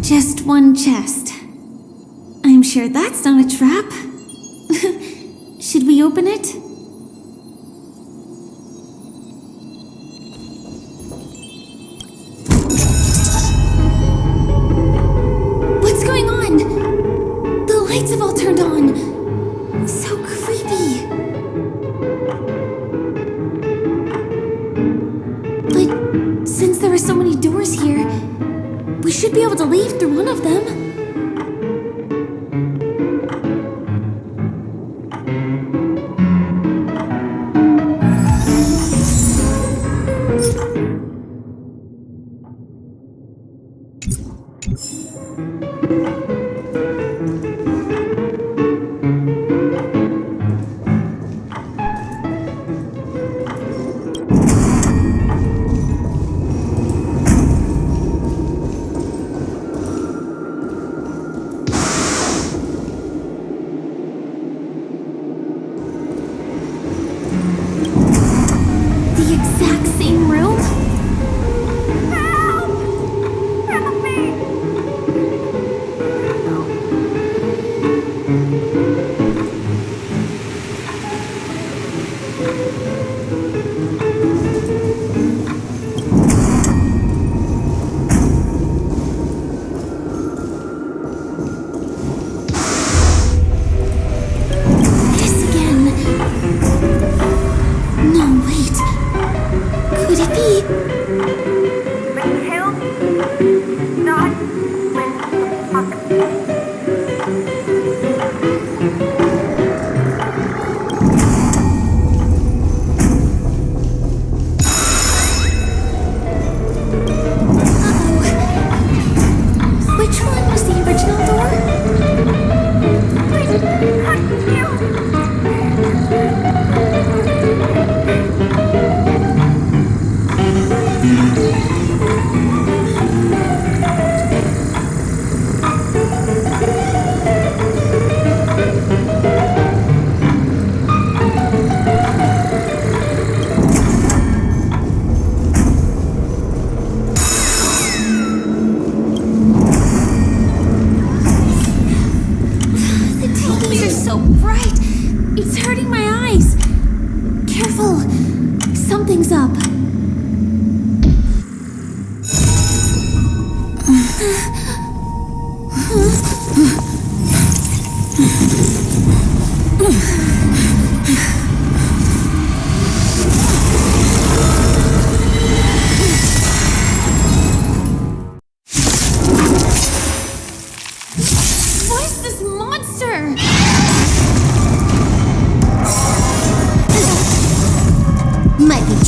Just one chest. I'm sure that's not a trap. Should we open it? What's going on? The lights have all turned on. So creepy. should be able to leave through one of them.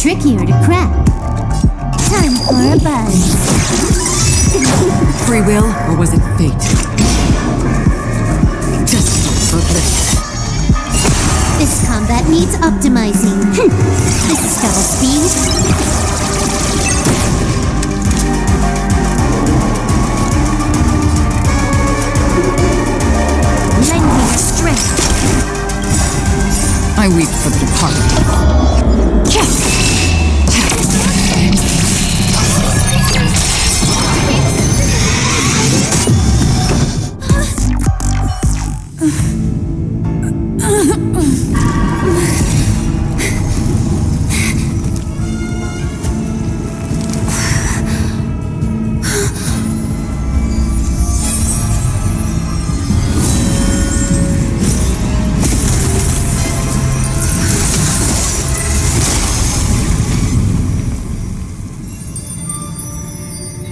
Trickier to crack. Time for a buzz. Free will, or was it fate? Just for bliss. This combat needs optimizing. This is double speed. Lend me your strength. I weep for the departed. Yes!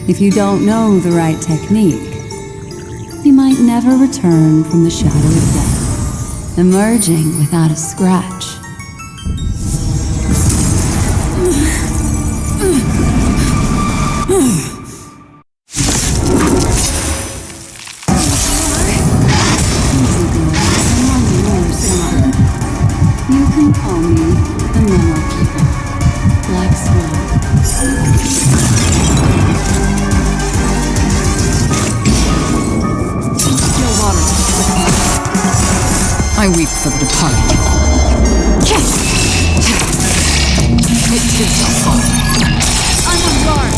If you don't know the right technique, you might never return from the shadow of death, emerging without a scratch. You can call me the Memo Keeper, Black Swan. I weep for the departed. Yes! It too shall fall. On the guard!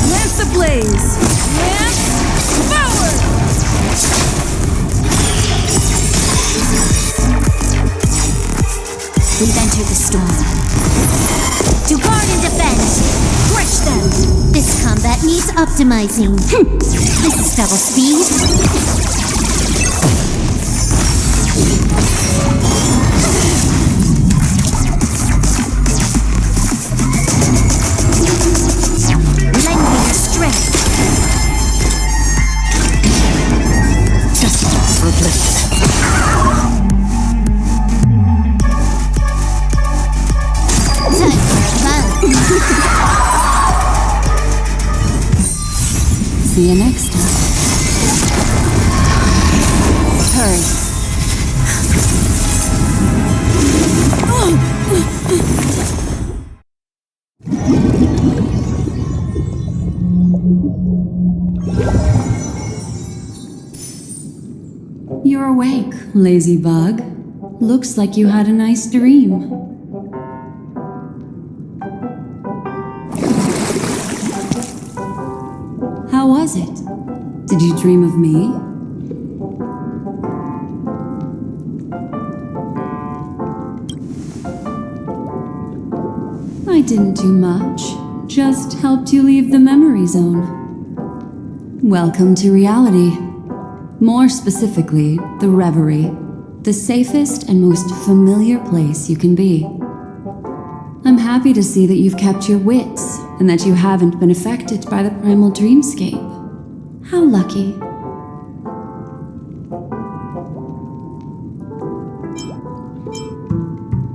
Lance ablaze! Lance forward! We've entered the storm. To guard and defend! Crush them! This combat needs optimizing. This is double speed. lazy bug. Looks like you had a nice dream. How was it? Did you dream of me? I didn't do much, just helped you leave the memory zone. Welcome to reality. More specifically, the Reverie, the safest and most familiar place you can be. I'm happy to see that you've kept your wits and that you haven't been affected by the primal dreamscape. How lucky.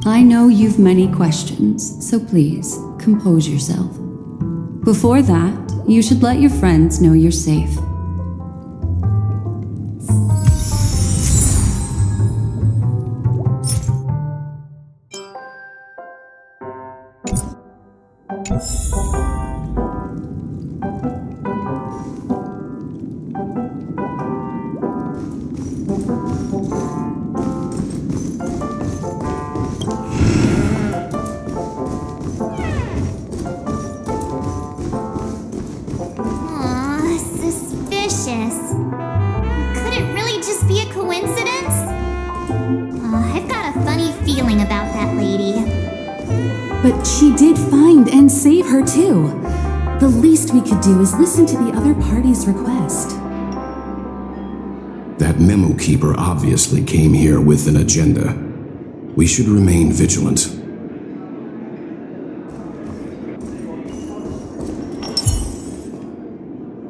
I know you've many questions, so please, compose yourself. Before that, you should let your friends know you're safe. But she did find and save her too. The least we could do is listen to the other party's request. That memo keeper obviously came here with an agenda. We should remain vigilant.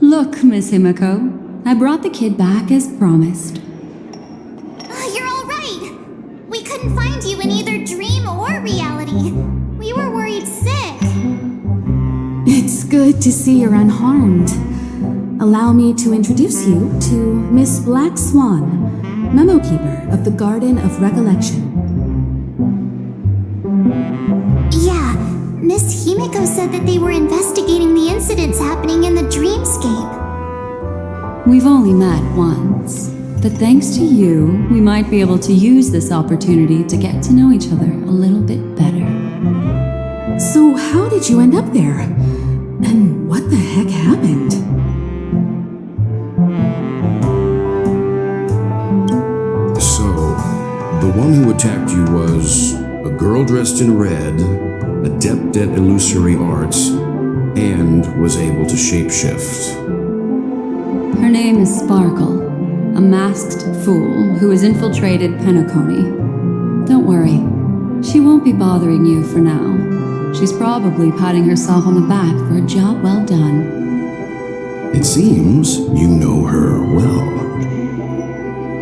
Look, Miss Himiko, I brought the kid back as promised. You're all right. We couldn't find you in either dream or reality. We were worried sick. It's good to see you're unharmed. Allow me to introduce you to Miss Black Swan, memo keeper of the Garden of Recollection. Yeah, Miss Himiko said that they were investigating the incidents happening in the dreamscape. We've only met once, but thanks to you, we might be able to use this opportunity to get to know each other a little bit better. So how did you end up there? And what the heck happened? So, the one who attacked you was a girl dressed in red, adept at illusory arts, and was able to shapeshift. Her name is Sparkle, a masked fool who has infiltrated Penacony. Don't worry, she won't be bothering you for now. She's probably patting herself on the back for a job well done. It seems you know her well.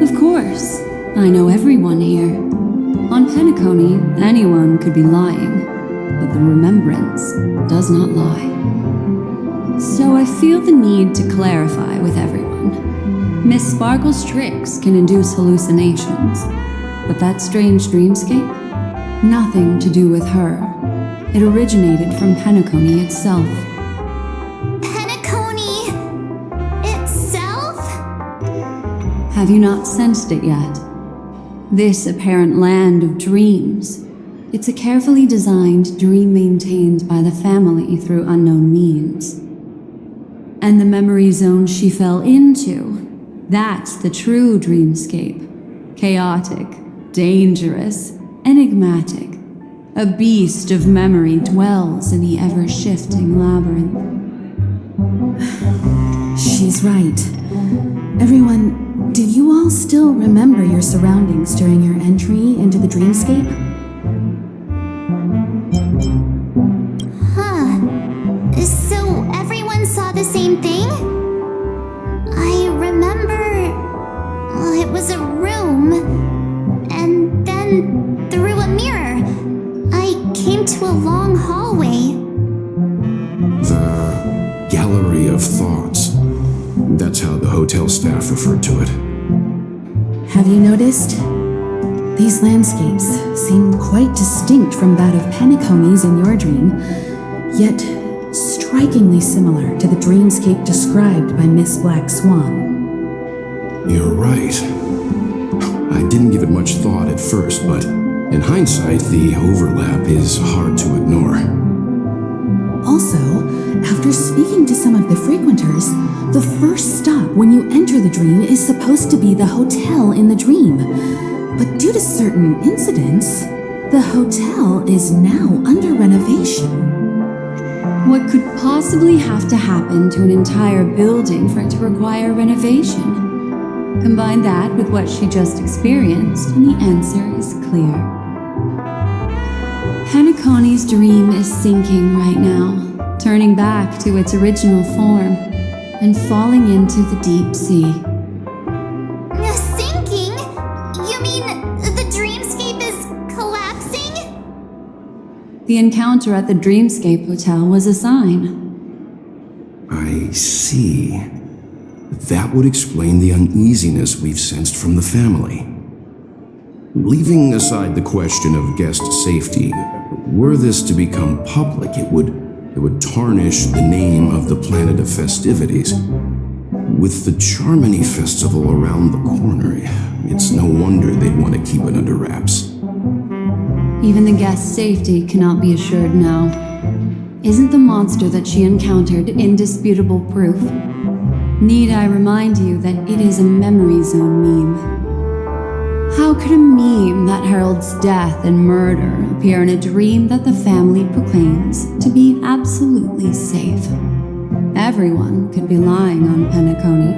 Of course, I know everyone here. On Penacony, anyone could be lying, but the remembrance does not lie. So I feel the need to clarify with everyone. Miss Sparkle's tricks can induce hallucinations, but that strange dreamscape? Nothing to do with her. It originated from Penacony itself. Penacony itself? Have you not sensed it yet? This apparent land of dreams. It's a carefully designed dream maintained by the family through unknown means. And the memory zone she fell into, that's the true dreamscape. Chaotic, dangerous, enigmatic. A beast of memory dwells in the ever-shifting labyrinth. She's right. Everyone, do you all still remember your surroundings during your entry into the dreamscape? Huh. So everyone saw the same thing? I remember... it was a room. And then through a mirror, I came to a long hallway. The Gallery of Thoughts. That's how the hotel staff referred to it. Have you noticed? These landscapes seem quite distinct from that of Penacony's in your dream, yet strikingly similar to the dreamscape described by Miss Black Swan. You're right. I I didn't give it much thought at first, but in hindsight, the overlap is hard to ignore. Also, after speaking to some of the frequenters, the first stop when you enter the dream is supposed to be the hotel in the dream. But due to certain incidents, the hotel is now under renovation. What could possibly have to happen to an entire building for it to require renovation? Combine that with what she just experienced, and the answer is clear. Penacony's dream is sinking right now, turning back to its original form and falling into the deep sea. Sinking? You mean the dreamscape is collapsing? The encounter at the Dreamscape Hotel was a sign. I see. That would explain the uneasiness we've sensed from the family. Leaving aside the question of guest safety, were this to become public, it would tarnish the name of the planet of festivities. With the Charmony Festival around the corner, it's no wonder they'd want to keep it under wraps. Even the guest's safety cannot be assured now. Isn't the monster that she encountered indisputable proof? Need I remind you that it is a memory zone meme? How could a meme that heralds death and murder appear in a dream that the family proclaims to be absolutely safe? Everyone could be lying on Penacony.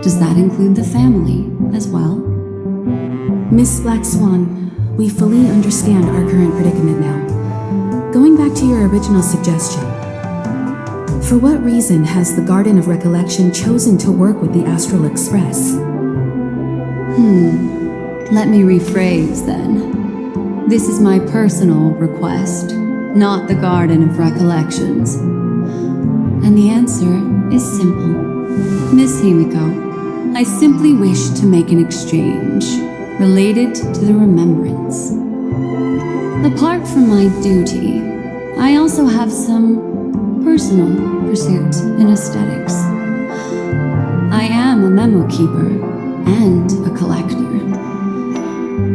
Does that include the family as well? Miss Black Swan, we fully understand our current predicament now. Going back to your original suggestion, for what reason has the Garden of Recollection chosen to work with the Astral Express? Let me rephrase then. This is my personal request, not the Garden of Recollections. And the answer is simple. Miss Himiko, I simply wish to make an exchange related to the remembrance. Apart from my duty, I also have some personal pursuits in aesthetics. I am a memo keeper and a collector.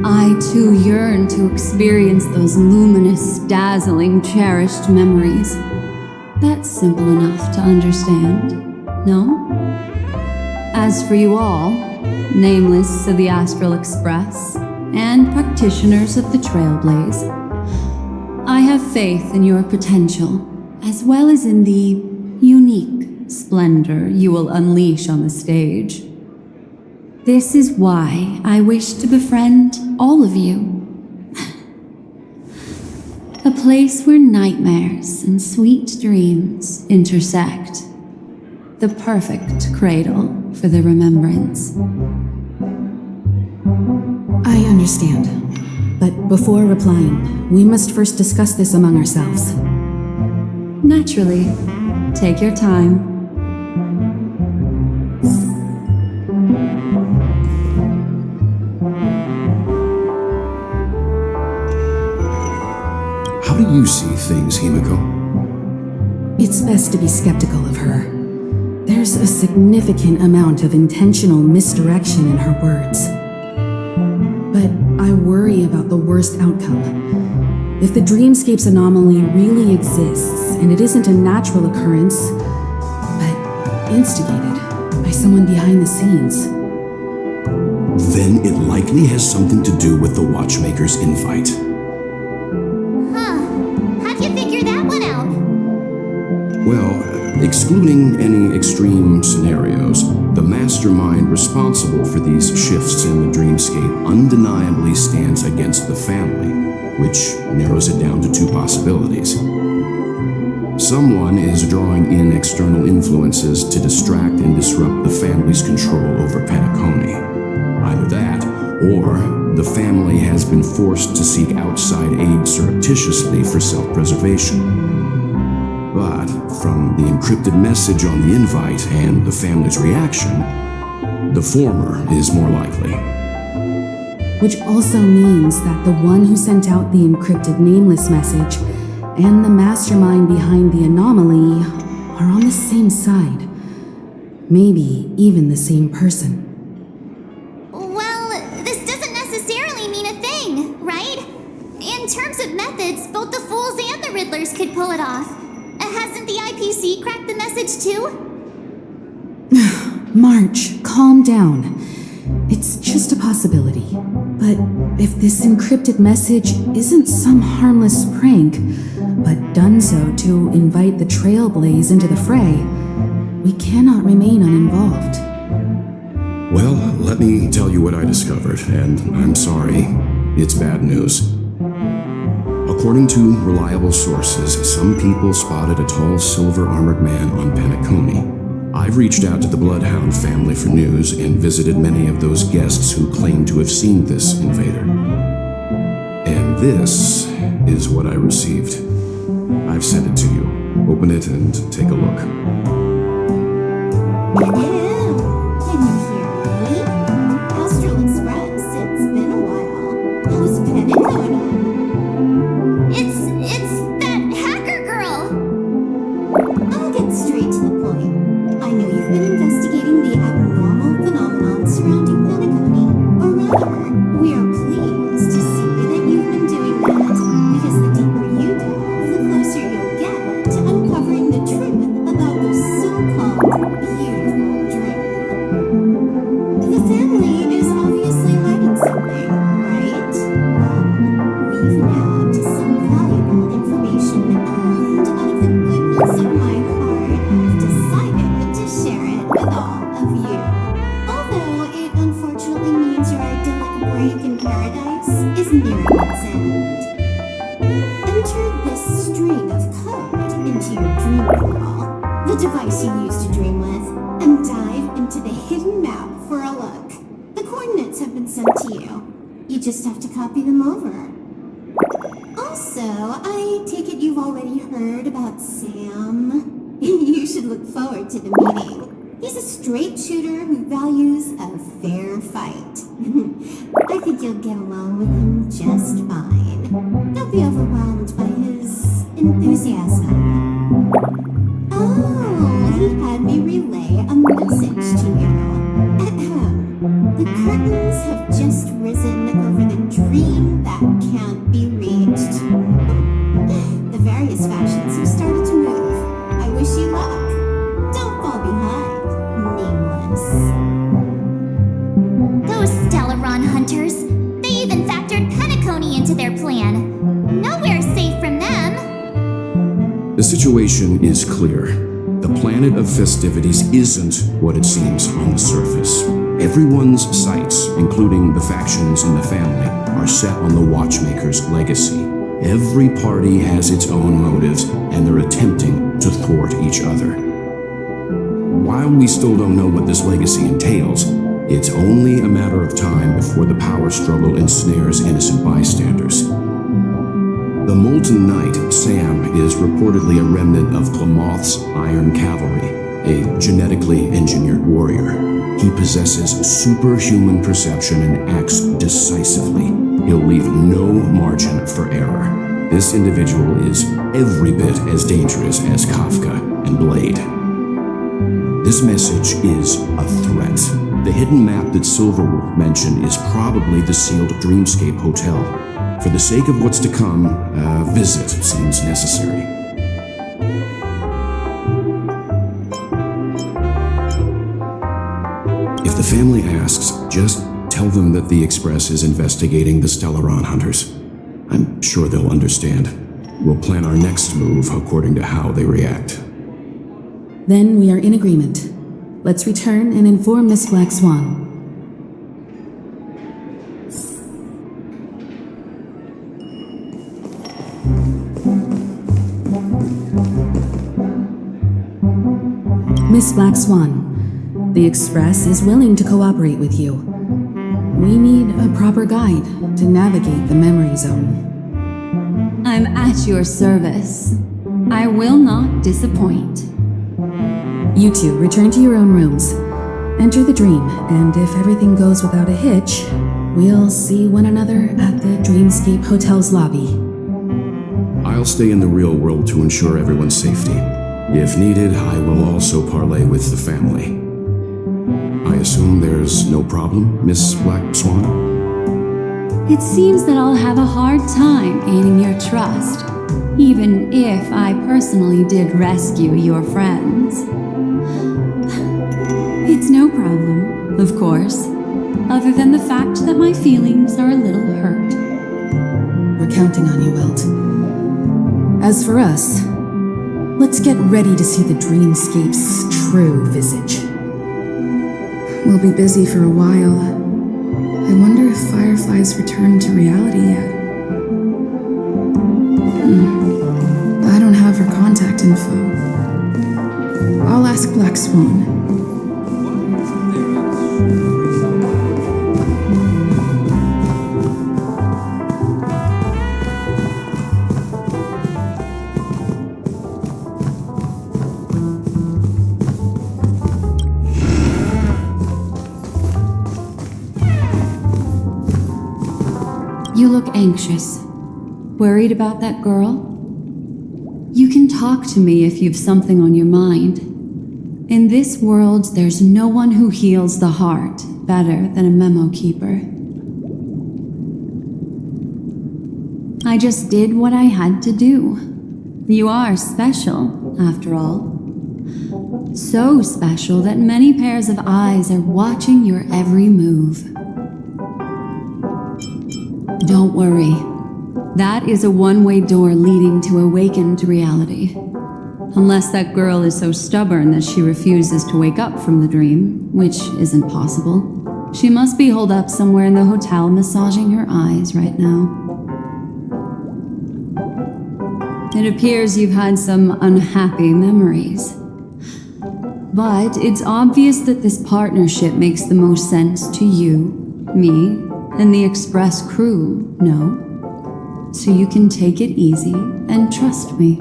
I too yearn to experience those luminous, dazzling, cherished memories. That's simple enough to understand, no? As for you all, nameless of the Astral Express and practitioners of the Trailblaze, I have faith in your potential, as well as in the unique splendor you will unleash on the stage. This is why I wish to befriend all of you. A place where nightmares and sweet dreams intersect. The perfect cradle for the remembrance. I understand. But before replying, we must first discuss this among ourselves. Naturally. Take your time. How do you see things, Himiko? It's best to be skeptical of her. There's a significant amount of intentional misdirection in her words. But I worry about the worst outcome. If the dreamscape's anomaly really exists, and it isn't a natural occurrence, but instigated by someone behind the scenes, then it likely has something to do with the Watchmaker's invite. How'd you figure that one out? Well, excluding any extreme scenarios, the mastermind responsible for these shifts in the dreamscape undeniably stands against the family, which narrows it down to two possibilities. Someone is drawing in external influences to distract and disrupt the family's control over Penacony. Either that, or the family has been forced to seek outside aid surreptitiously for self-preservation. But from the encrypted message on the invite and the family's reaction, the former is more likely. which also means that the one who sent out the encrypted nameless message and the mastermind behind the anomaly are on the same side. Maybe even the same person. Well, this doesn't terms of methods, both the Fools and the Riddlers could pull it off. Hasn't the IPC cracked the message too? March, calm down. It's just a possibility. But if this encrypted message isn't some harmless prank, but done so to invite the Trailblaze into the fray, we cannot remain uninvolved. Well, let me tell you what I discovered, and I'm sorry, it's bad news. According to reliable sources, some people spotted a tall silver-armored man on Penacony. I've reached out to the Bloodhound family for news and visited many of those guests who claim to have seen this invader. And this is what I received. I've sent it to you. Open it and take a look. Can you hear me? Astral Express, it's been a while. How's Penacony? It's that hacker girl! I'll get straight to the point. I know you've been investigating the abnormal phenomenon surrounding Penacony. Or rather, we are pleased to see that you've been doing that, because the deeper you delve, the closer you'll get to uncovering the truth about those so-called beautiful dreams. The family is obviously hiding something, right? We've nabbed some valuable information, and out of the goodness of my heart, I've decided to share it with all of you. Although it unfortunately means your idyllic break in paradise is nearing its end. Enter this string of code into your dream portal, the device you use to dream with, and dive into the hidden map for a look. The coordinates have been sent to you. You just have to copy them over. Also, I take it you've already heard about Sam. You should look forward to the meeting. He's a straight shooter who values a fair fight. I think you'll get along with him just fine. Don't be overwhelmed by his enthusiasm. Oh, he had me relay a message to you. The curtains have just risen over the dream that can't be reached. The various factions have started to move. I wish you luck. Don't fall behind, nameless. Those Stellaron hunters, they even factored Penacony into their plan. Nowhere safe from them. The situation is clear. The planet of festivities isn't what it seems on the surface. Everyone's sights, including the factions in the family, are set on the Watchmaker's legacy. Every party has its own motives, and they're attempting to thwart each other. While we still don't know what this legacy entails, it's only a matter of time before the power struggle ensnares innocent bystanders. The Molten Knight, Sam, is reportedly a remnant of Klamoth's Iron Cavalry, a genetically engineered warrior. He possesses superhuman perception and acts decisively. He'll leave no margin for error. This individual is every bit as dangerous as Kafka and Blade. This message is a threat. The hidden map that Silverwolf mentioned is probably the sealed Dreamscape Hotel. For the sake of what's to come, a visit seems necessary. If the family asks, just tell them that the Express is investigating the Stellaron hunters. I'm sure they'll understand. We'll plan our next move according to how they react. Then we are in agreement. Let's return and inform Miss Black Swan. Miss Black Swan, the Express is willing to cooperate with you. We need a proper guide to navigate the memory zone. I'm at your service. I will not disappoint. You two return to your own rooms. Enter the dream, and if everything goes without a hitch, we'll see one another at the Dreamscape Hotel's lobby. I'll stay in the real world to ensure everyone's safety. If needed, I will also parley with the family. I assume there's no problem, Miss Black Swan? It seems that I'll have a hard time gaining your trust, even if I personally did rescue your friends. It's no problem, of course, other than the fact that my feelings are a little hurt. We're counting on you, Welt. As for us, let's get ready to see the dreamscape's true visage. We'll be busy for a while. I wonder if Firefly's returned to reality yet. I don't have her contact info. I'll ask Black Swan. You look anxious. Worried about that girl? You can talk to me if you've something on your mind. In this world, there's no one who heals the heart better than a memo keeper. I just did what I had to do. You are special, after all. So special that many pairs of eyes are watching your every move. Don't worry. That is a one-way door leading to awakened reality. Unless that girl is so stubborn that she refuses to wake up from the dream, which isn't possible. She must be holed up somewhere in the hotel massaging her eyes right now. It appears you've had some unhappy memories. But it's obvious that this partnership makes the most sense to you, me, and the Express crew, no? So you can take it easy and trust me.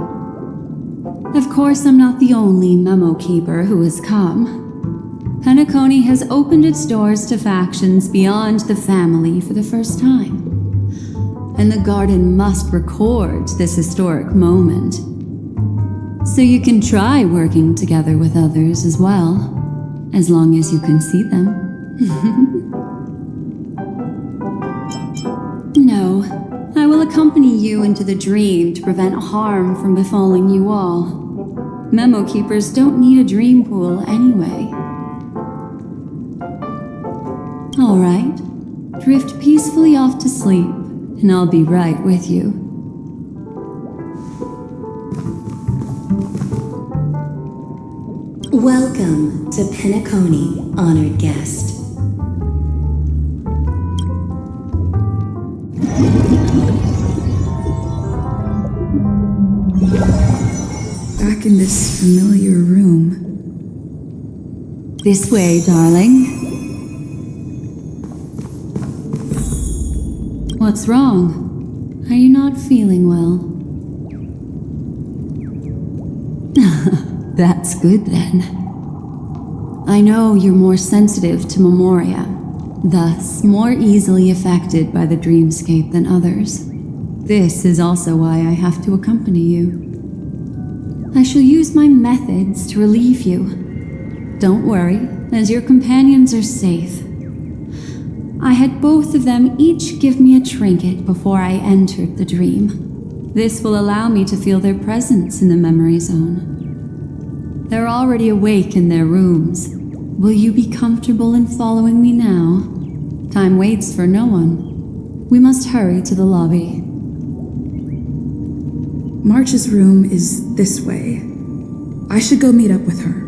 Of course, I'm not the only memo keeper who has come. Penacony has opened its doors to factions beyond the family for the first time. And the Garden must record this historic moment. So you can try working together with others as well, as long as you can see them. No, I will accompany you into the dream to prevent harm from befalling you all. Memo keepers don't need a dream pool anyway. All right, drift peacefully off to sleep, and I'll be right with you. Welcome to Penacony, honored guest. Back in this familiar room. This way, darling. What's wrong? Are you not feeling well? That's good then. I know you're more sensitive to Memoria, thus more easily affected by the dreamscape than others. This is also why I have to accompany you. I shall use my methods to relieve you. Don't worry, as your companions are safe. I had both of them each give me a trinket before I entered the dream. This will allow me to feel their presence in the memory zone. They're already awake in their rooms. Will you be comfortable in following me now? Time waits for no one. We must hurry to the lobby. March's room is this way. I should go meet up with her.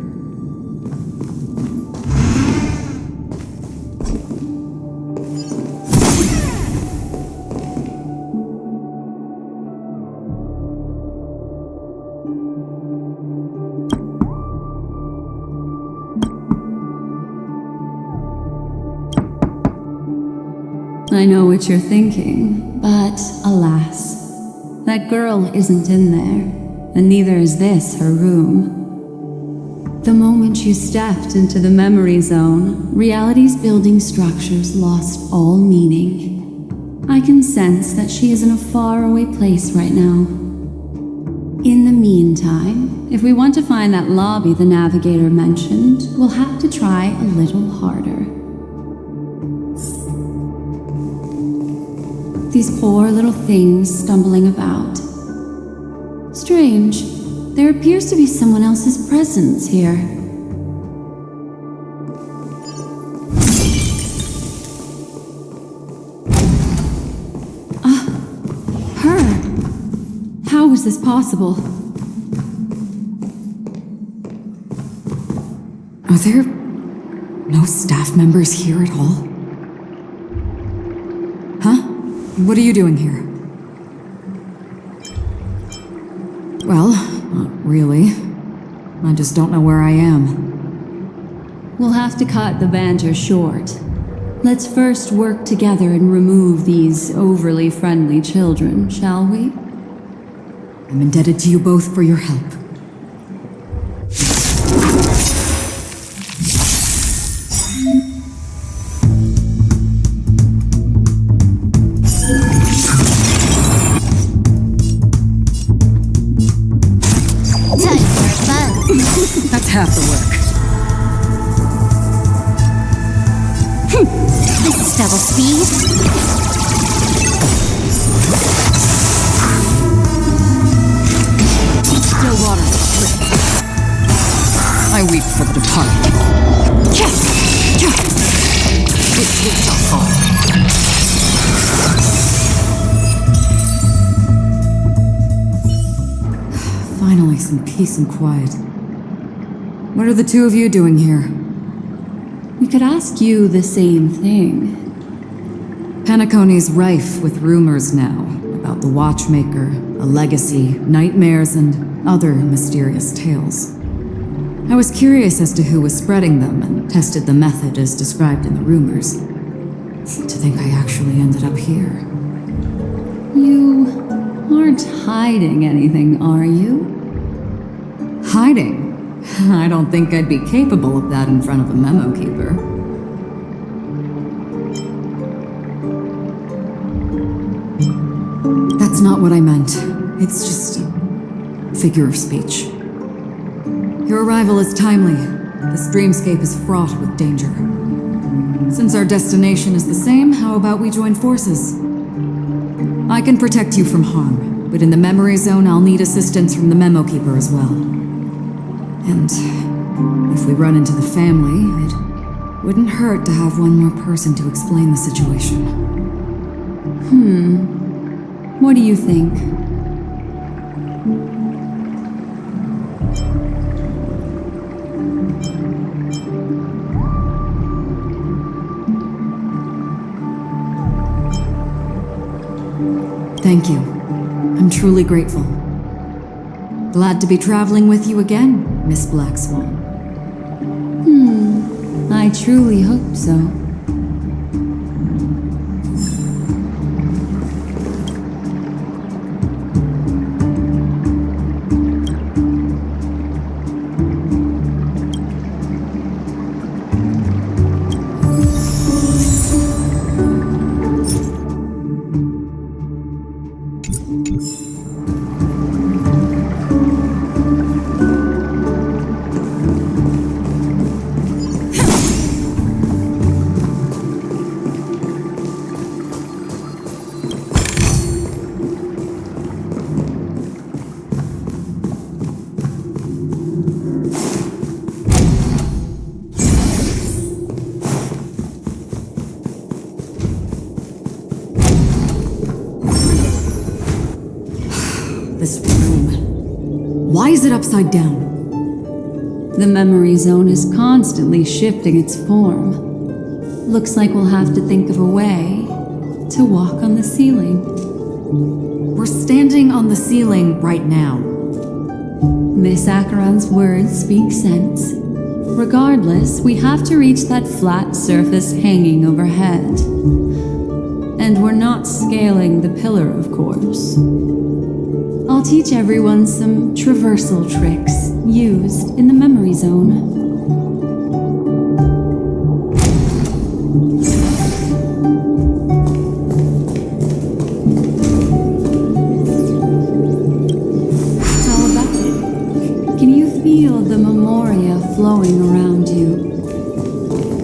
I know what you're thinking, but alas, that girl isn't in there, and neither is this her room. The moment you stepped into the memory zone, reality's building structures lost all meaning. I can sense that she is in a faraway place right now. In the meantime, if we want to find that lobby the navigator mentioned, we'll have to try a little harder. These poor little things stumbling about. Strange. There appears to be someone else's presence here. Her! How is this possible? Are there no staff members here at all? Huh? What are you doing here? Well, not really. I just don't know where I am. We'll have to cut the banter short. Let's first work together and remove these overly friendly children, shall we? I'm indebted to you both for your help. That's half the work. This is double speed. Still water. I weep for the departed. It shall fall. Finally, some peace and quiet. What are the two of you doing here? We could ask you the same thing. Penacony's rife with rumors now about the Watchmaker, a legacy, nightmares, and other mysterious tales. I was curious as to who was spreading them and tested the method as described in the rumors. To think I actually ended up here. You aren't hiding anything, are you? Hiding? I don't think I'd be capable of that in front of a memo keeper. That's not what I meant. It's just a figure of speech. Your arrival is timely. This dreamscape is fraught with danger. Since our destination is the same, how about we join forces? I can protect you from harm, but in the memory zone I'll need assistance from the memo keeper as well. And if we run into the family, it wouldn't hurt to have one more person to explain the situation. What do you think? Thank you. I'm truly grateful. Glad to be traveling with you again, Miss Black Swan. I truly hope so. This room. Why is it upside down? The memory zone is constantly shifting its form. Looks like we'll have to think of a way to walk on the ceiling. We're standing on the ceiling right now. Miss Acheron's words speak sense. Regardless, we have to reach that flat surface hanging overhead. And we're not scaling the pillar, of course. I'll teach everyone some traversal tricks used in the memory zone. How about it? Can you feel the memoria flowing around you?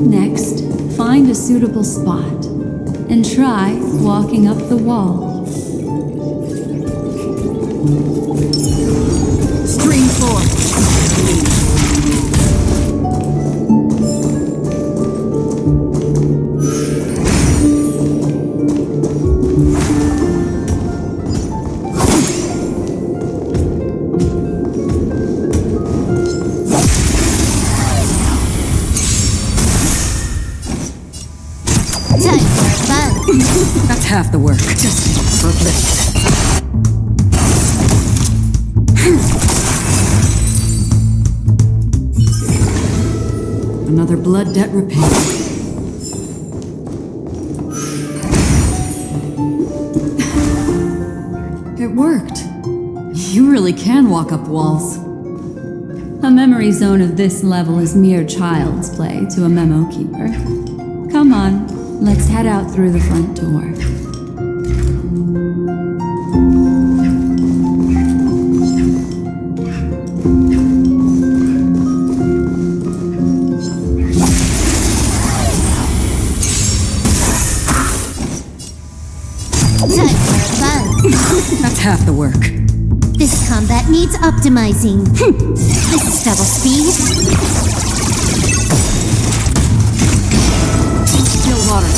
Next, find a suitable spot. and try walking up the wall. Stream floor. That's half the work. Just for bliss. Another blood debt repaid. It worked. You really can walk up walls. A memory zone of this level is mere child's play to a memo keeper. Come on, let's head out through the front door. That's half the work. This combat needs optimizing. This is double speed. Still water.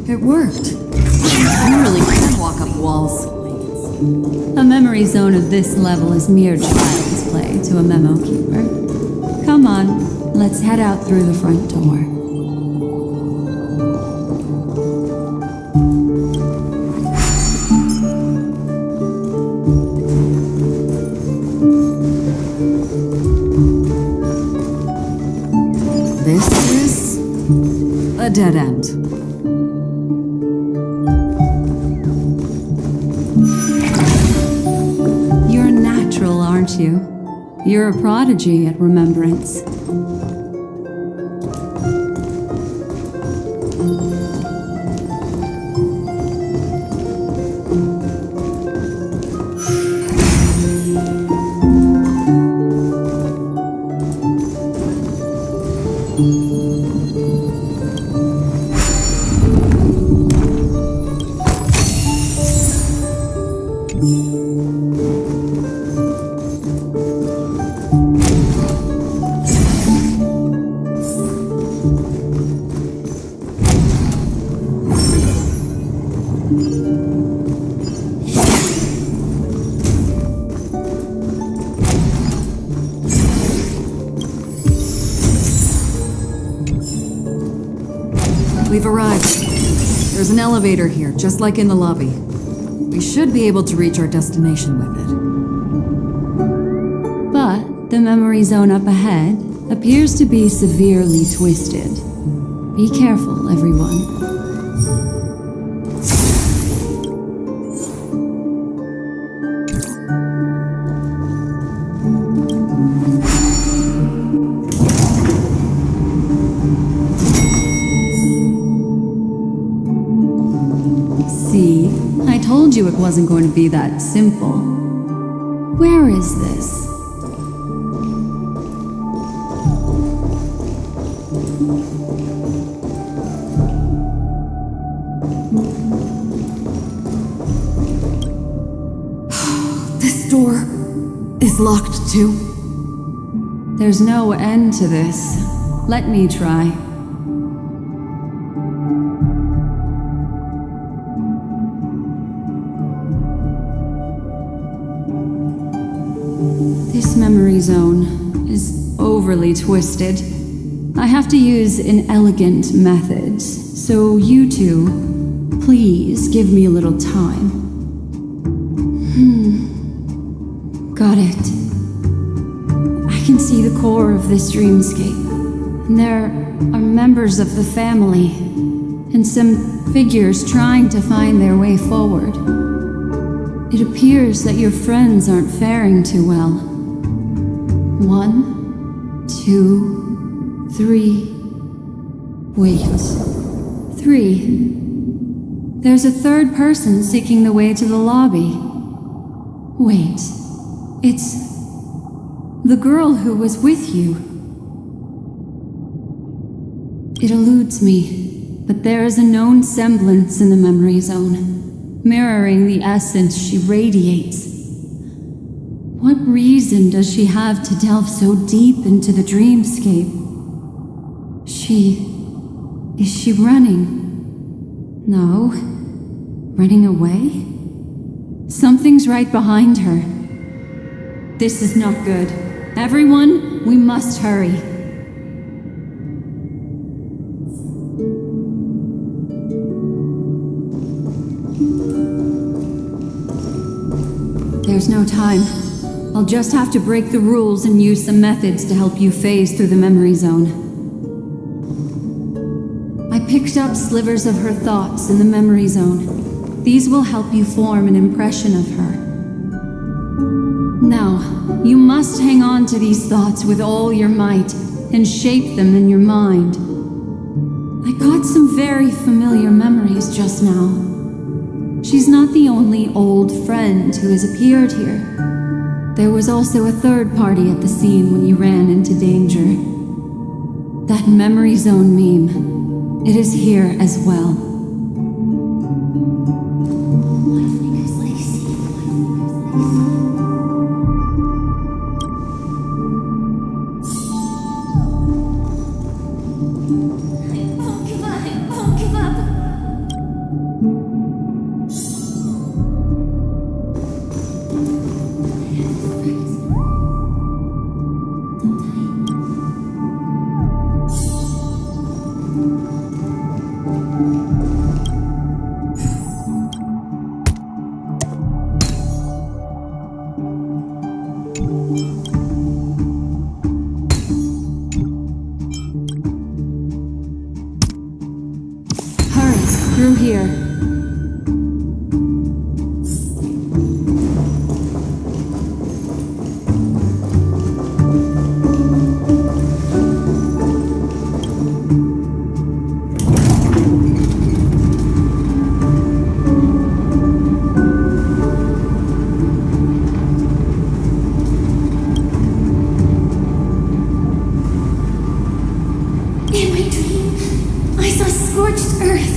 It worked. You really can walk up walls. A memory zone of this level is mere child's play to a memo keeper. Come on, let's head out through the front door. This is a dead end. You're natural, aren't you? You're a prodigy at remembrance. We've arrived. There's an elevator here, just like in the lobby. We should be able to reach our destination with it. But the memory zone up ahead appears to be severely twisted. Be careful, everyone. See, I told you it wasn't going to be that simple. Where is this? This door is locked too. There's no end to this. Let me try. This memory zone is overly twisted. I have to use an elegant method, so you two, please give me a little time. Got it. I can see the core of this dreamscape, and there are members of the family, and some figures trying to find their way forward. It appears that your friends aren't faring too well. 1, 2, 3. Wait. 3. There's a third person seeking the way to the lobby. Wait. It's The girl who was with you. It eludes me, but there is a known semblance in the memory zone, mirroring the essence she radiates. What reason does she have to delve so deep into the dreamscape? Is she running? No. Running away? Something's right behind her. This is not good. Everyone, we must hurry. There's no time. I'll just have to break the rules and use some methods to help you phase through the memory zone. I picked up slivers of her thoughts in the memory zone. These will help you form an impression of her. Now, you must hang on to these thoughts with all your might and shape them in your mind. I got some very familiar memories just now. She's not the only old friend who has appeared here. There was also a third party at the scene when you ran into danger. That memory zone meme, it is here as well. Through here. In my dream, I saw scorched earth.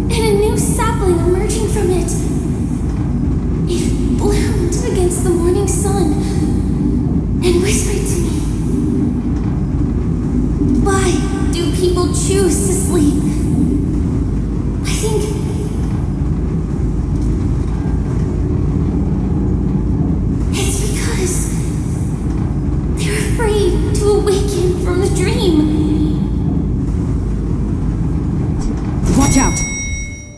And a new sapling emerging from it. It bloomed against the morning sun and whispered to me. Why do people choose to sleep? I think it's because they're afraid to awaken from the dream. Watch out!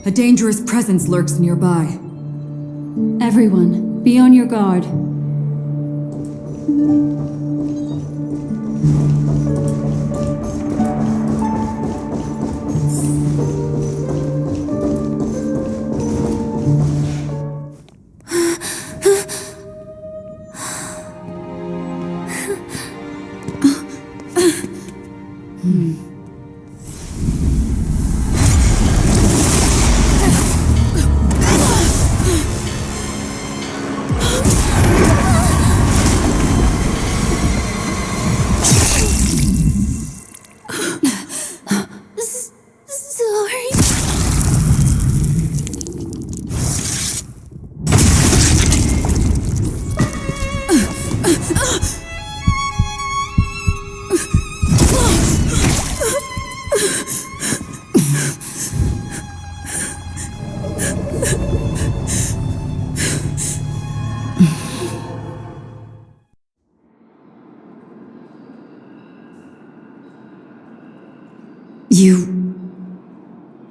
A dangerous presence lurks nearby. Everyone, be on your guard.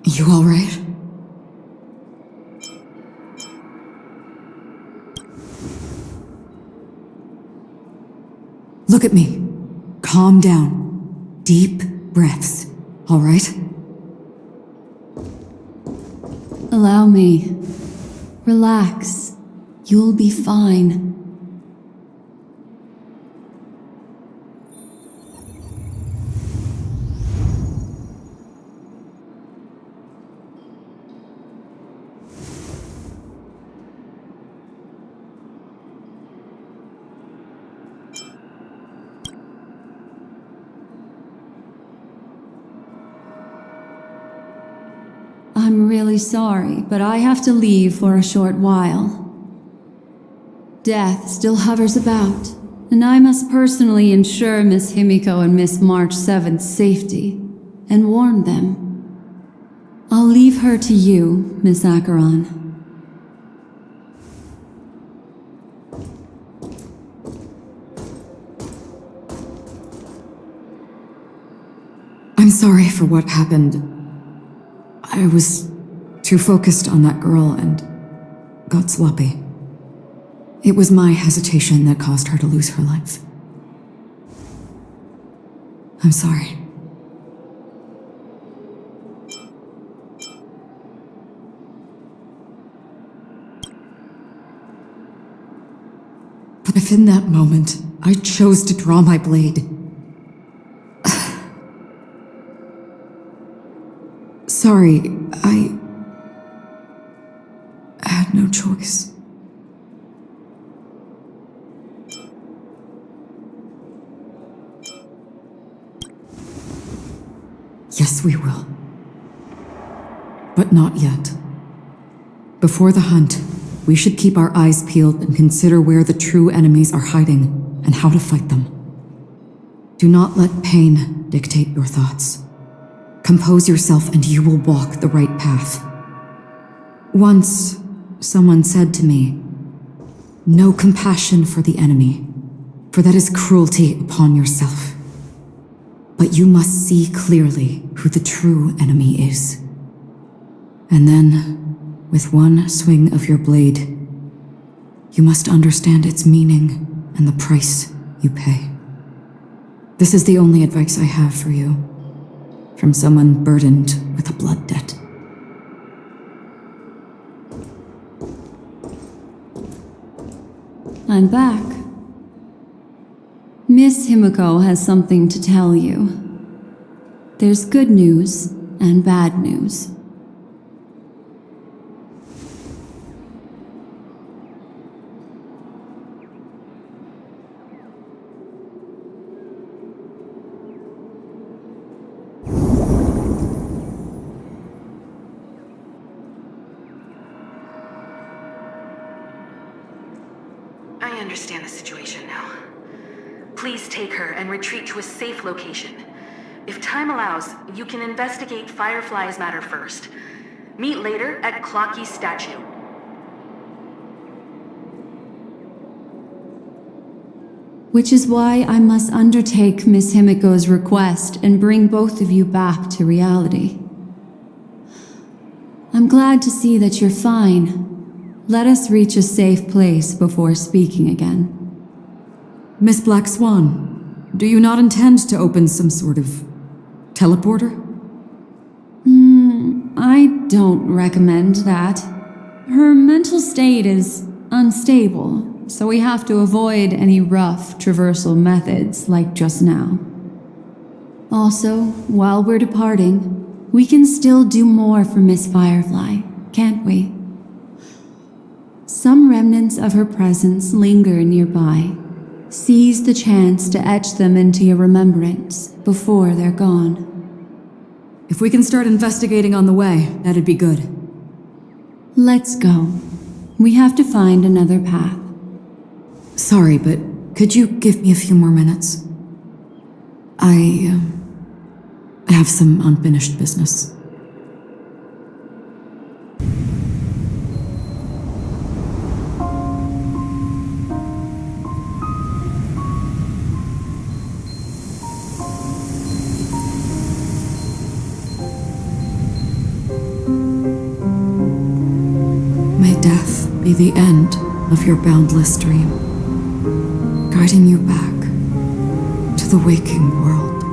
You all right? Look at me. Calm down. Deep breaths. All right? Allow me. Relax. You'll be fine. I'm really sorry, but I have to leave for a short while. Death still hovers about, and I must personally ensure Miss Himiko and Miss March 7th's safety, and warn them. I'll leave her to you, Miss Acheron. I'm sorry for what happened. I was too focused on that girl and got sloppy. It was my hesitation that caused her to lose her life. I'm sorry. But if in that moment I chose to draw my blade, sorry, I had no choice. Yes, we will. But not yet. Before the hunt, we should keep our eyes peeled and consider where the true enemies are hiding and how to fight them. Do not let pain dictate your thoughts. Compose yourself and you will walk the right path. Once, someone said to me, "No compassion for the enemy, for that is cruelty upon yourself. But you must see clearly who the true enemy is. And then, with one swing of your blade, you must understand its meaning and the price you pay." This is the only advice I have for you, from someone burdened with a blood debt. I'm back. Miss Himiko has something to tell you. There's good news and bad news. I understand the situation now. Please take her and retreat to a safe location. If time allows, you can investigate Firefly's matter first. Meet later at Clocky's statue. Which is why I must undertake Miss Himiko's request and bring both of you back to reality. I'm glad to see that you're fine. Let us reach a safe place before speaking again. Miss Black Swan, do you not intend to open some sort of teleporter? I don't recommend that. Her mental state is unstable, so we have to avoid any rough traversal methods like just now. Also, while we're departing, we can still do more for Miss Firefly, can't we? Some remnants of her presence linger nearby. Seize the chance to etch them into your remembrance before they're gone. If we can start investigating on the way, that'd be good. Let's go. We have to find another path. Sorry, but could you give me a few more minutes? I have some unfinished business. Death be the end of your boundless dream, guiding you back to the waking world.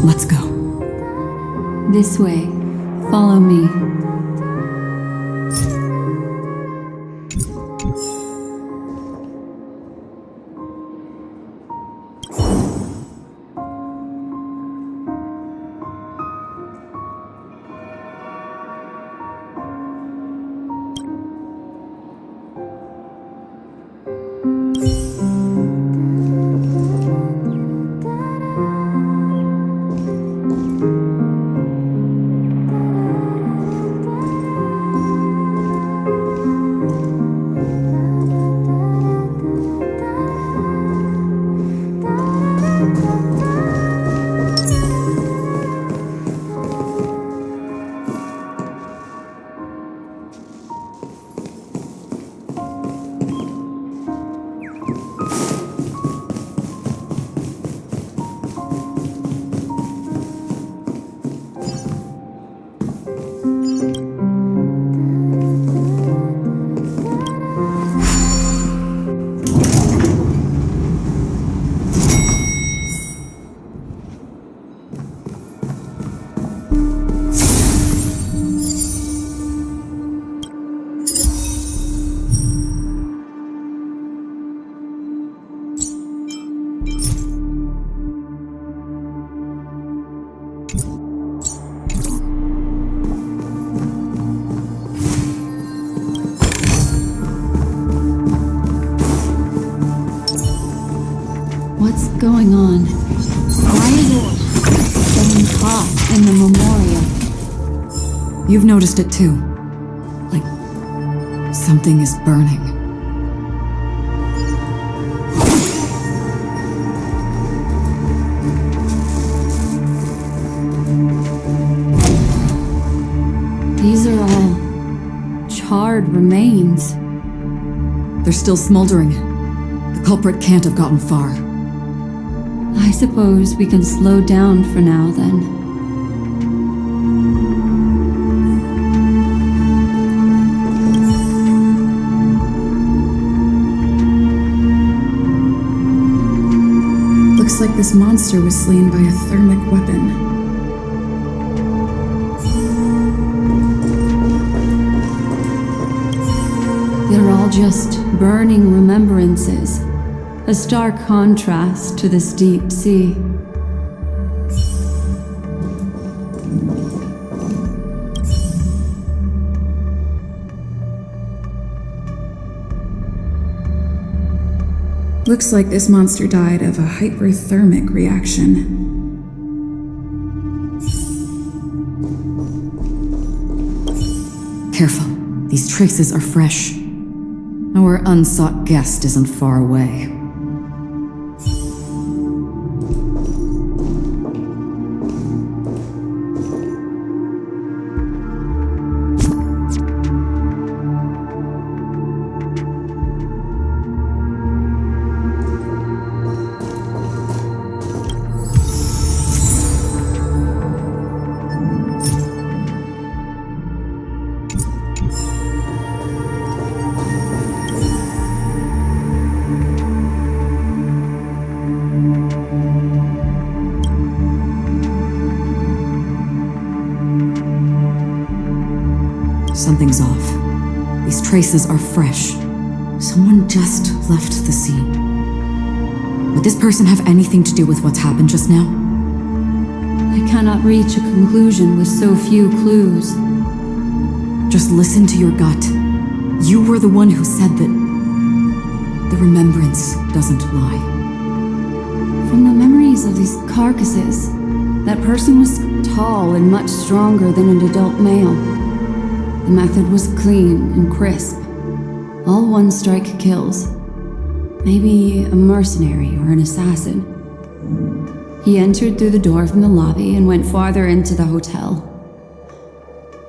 Let's go. This way. Follow me. What's going on? Why is it getting hot in the Memoria? You've noticed it too. Like, something is burning. These are all charred remains. They're still smoldering. The culprit can't have gotten far. I suppose we can slow down for now, then. Looks like this monster was slain by a thermic weapon. They're all just burning remembrances. A stark contrast to this deep sea. Looks like this monster died of a hyperthermic reaction. Careful. These traces are fresh. Our unsought guest isn't far away. Something's off. These traces are fresh. Someone just left the scene. Would this person have anything to do with what's happened just now? I cannot reach a conclusion with so few clues. Just listen to your gut. You were the one who said that the remembrance doesn't lie. From the memories of these carcasses, that person was tall and much stronger than an adult male. The method was clean and crisp. All one-strike kills. Maybe a mercenary or an assassin. He entered through the door from the lobby and went farther into the hotel.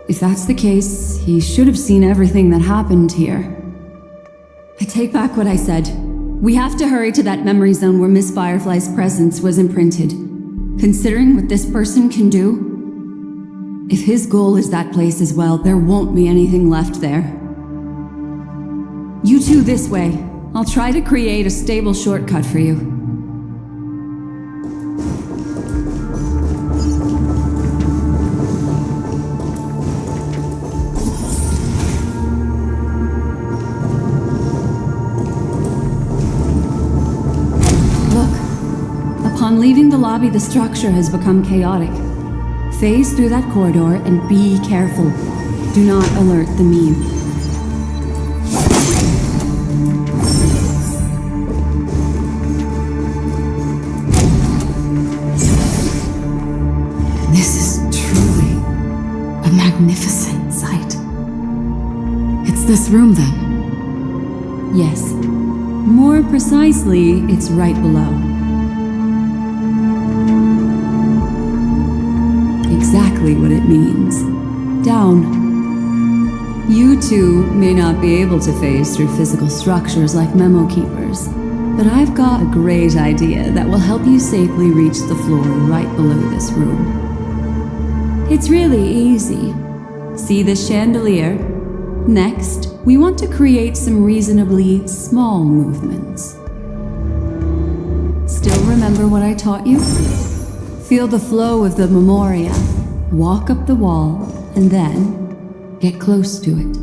If that's the case, he should have seen everything that happened here. I take back what I said. We have to hurry to that memory zone where Miss Firefly's presence was imprinted. Considering what this person can do, if his goal is that place as well, there won't be anything left there. You two this way. I'll try to create a stable shortcut for you. Look. Upon leaving the lobby, the structure has become chaotic. Phase through that corridor and be careful. Do not alert the meme. This is truly a magnificent sight. It's this room, then? Yes. More precisely, it's right below. Exactly what it means. Down. You two may not be able to phase through physical structures like memo keepers, but I've got a great idea that will help you safely reach the floor right below this room. It's really easy. See the chandelier? Next, we want to create some reasonably small movements. Still remember what I taught you? Feel the flow of the Memoria. Walk up the wall, and then get close to it.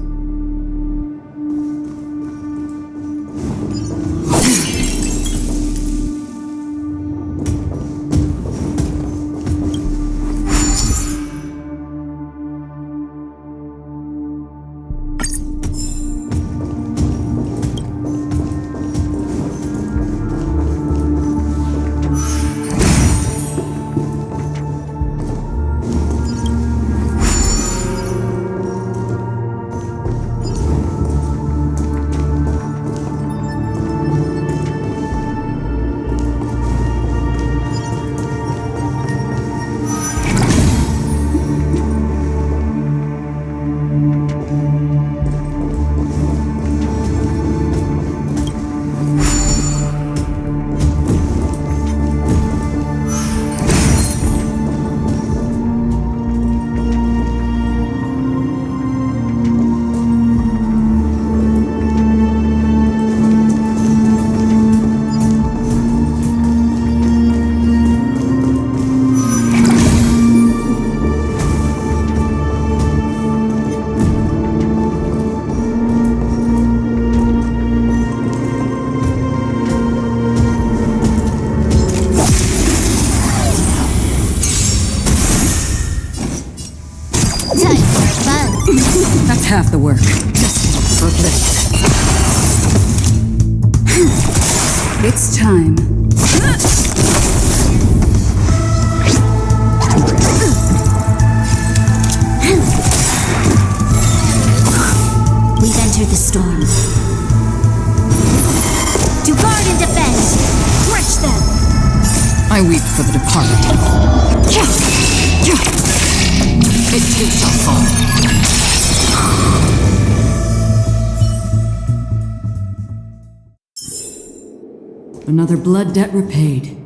half the work. Just for oblivion. It's time. We've entered the storm. To guard and defend! Crush them! I weep for the departed. It too shall fall. Another blood debt repaid.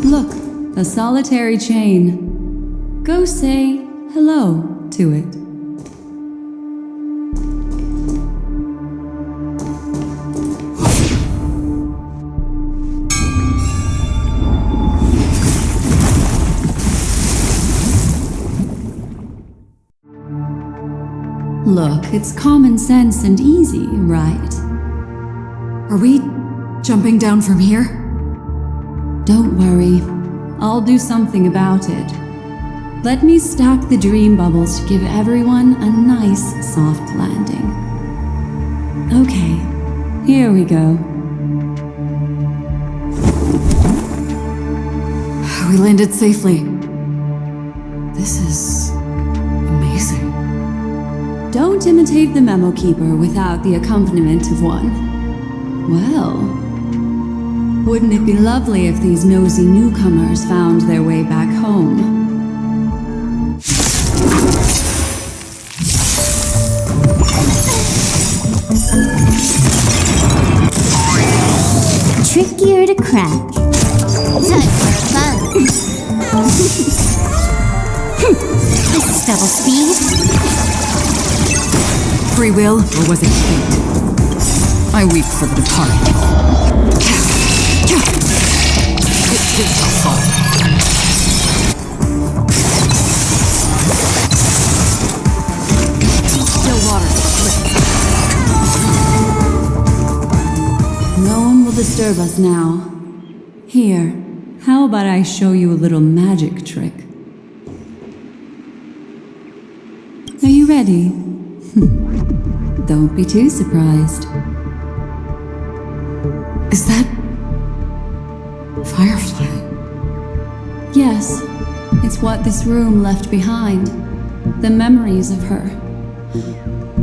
Look, a solitary chain. Go say hello to it. Look, it's common sense and easy, right? Are we jumping down from here? Don't worry. I'll do something about it. Let me stack the dream bubbles to give everyone a nice, soft landing. Okay, here we go. We landed safely. This is amazing. Don't imitate the memo keeper without the accompaniment of one. Well, wouldn't it be lovely if these nosy newcomers found their way back home? Trickier to crack. Time for fun. This is double speed. Free will, or was it fate? I weep for the departed. It too shall fall. Still water. No one will disturb us now. Here, how about I show you a little magic trick? Are you ready? Don't be too surprised. Is that Firefly? Yes, it's what this room left behind. The memories of her.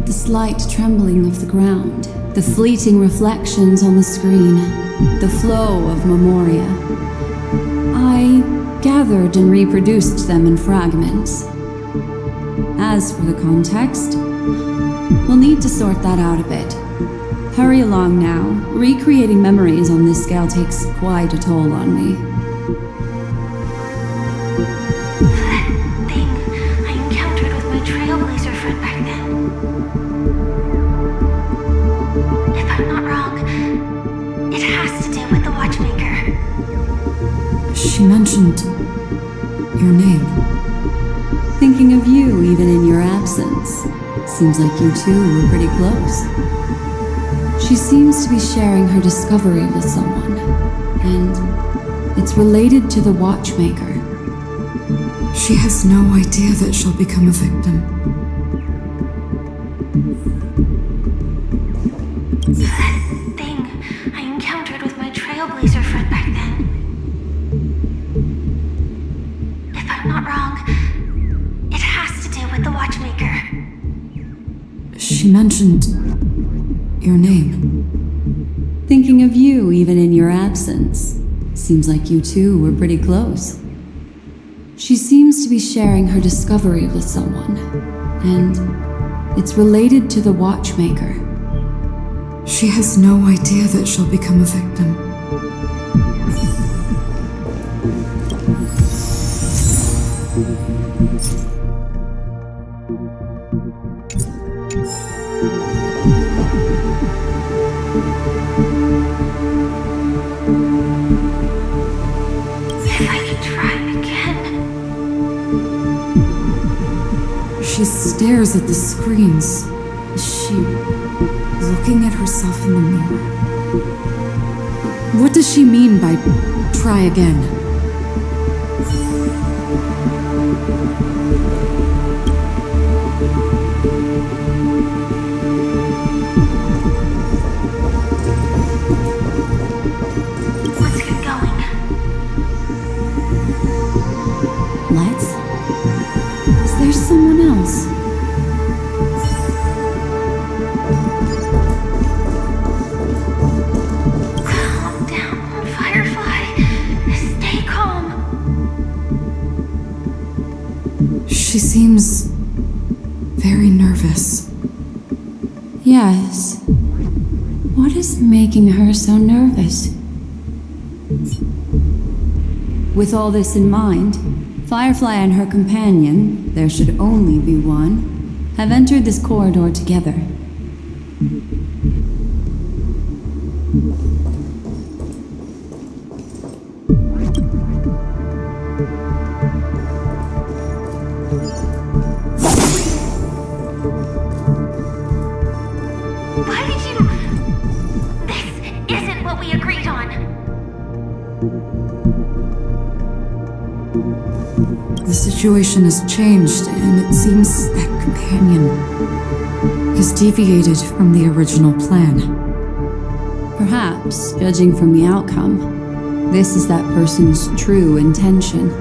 The slight trembling of the ground. The fleeting reflections on the screen. The flow of memoria. I gathered and reproduced them in fragments. As for the context, we'll need to sort that out a bit. Hurry along now. Recreating memories on this scale takes quite a toll on me. That thing I encountered with my trailblazer friend back then. If I'm not wrong, it has to do with the Watchmaker. She mentioned your name. Thinking of you even in your absence. Seems like you two were pretty close. She seems to be sharing her discovery with someone, and it's related to the Watchmaker. She has no idea that she'll become a victim. That thing I encountered with my trailblazer friend back then. If I'm not wrong, it has to do with the Watchmaker. She mentioned your name. Thinking of you even in your absence. Seems like you two were pretty close. She seems to be sharing her discovery with someone, and it's related to the Watchmaker. She has no idea that she'll become a victim. If I could try again. She stares at the screens. Is she looking at herself in the mirror? What does she mean by try again. Let's get going. Let's? Is there someone else? Calm down, Firefly. Stay calm. She seems very nervous. Yes. What is making her so nervous? With all this in mind, Firefly and her companion, there should only be one, have entered this corridor together. Why did you... This isn't what we agreed on. The situation has changed, and it seems that companion has deviated from the original plan. Perhaps, judging from the outcome, this is that person's true intention.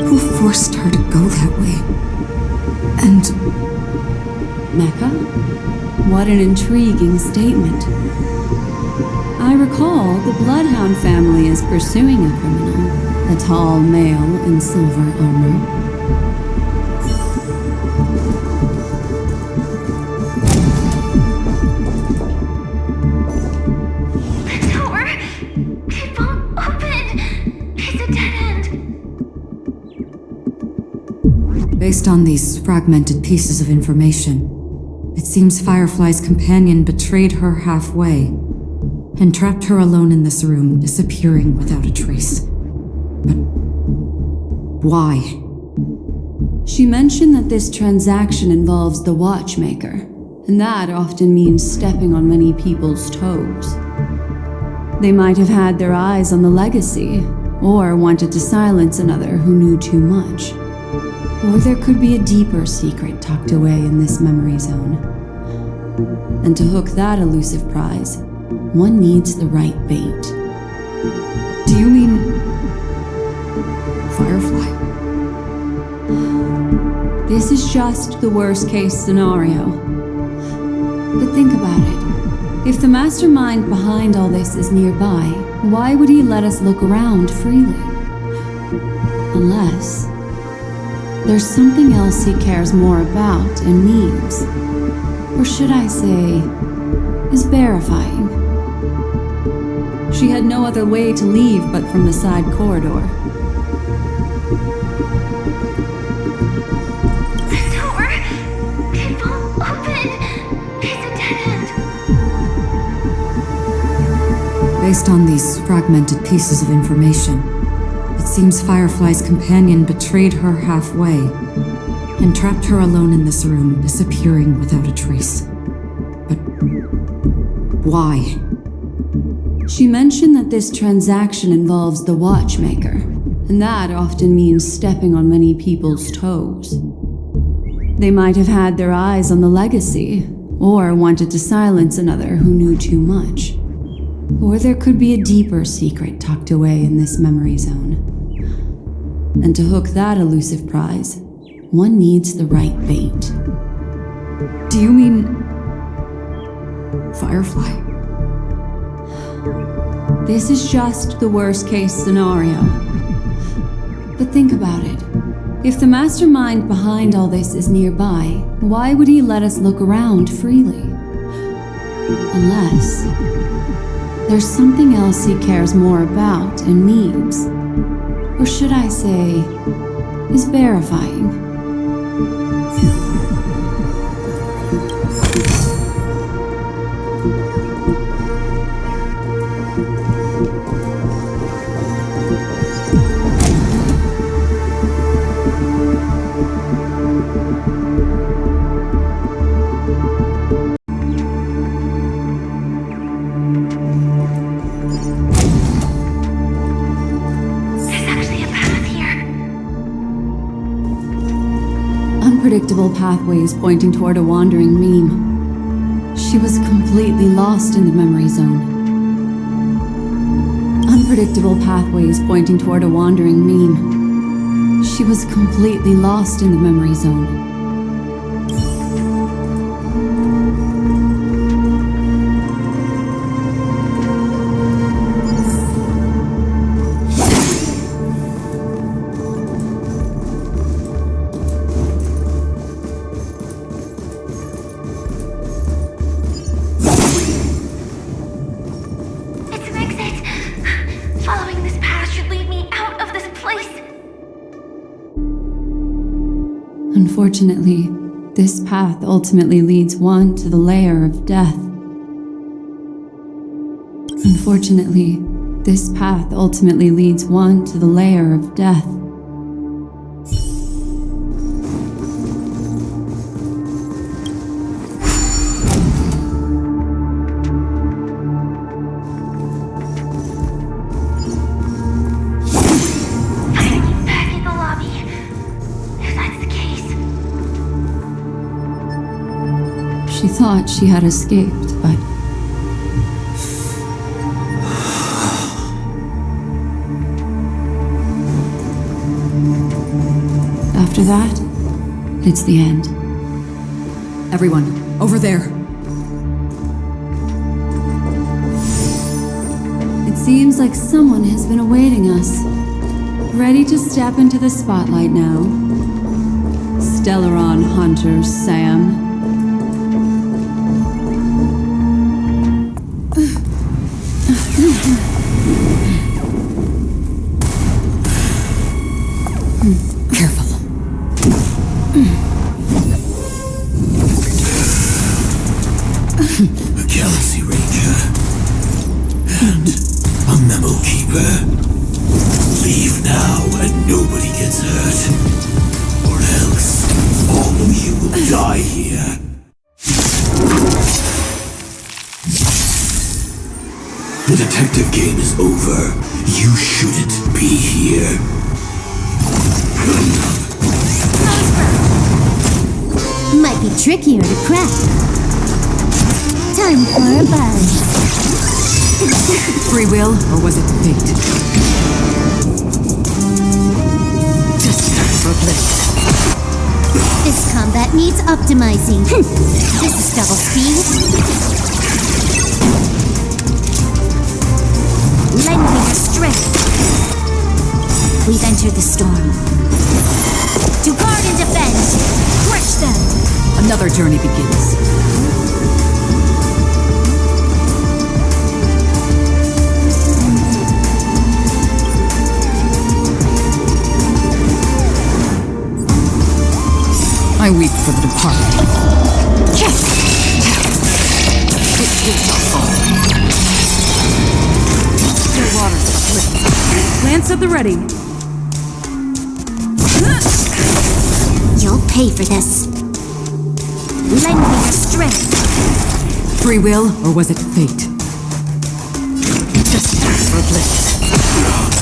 Who forced her to go that way? And Mecca? What an intriguing statement. I recall the Bloodhound family is pursuing a criminal, a tall male in silver armor. The door! It won't open! It's a dead end! based on these fragmented pieces of information, it seems Firefly's companion betrayed her halfway and trapped her alone in this room, disappearing without a trace. But why? She mentioned that this transaction involves the watchmaker, and that often means stepping on many people's toes. They might have had their eyes on the legacy, or wanted to silence another who knew too much. Or there could be a deeper secret tucked away in this memory zone. And to hook that elusive prize, one needs the right bait. Do you mean Firefly? This is just the worst case scenario. But think about it. If the mastermind behind all this is nearby, why would he let us look around freely? Unless there's something else he cares more about and needs. Or should I say, is verifying. She had no other way to leave but from the side corridor. The door! It won't open! It's a dead end! Based on these fragmented pieces of information, it seems Firefly's companion betrayed her halfway and trapped her alone in this room, disappearing without a trace. But why? She mentioned that this transaction involves the watchmaker, and that often means stepping on many people's toes. They might have had their eyes on the legacy, or wanted to silence another who knew too much. Or there could be a deeper secret tucked away in this memory zone. And to hook that elusive prize, one needs the right bait. Do you mean Firefly? This is just the worst case scenario. But think about it. If the mastermind behind all this is nearby, why would he let us look around freely? Unless there's something else he cares more about and needs. Or should I say, is verifying. Unpredictable pathways pointing toward a wandering meme. She was completely lost in the memory zone. Unpredictable pathways pointing toward a wandering meme. She was completely lost in the memory zone. Unfortunately, this path ultimately leads one to the lair of death. Unfortunately, this path ultimately leads one to the lair of death. She thought she had escaped, but... after that, it's the end. Everyone, over there. It seems like someone has been awaiting us. Ready to step into the spotlight now. Stellaron Hunter Sam. Careful. A Galaxy Ranger and a Memo Keeper. Leave now and nobody gets hurt, or else all of you will die here. The detective game is over. You shouldn't be here. Might be trickier to crack. Time for a buzz. Free will, or was it fate? Just for a blip. This combat needs optimizing. This is double speed. Lend me your strength. We've entered the storm. To guard and defend. Crush them. Another journey begins. I weep for the departed. Yes! It too shall fall. Their waters uplifted. Lance at the ready. You'll pay for this. Lend me your strength. Free will, or was it fate? Just for a blip.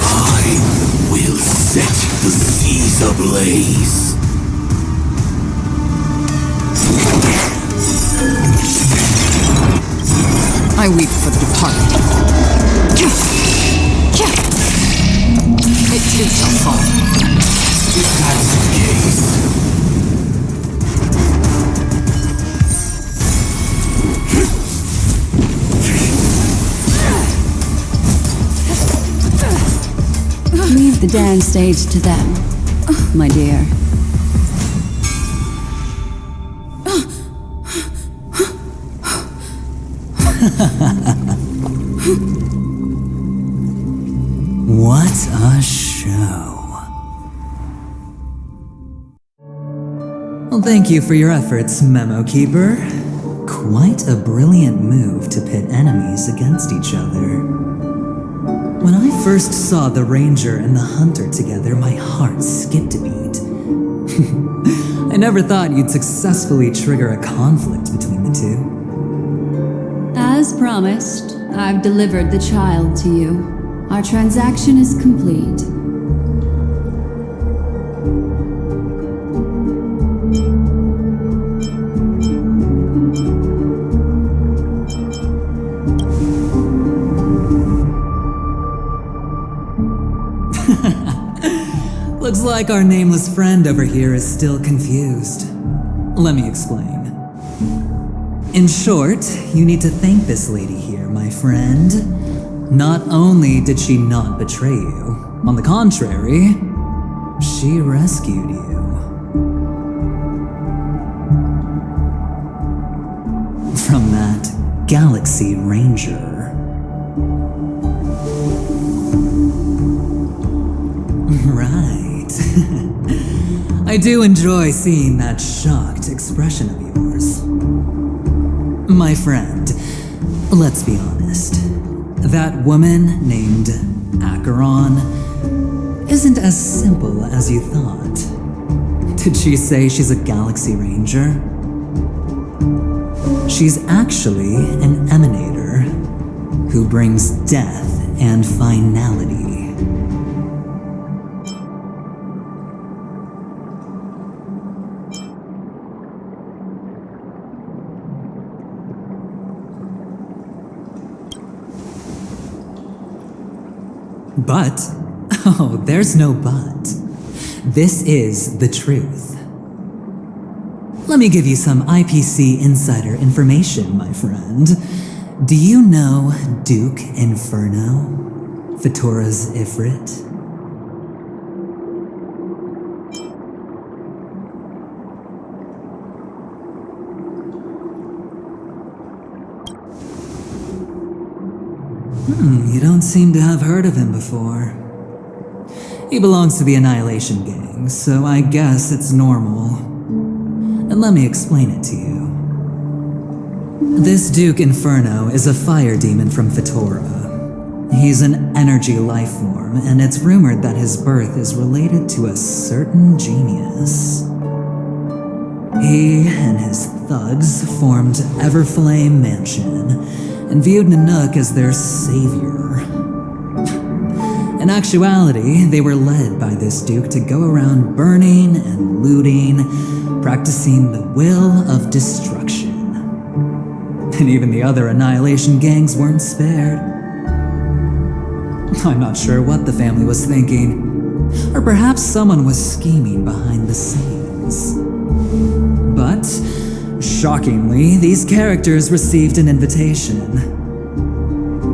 I will set the seas ablaze. I weep for the departed. It too shall fall. If that's the case. Leave the dance stage to them, my dear. What a show. Well, thank you for your efforts, Memo Keeper. Quite a brilliant move to pit enemies against each other. When I first saw the Ranger and the Hunter together, my heart skipped a beat. I never thought you'd successfully trigger a conflict between the two. As promised, I've delivered the child to you. Our transaction is complete. like our nameless friend over here is still confused. Let me explain. In short, you need to thank this lady here, my friend. Not only did she not betray you, on the contrary, she rescued you. From that Galaxy Ranger. Right. I do enjoy seeing that shocked expression of yours. My friend, let's be honest. That woman named Acheron isn't as simple as you thought. Did she say she's a Galaxy Ranger? She's actually an emanator who brings death and finality. But, oh, there's no but. This is the truth. Let me give you some IPC insider information, my friend. Do you know Duke Inferno? Fatora's Ifrit? You don't seem to have heard of him before. He belongs to the Annihilation Gang, so I guess it's normal. And let me explain it to you. This Duke Inferno is a fire demon from Fatora. He's an energy life form, and it's rumored that his birth is related to a certain genius. He and his thugs formed Everflame Mansion, and viewed Nanook as their savior. In actuality, they were led by this Duke to go around burning and looting, practicing the will of destruction. And even the other Annihilation gangs weren't spared. I'm not sure what the family was thinking, or perhaps someone was scheming behind the scenes. But, shockingly, these characters received an invitation.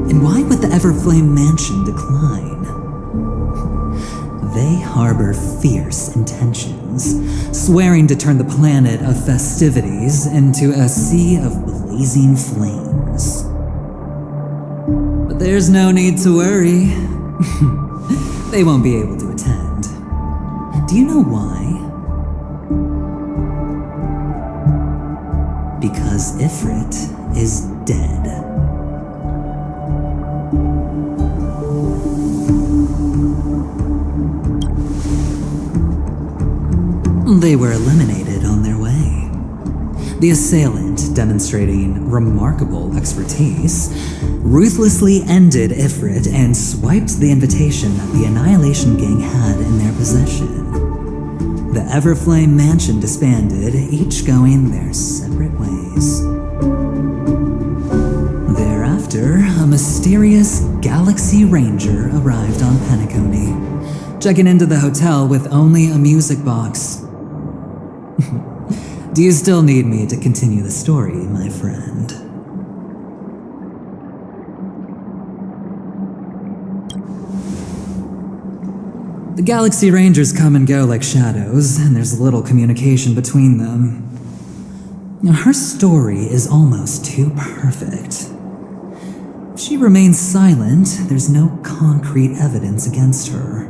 And why would the Everflame Mansion decline? They harbor fierce intentions, swearing to turn the planet of festivities into a sea of blazing flames. But there's no need to worry. They won't be able to attend. Do you know why? Because Ifrit is dead. They were eliminated on their way. The assailant, demonstrating remarkable expertise, ruthlessly ended Ifrit and swiped the invitation that the Annihilation Gang had in their possession. The Everflame Mansion disbanded, each going their separate ways. Thereafter, a mysterious Galaxy Ranger arrived on Penacony, checking into the hotel with only a music box. Do you still need me to continue the story, my friend? The Galaxy Rangers come and go like shadows, and there's little communication between them. Now, her story is almost too perfect. If she remains silent, there's no concrete evidence against her.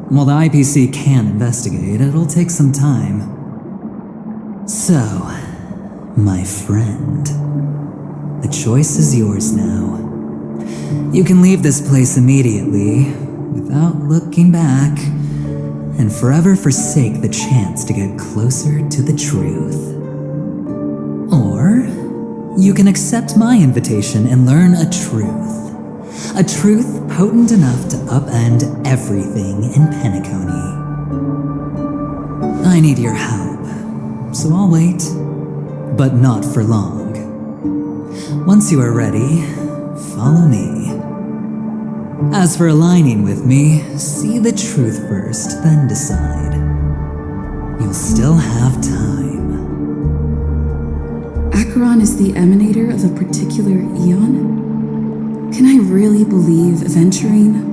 While the IPC can investigate, it'll take some time. So, my friend, the choice is yours now. You can leave this place immediately, without looking back, and forever forsake the chance to get closer to the truth. Or, you can accept my invitation and learn a truth potent enough to upend everything in Penacony. I need your help, so I'll wait, but not for long. Once you are ready, follow me. As for aligning with me, see the truth first, then decide. You'll still have time. Acheron is the emanator of a particular eon? Can I really believe Aventurine?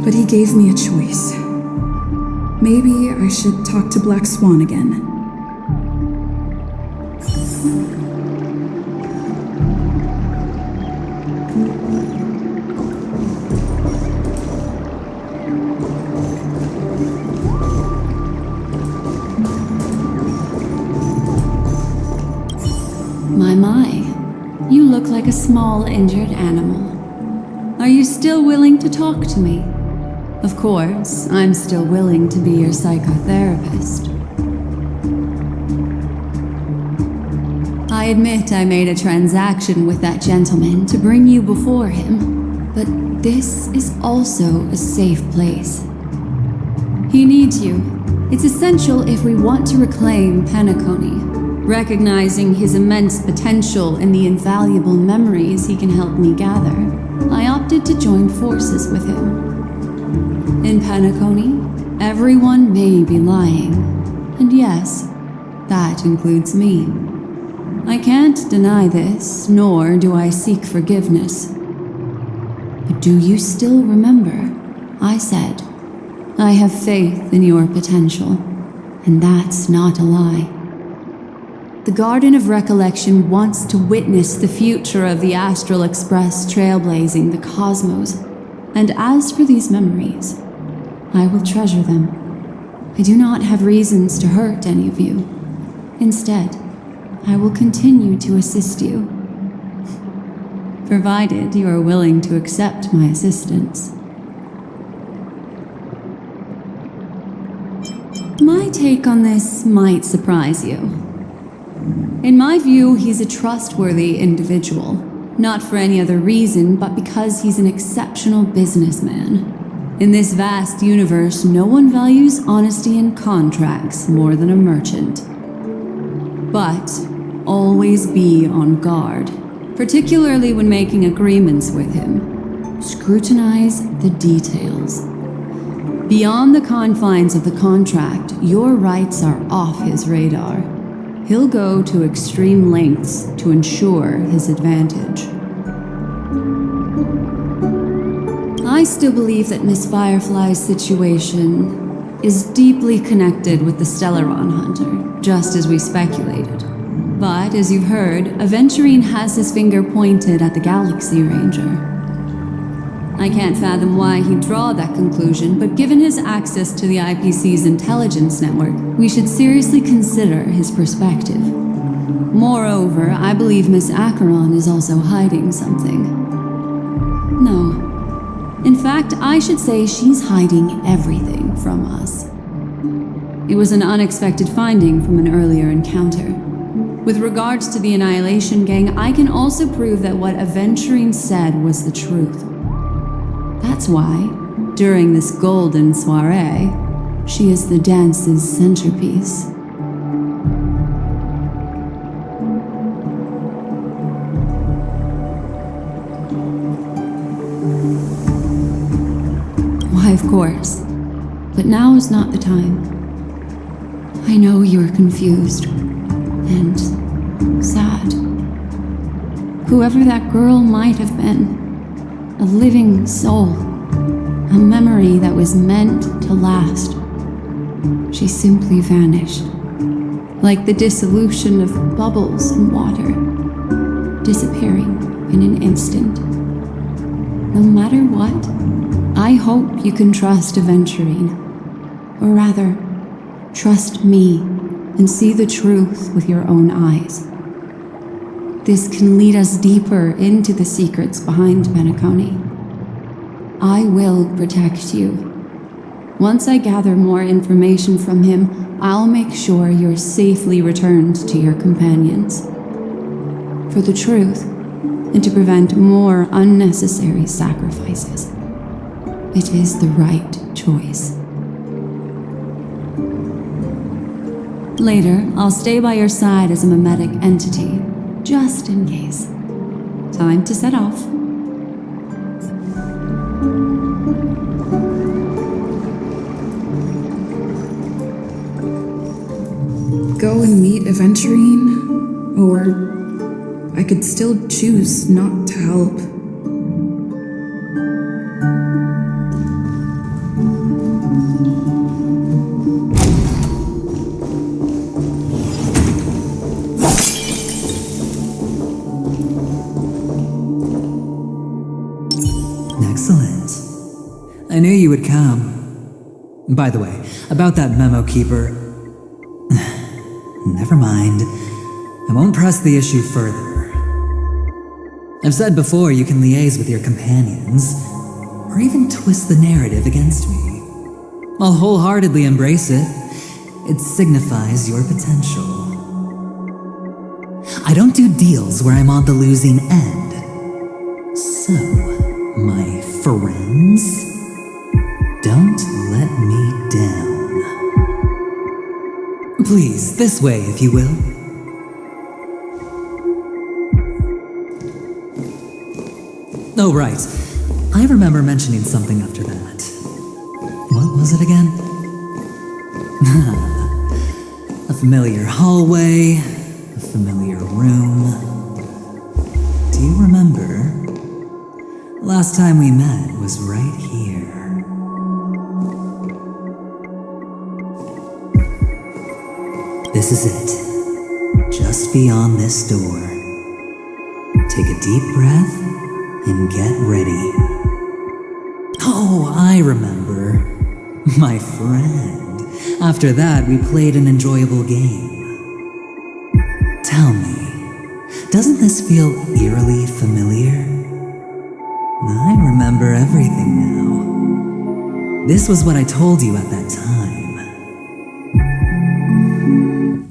But he gave me a choice. Maybe I should talk to Black Swan again. My, you look like a small injured animal. Are you still willing to talk to me? Of course, I'm still willing to be your psychotherapist. I admit I made a transaction with that gentleman to bring you before him, but this is also a safe place. He needs you. It's essential if we want to reclaim Penacony. Recognizing his immense potential and the invaluable memories he can help me gather, I opted to join forces with him. In Penacony, everyone may be lying, and yes, that includes me. I can't deny this, nor do I seek forgiveness. But do you still remember? I said, I have faith in your potential, and that's not a lie. The Garden of Recollection wants to witness the future of the Astral Express trailblazing the cosmos. And as for these memories, I will treasure them. I do not have reasons to hurt any of you. Instead, I will continue to assist you. Provided you are willing to accept my assistance. My take on this might surprise you. In my view, he's a trustworthy individual. Not for any other reason, but because he's an exceptional businessman. In this vast universe, no one values honesty in contracts more than a merchant. But always be on guard, particularly when making agreements with him. Scrutinize the details. Beyond the confines of the contract, your rights are off his radar. He'll go to extreme lengths to ensure his advantage. I still believe that Miss Firefly's situation is deeply connected with the Stellaron Hunter, just as we speculated. But, as you've heard, Aventurine has his finger pointed at the Galaxy Ranger. I can't fathom why he'd draw that conclusion, but given his access to the IPC's intelligence network, we should seriously consider his perspective. Moreover, I believe Miss Acheron is also hiding something. No. In fact, I should say she's hiding everything from us. It was an unexpected finding from an earlier encounter. With regards to the Annihilation Gang, I can also prove that what Aventurine said was the truth. That's why, during this golden soiree, she is the dance's centerpiece. Why, of course. But now is not the time. I know you're confused and sad. Whoever that girl might have been, a living soul, a memory that was meant to last. She simply vanished, like the dissolution of bubbles in water, disappearing in an instant. No matter what, I hope you can trust Aventurine, or rather, trust me and see the truth with your own eyes. This can lead us deeper into the secrets behind Penacony. I will protect you. Once I gather more information from him, I'll make sure you're safely returned to your companions. For the truth, and to prevent more unnecessary sacrifices, it is the right choice. Later, I'll stay by your side as a mimetic entity, just in case. Time to set off. go and meet Aventurine, or I could still choose not to help. Excellent. I knew you would come. By the way, about that memo keeper... Never mind. I won't press the issue further. I've said before you can liaise with your companions, or even twist the narrative against me. I'll wholeheartedly embrace it. It signifies your potential. I don't do deals where I'm on the losing end. So, my friends, don't let me down. Please, this way, if you will. Oh, right. I remember mentioning something after that. What was it again? A familiar hallway, a familiar room. Do you remember? Last time we met was right here. This is it. Just beyond this door. Take a deep breath and get ready. Oh, I remember. My friend. After that, we played an enjoyable game. Tell me, doesn't this feel eerily familiar? I remember everything now. This was what I told you at that time.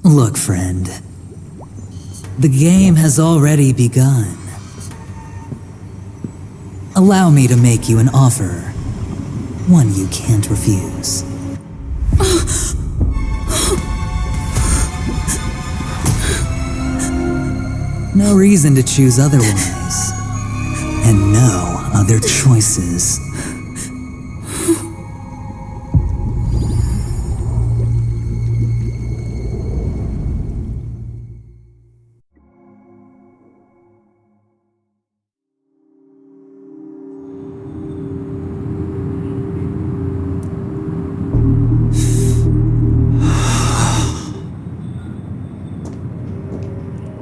Look, friend. The game has already begun. Allow me to make you an offer. One you can't refuse. No reason to choose otherwise. And no other choices.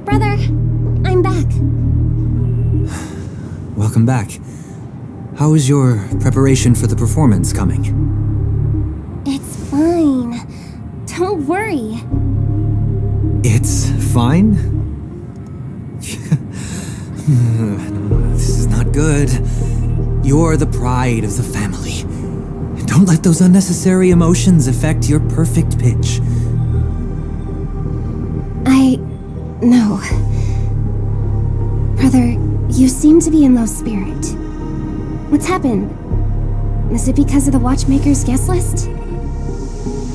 Brother, I'm back. Welcome back. How is your preparation for the performance coming? It's fine. Don't worry. It's fine? This is not good. You're the pride of the family. Don't let those unnecessary emotions affect your perfect pitch. No. Brother, you seem to be in low spirit. What's happened? Is it because of the Watchmaker's guest list?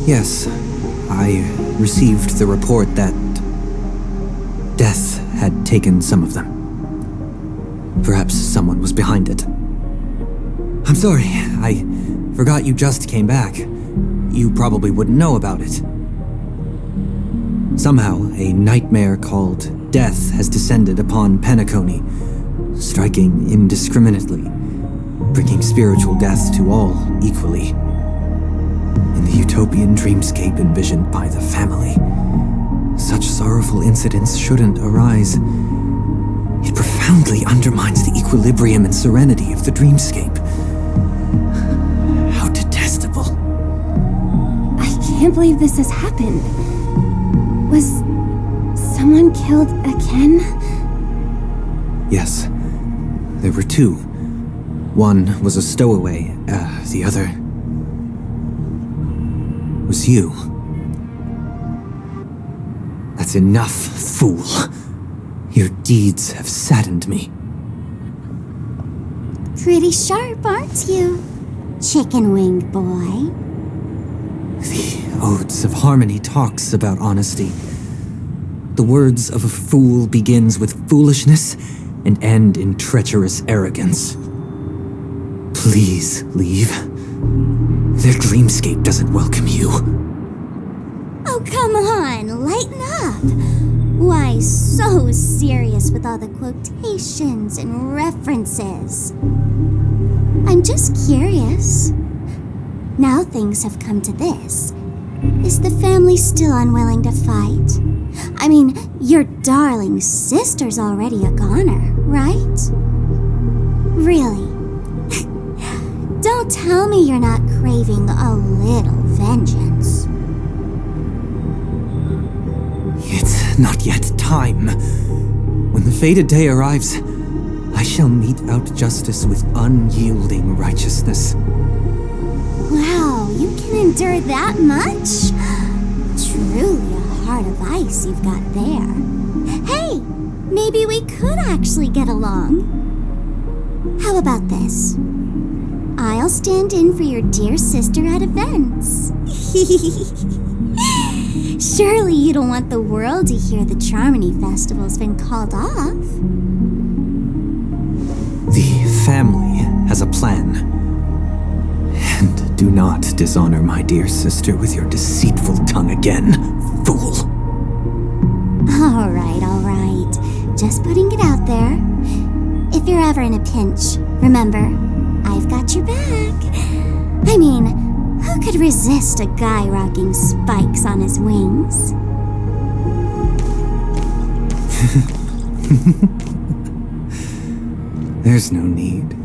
Yes, I received the report that death had taken some of them. Perhaps someone was behind it. I'm sorry, I forgot you just came back. You probably wouldn't know about it. Somehow, a nightmare called death has descended upon Penacony, striking indiscriminately, bringing spiritual death to all equally. In the utopian dreamscape envisioned by the family, such sorrowful incidents shouldn't arise. It profoundly undermines the equilibrium and serenity of the dreamscape. How detestable. I can't believe this has happened. Was someone killed again? Yes, there were two. One was a stowaway, the other was you. That's enough, fool. Your deeds have saddened me. Pretty sharp, aren't you, chicken-winged boy? The Odes of Harmony talks about honesty. The words of a fool begins with foolishness and end in treacherous arrogance. Please leave. Their dreamscape doesn't welcome you. Oh, Oh, come on, lighten up. Why so serious with all the quotations and references? I'm just curious. Now things have come to this. Is the family still unwilling to fight? I mean, your darling sister's already a goner, right? Really? Don't tell me you're not craving a little vengeance. It's not yet time. When the fated day arrives, I shall mete out justice with unyielding righteousness. Wow, you can endure that much? Truly a heart of ice you've got there. Hey, maybe we could actually get along. How about this? I'll stand in for your dear sister at events. Surely you don't want the world to hear the Charmony Festival's been called off. The family has a plan. And do not dishonor my dear sister with your deceitful tongue again, fool. All right. Just putting it out there. If you're ever in a pinch, remember, I've got your back. I mean, who could resist a guy rocking spikes on his wings? There's no need.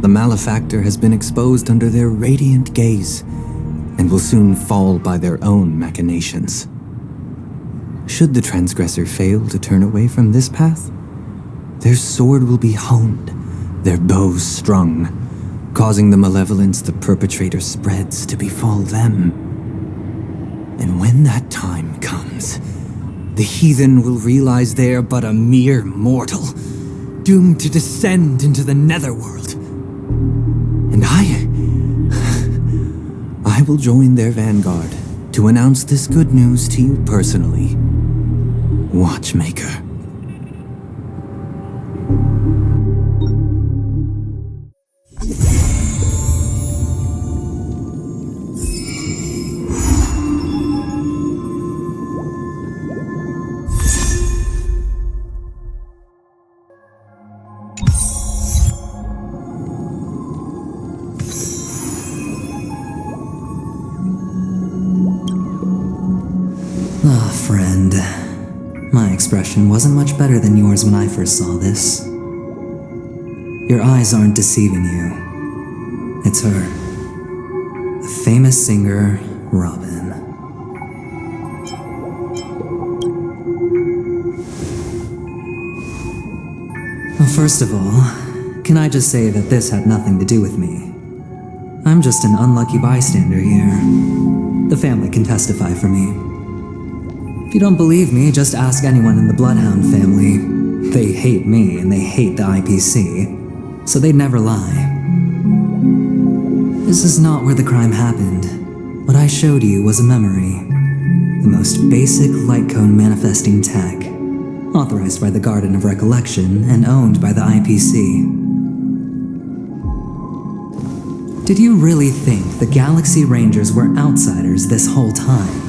The malefactor has been exposed under their radiant gaze and will soon fall by their own machinations. Should the transgressor fail to turn away from this path, their sword will be honed, their bows strung, causing the malevolence the perpetrator spreads to befall them. And when that time comes, the heathen will realize they are but a mere mortal, doomed to descend into the netherworld. And I will join their vanguard to announce this good news to you personally, Watchmaker. Friend. My expression wasn't much better than yours when I first saw this. Your eyes aren't deceiving you. It's her. The famous singer, Robin. Well, first of all, can I just say that this had nothing to do with me? I'm just an unlucky bystander here. The family can testify for me. If you don't believe me, just ask anyone in the Bloodhound family. They hate me and they hate the IPC, so they'd never lie. This is not where the crime happened. What I showed you was a memory. The most basic light cone manifesting tech, authorized by the Garden of Recollection and owned by the IPC. Did you really think the Galaxy Rangers were outsiders this whole time?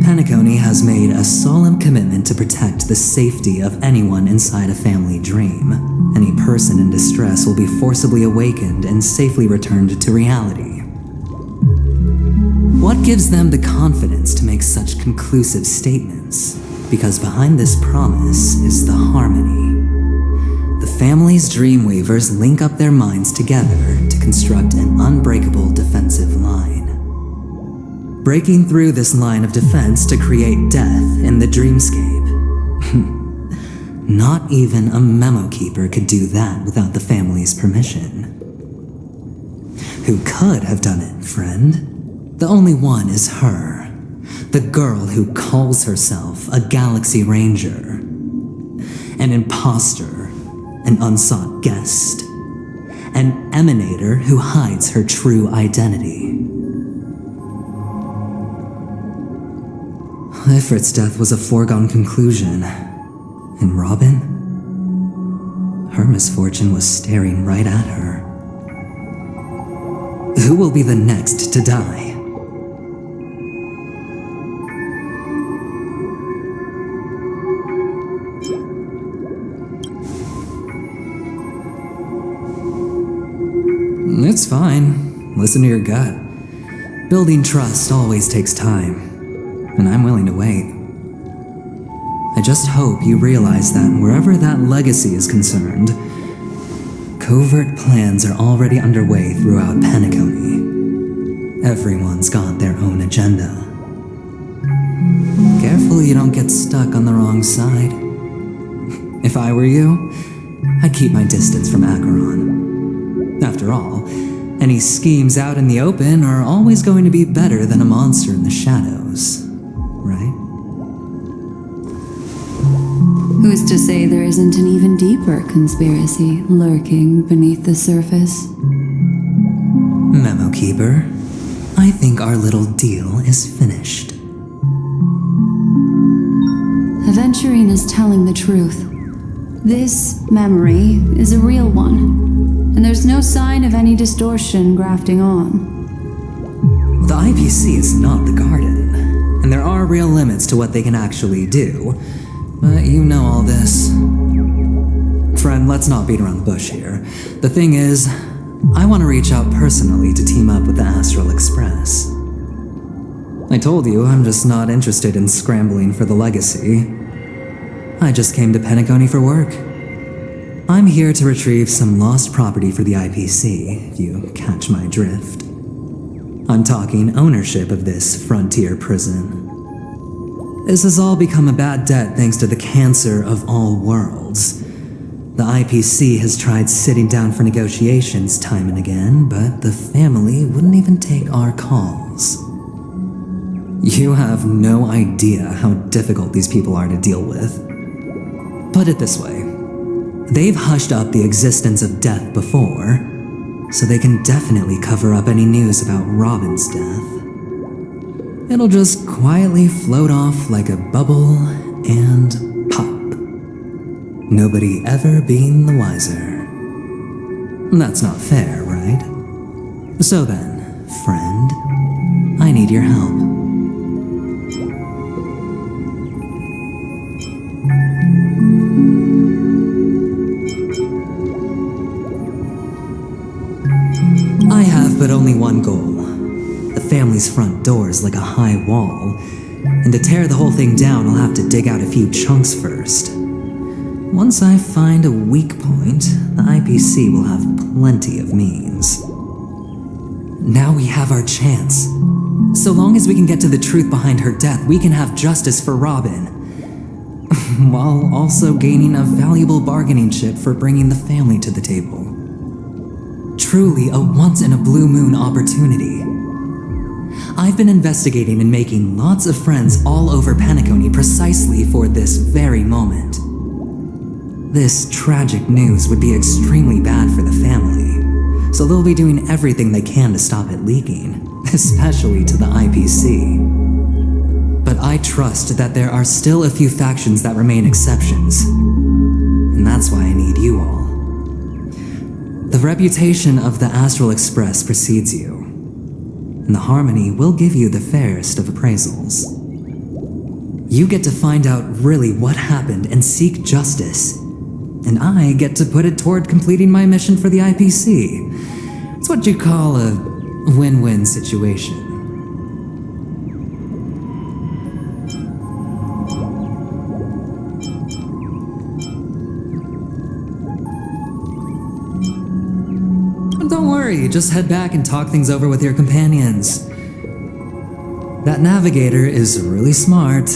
Penacony has made a solemn commitment to protect the safety of anyone inside a family dream. Any person in distress will be forcibly awakened and safely returned to reality. What gives them the confidence to make such conclusive statements? Because behind this promise is the harmony. The family's Dreamweavers link up their minds together to construct an unbreakable defensive line. Breaking through this line of defense to create death in the dreamscape. Not even a memo keeper could do that without the family's permission. Who could have done it, friend? The only one is her. The girl who calls herself a Galaxy Ranger. An imposter, an unsought guest. An emanator who hides her true identity. Ifrit's death was a foregone conclusion. And Robin? Her misfortune was staring right at her. Who will be the next to die? It's fine. Listen to your gut. Building trust always takes time, and I'm willing to wait. I just hope you realize that wherever that legacy is concerned, covert plans are already underway throughout Penacony. Everyone's got their own agenda. Careful you don't get stuck on the wrong side. If I were you, I'd keep my distance from Acheron. After all, any schemes out in the open are always going to be better than a monster in the shadows, right? Who's to say there isn't an even deeper conspiracy lurking beneath the surface? Memo Keeper, I think our little deal is finished. Aventurine is telling the truth. This memory is a real one, and there's no sign of any distortion grafting on. The IPC is not the Garden, and there are real limits to what they can actually do, but you know all this. Friend, let's not beat around the bush here. The thing is, I want to reach out personally to team up with the Astral Express. I told you I'm just not interested in scrambling for the legacy. I just came to Penacony for work. I'm here to retrieve some lost property for the IPC, if you catch my drift. I'm talking ownership of this frontier prison. This has all become a bad debt thanks to the cancer of all worlds. The IPC has tried sitting down for negotiations time and again, but the family wouldn't even take our calls. You have no idea how difficult these people are to deal with. Put it this way, they've hushed up the existence of death before, so they can definitely cover up any news about Robin's death. It'll just quietly float off like a bubble and pop. Nobody ever being the wiser. That's not fair, right? So then, friend, I need your help. I have but only one goal. The family's front door is like a high wall, and to tear the whole thing down, I'll have to dig out a few chunks first. Once I find a weak point, the IPC will have plenty of means. Now we have our chance. So long as we can get to the truth behind her death, we can have justice for Robin, while also gaining a valuable bargaining chip for bringing the family to the table. Truly a once-in-a-blue-moon opportunity. I've been investigating and making lots of friends all over Penacony precisely for this very moment. This tragic news would be extremely bad for the family, so they'll be doing everything they can to stop it leaking, especially to the IPC. But I trust that there are still a few factions that remain exceptions, and that's why I need you all. The reputation of the Astral Express precedes you, and the Harmony will give you the fairest of appraisals. You get to find out really what happened and seek justice, and I get to put it toward completing my mission for the IPC. It's what you call a win-win situation. Don't worry, just head back and talk things over with your companions. That navigator is really smart.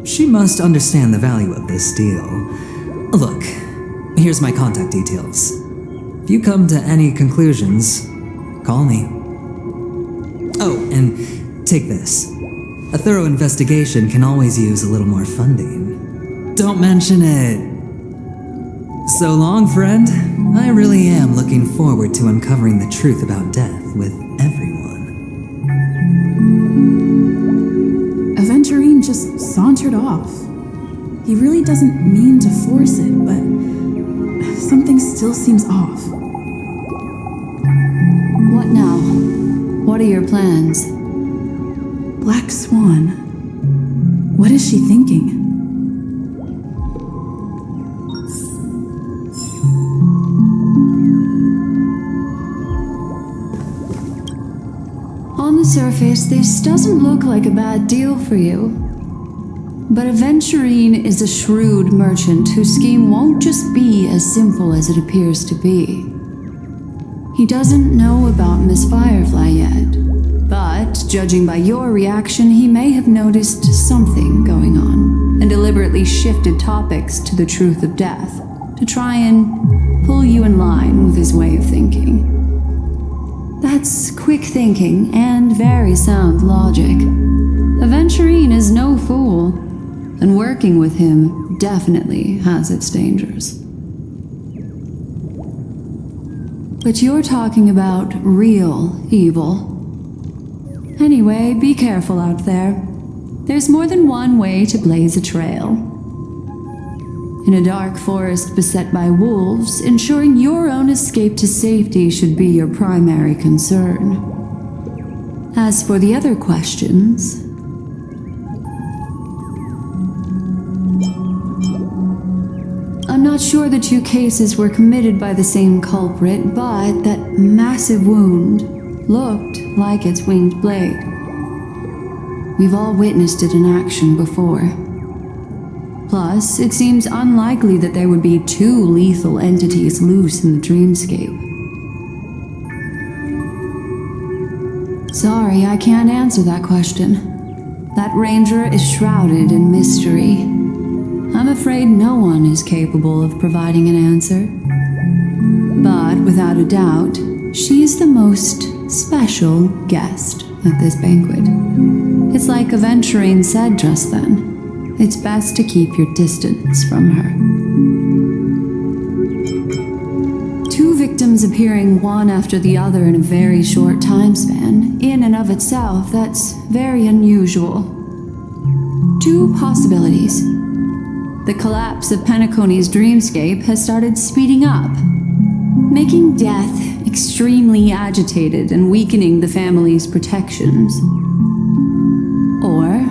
She must understand the value of this deal. Look, here's my contact details. If you come to any conclusions, call me. Oh, and take this. A thorough investigation can always use a little more funding. Don't mention it. So long, friend. I really am looking forward to uncovering the truth about death with everyone. Aventurine just sauntered off. He really doesn't mean to force it, but something still seems off. What now? What are your plans? Black Swan. What is she thinking? On the surface, this doesn't look like a bad deal for you. But Aventurine is a shrewd merchant whose scheme won't just be as simple as it appears to be. He doesn't know about Miss Firefly yet, but judging by your reaction, he may have noticed something going on and deliberately shifted topics to the truth of death to try and pull you in line with his way of thinking. That's quick thinking and very sound logic. Aventurine is no fool, and working with him definitely has its dangers. But you're talking about real evil. Anyway, be careful out there. There's more than one way to blaze a trail. In a dark forest beset by wolves, ensuring your own escape to safety should be your primary concern. As for the other questions, I'm not sure the two cases were committed by the same culprit, but that massive wound looked like its winged blade. We've all witnessed it in action before. Plus, it seems unlikely that there would be two lethal entities loose in the dreamscape. Sorry, I can't answer that question. That ranger is shrouded in mystery. I'm afraid no one is capable of providing an answer. But without a doubt, she's the most special guest at this banquet. It's like Aventurine said just then. It's best to keep your distance from her. Two victims appearing one after the other in a very short time span, in and of itself, that's very unusual. Two possibilities. The collapse of Penacony's dreamscape has started speeding up, making death extremely agitated and weakening the family's protections. Or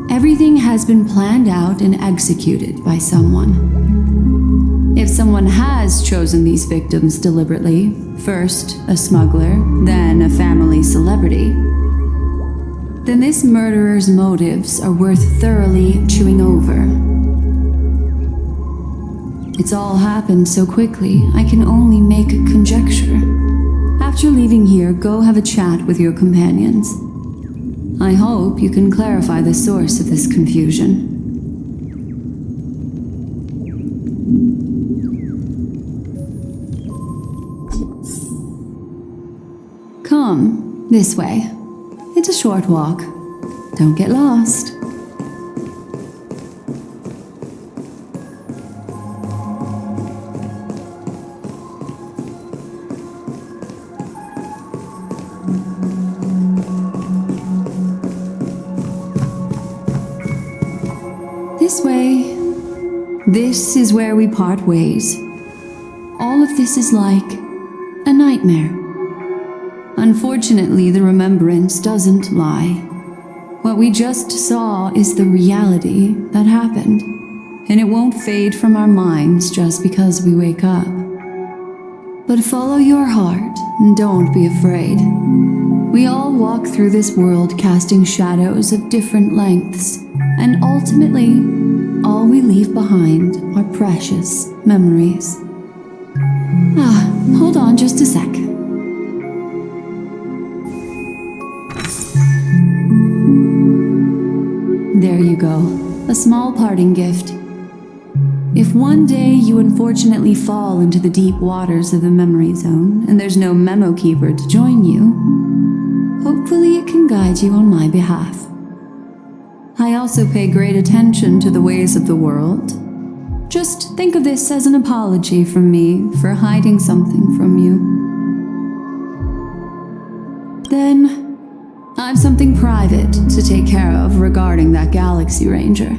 everything has been planned out and executed by someone. If someone has chosen these victims deliberately, first a smuggler, then a family celebrity, then this murderer's motives are worth thoroughly chewing over. It's all happened so quickly, I can only make conjecture. After leaving here, go have a chat with your companions. I hope you can clarify the source of this confusion. Come, this way. It's a short walk. Don't get lost. This way. This is where we part ways. All of this is like a nightmare. Unfortunately, the remembrance doesn't lie. What we just saw is the reality that happened, and it won't fade from our minds just because we wake up. But follow your heart and don't be afraid. We all walk through this world casting shadows of different lengths, and ultimately, all we leave behind are precious memories. Hold on just a sec. There you go, a small parting gift. If one day you unfortunately fall into the deep waters of the memory zone and there's no memo keeper to join you, hopefully it can guide you on my behalf. I also pay great attention to the ways of the world. Just think of this as an apology from me for hiding something from you. Then, I've something private to take care of regarding that Galaxy Ranger.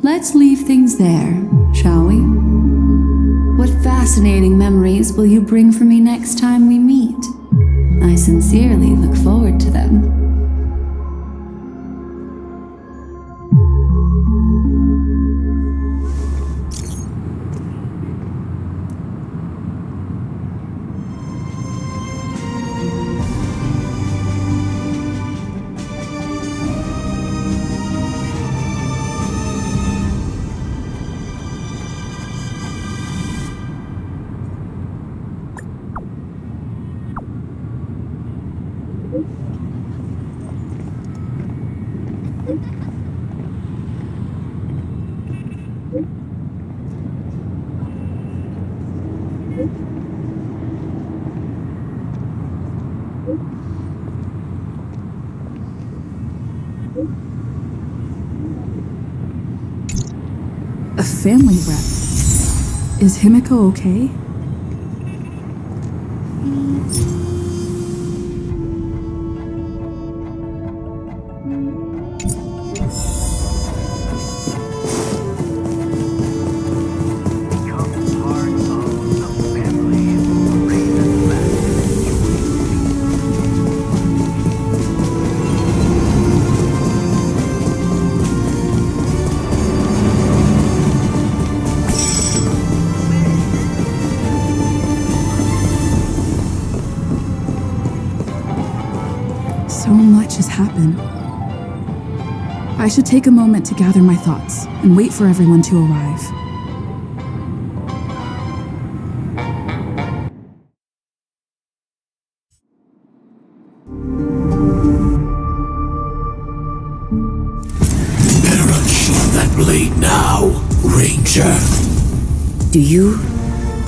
Let's leave things there, shall we? What fascinating memories will you bring for me next time we meet? I sincerely look forward to them. A family rep. Is Himiko okay? So much has happened. I should take a moment to gather my thoughts and wait for everyone to arrive. Better unsheath that blade now, Ranger. Do you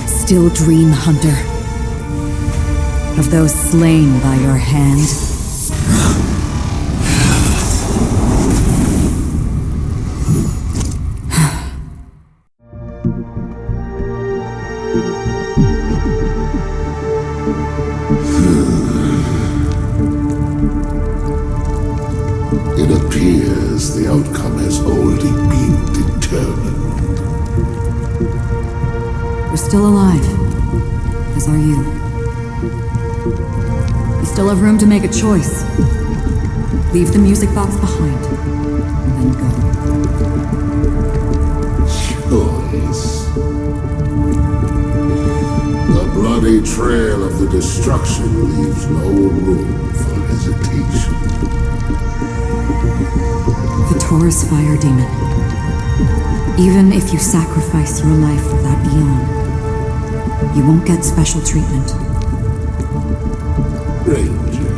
still dream, Hunter? Of those slain by your hand? It appears the outcome has already been determined. We're still alive, as are you. We still have room to make a choice. Leave the music box behind, and then go. Choice. The bloody trail of the destruction leaves no room for hesitation. The Taurus Fire Demon. Even if you sacrifice your life for that eon, you won't get special treatment. Ranger,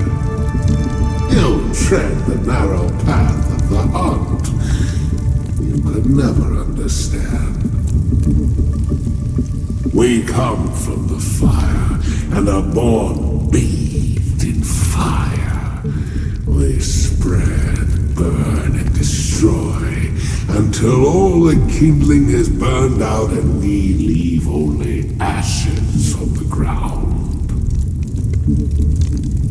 you tread the narrow path of the hunt. You could never understand. We come from the fire and are born bathed in fire. We spread, burn, and destroy until all the kindling is burned out and we leave only ashes on the ground.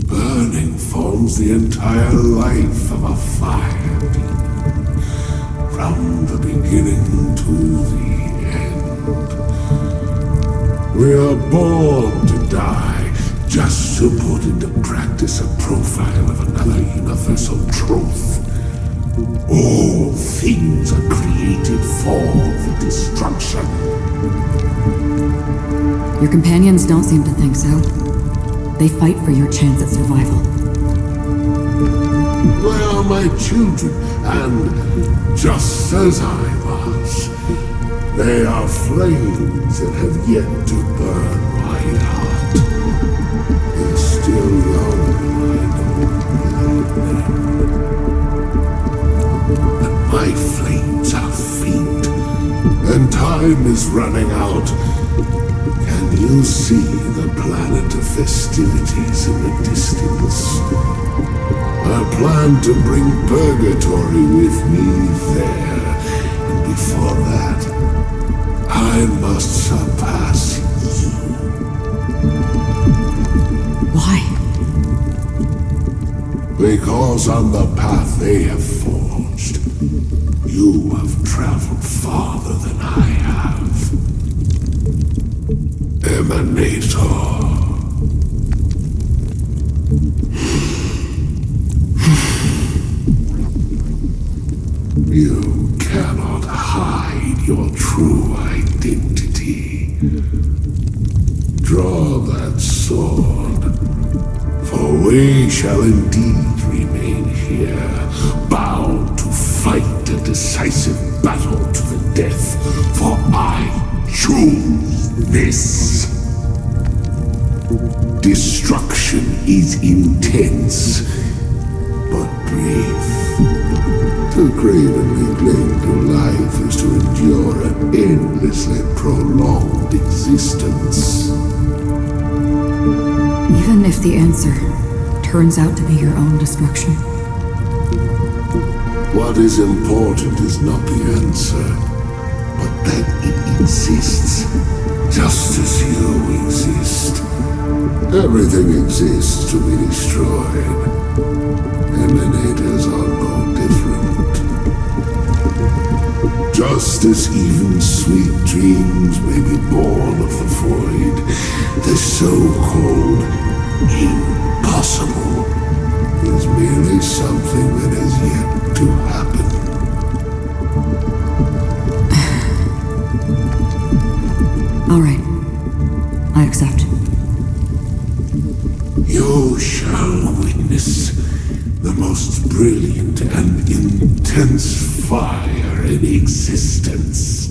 Burning forms the entire life of a fire demon, from the beginning to the end. We are born to die just to put into practice a profile of another universal truth. All things are created for the destruction. Your companions don't seem to think so. They fight for your chance at survival. They are my children, and just as I was, they are flames that have yet to burn my heart. It's still young, I know. But my flames are faint, and time is running out. Can you see the planet of festivities in the distance? I plan to bring purgatory with me there, and before that, I must surpass you. Why? Because on the path they have forged, you have traveled farther than I have. Emanator. You cannot hide your true identity. Draw that sword, for we shall indeed remain here, bound to fight a decisive battle to the death, for I choose this. Destruction is intense, but brief. To cravenly cling to life is to endure an endlessly prolonged existence. Even if the answer turns out to be your own destruction. What is important is not the answer, but that it exists, just as you exist. Everything exists to be destroyed. Emanators are no different. Just as even sweet dreams may be born of the void, the so-called impossible is merely something that has yet to happen. All right. I accept. You shall witness the most brilliant and intense fire in existence.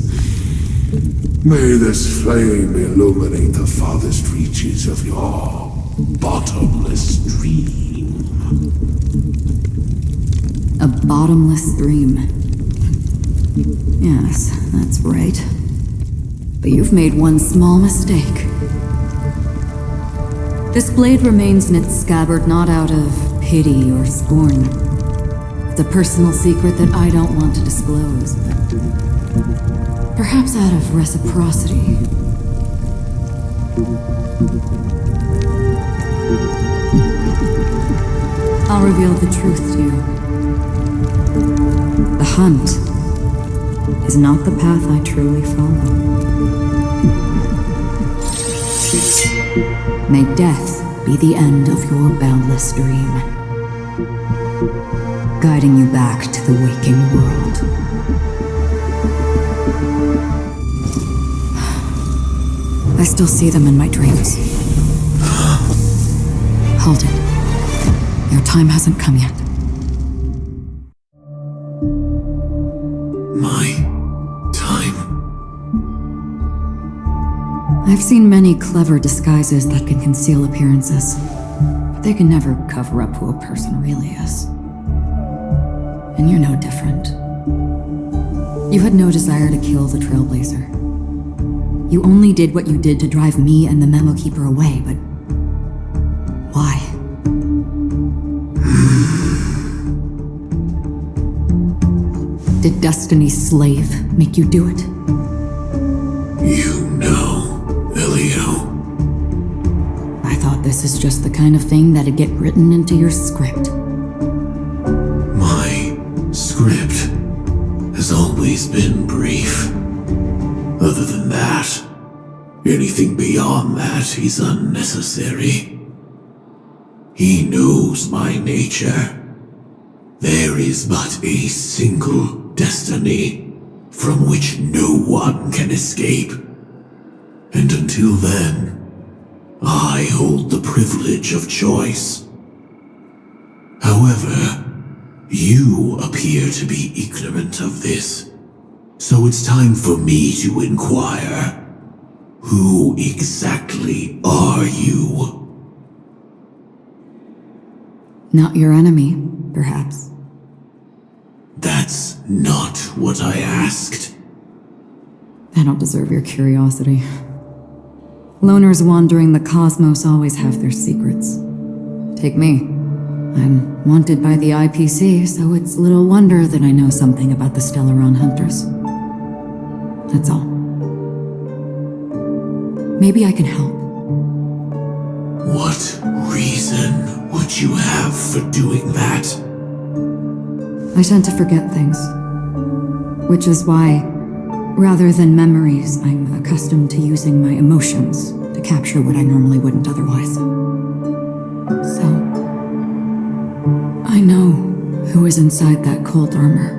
May this flame illuminate the farthest reaches of your bottomless dream. A bottomless dream. Yes, that's right. But you've made one small mistake. This blade remains in its scabbard not out of pity or scorn. It's a personal secret that I don't want to disclose, but perhaps out of reciprocity. I'll reveal the truth to you. The hunt is not the path I truly follow. May death be the end of your boundless dream, guiding you back to the waking world. I still see them in my dreams. Hold it. Your time hasn't come yet. My time? I've seen many clever disguises that can conceal appearances, but they can never cover up who a person really is. And you're no different. You had no desire to kill the Trailblazer. You only did what you did to drive me and the Memo Keeper away, but why? Did Destiny's slave make you do it? You know, Elio. I thought this is just the kind of thing that'd get written into your script. My script has always been brief. Other than that, anything beyond that is unnecessary. He knows my nature. There is but a single destiny from which no one can escape. And until then, I hold the privilege of choice. However, you appear to be ignorant of this. So it's time for me to inquire. Who exactly are you? Not your enemy, perhaps. That's not what I asked. I don't deserve your curiosity. Loners wandering the cosmos always have their secrets. Take me. I'm wanted by the IPC, so it's little wonder that I know something about the Stellaron Hunters. That's all. Maybe I can help. What reason would you have for doing that? I tend to forget things. Which is why, rather than memories, I'm accustomed to using my emotions to capture what I normally wouldn't otherwise. So, I know who is inside that cold armor.